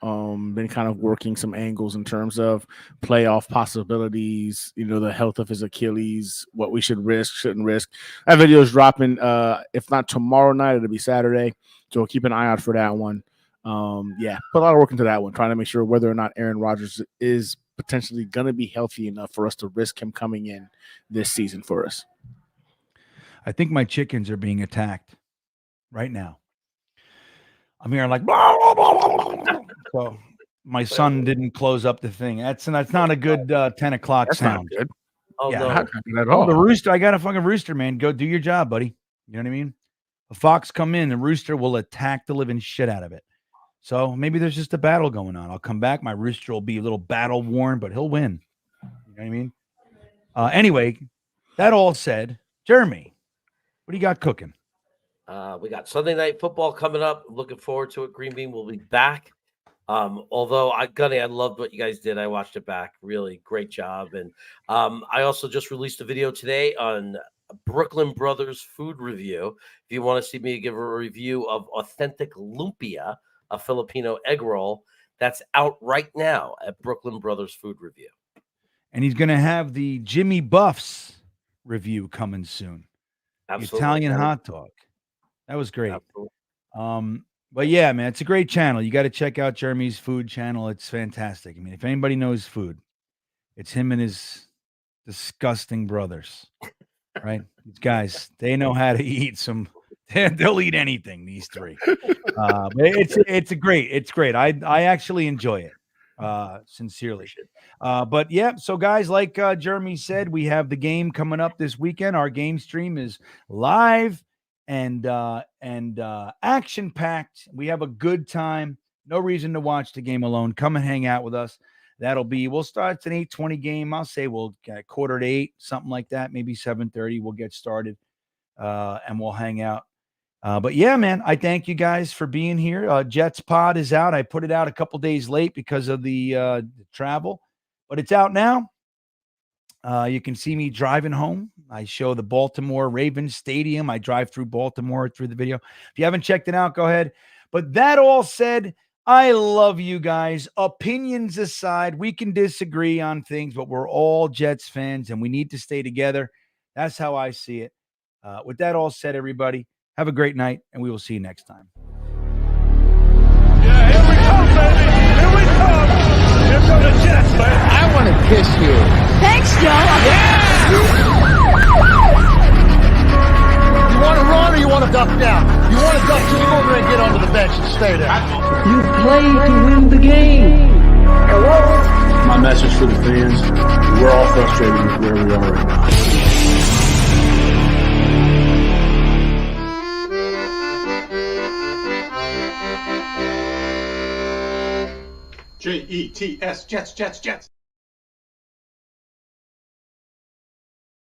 Been kind of working some angles in terms of playoff possibilities, the health of his Achilles, what we should risk, shouldn't risk. That video is dropping if not tomorrow night, it'll be Saturday. So keep an eye out for that one. Yeah, put a lot of work into that one, trying to make sure whether or not Aaron Rodgers is potentially gonna be healthy enough for us to risk him coming in this season for us. I think my chickens are being attacked right now. I'm hearing like, blah, blah, blah, blah. So my son didn't close up the thing. That's not a good 10 o'clock That's sound. not good. Oh, Yeah, no. Not good at all. The rooster, I got a fucking rooster, man. Go do your job, buddy. You know what I mean? A fox come in, the rooster will attack the living shit out of it. So maybe there's just a battle going on. I'll come back. My rooster will be a little battle worn, but he'll win. You know what I mean? Anyway, that all said, Jeremy, what do you got cooking? We got Sunday Night Football coming up. Looking forward to it. GreenBean will be back. Although Gunny, I loved what you guys did. I watched it back. Really great job. And I also just released a video today on Brooklyn Brothers food review. If you want to see me give a review of authentic lumpia, a Filipino egg roll, that's out right now at Brooklyn Brothers food review. And he's going to have the Jimmy Buffs review coming soon. Absolutely. Italian hot dog. That was great. Absolutely. But yeah, man, it's a great channel. You got to check out Jeremy's food channel. It's fantastic. I mean, if anybody knows food, it's him and his disgusting brothers, right? These guys, they know how to eat some. They'll eat anything. These three. But it's great. I actually enjoy it. Sincerely. But yeah, so guys, like Jeremy said, we have the game coming up this weekend. Our game stream is live and action packed. We have a good time. No reason to watch the game alone. Come and hang out with us. We'll start. It's an 8:20 game. I'll say we'll get 7:45, something like that. Maybe 7:30. We'll get started and we'll hang out. But yeah, man, I thank you guys for being here. Jets Pod is out. I put it out a couple days late because of the travel, but it's out now. You can see me driving home. I show the Baltimore Ravens Stadium. I drive through Baltimore through the video. If you haven't checked it out, go ahead. But that all said, I love you guys. Opinions aside, we can disagree on things, but we're all Jets fans and we need to stay together. That's how I see it. With that all said, everybody, have a great night, and we will see you next time. Yeah, here we come, baby. Here we come. Here come the Jets, man. I want to kiss you. Thanks, Joe. You want to run or you want to duck down? You want to duck, so you go over there and get onto the bench and stay there. You play to win the game. My message for the fans, we're all frustrated with where we are right now. Jets, Jets, Jets.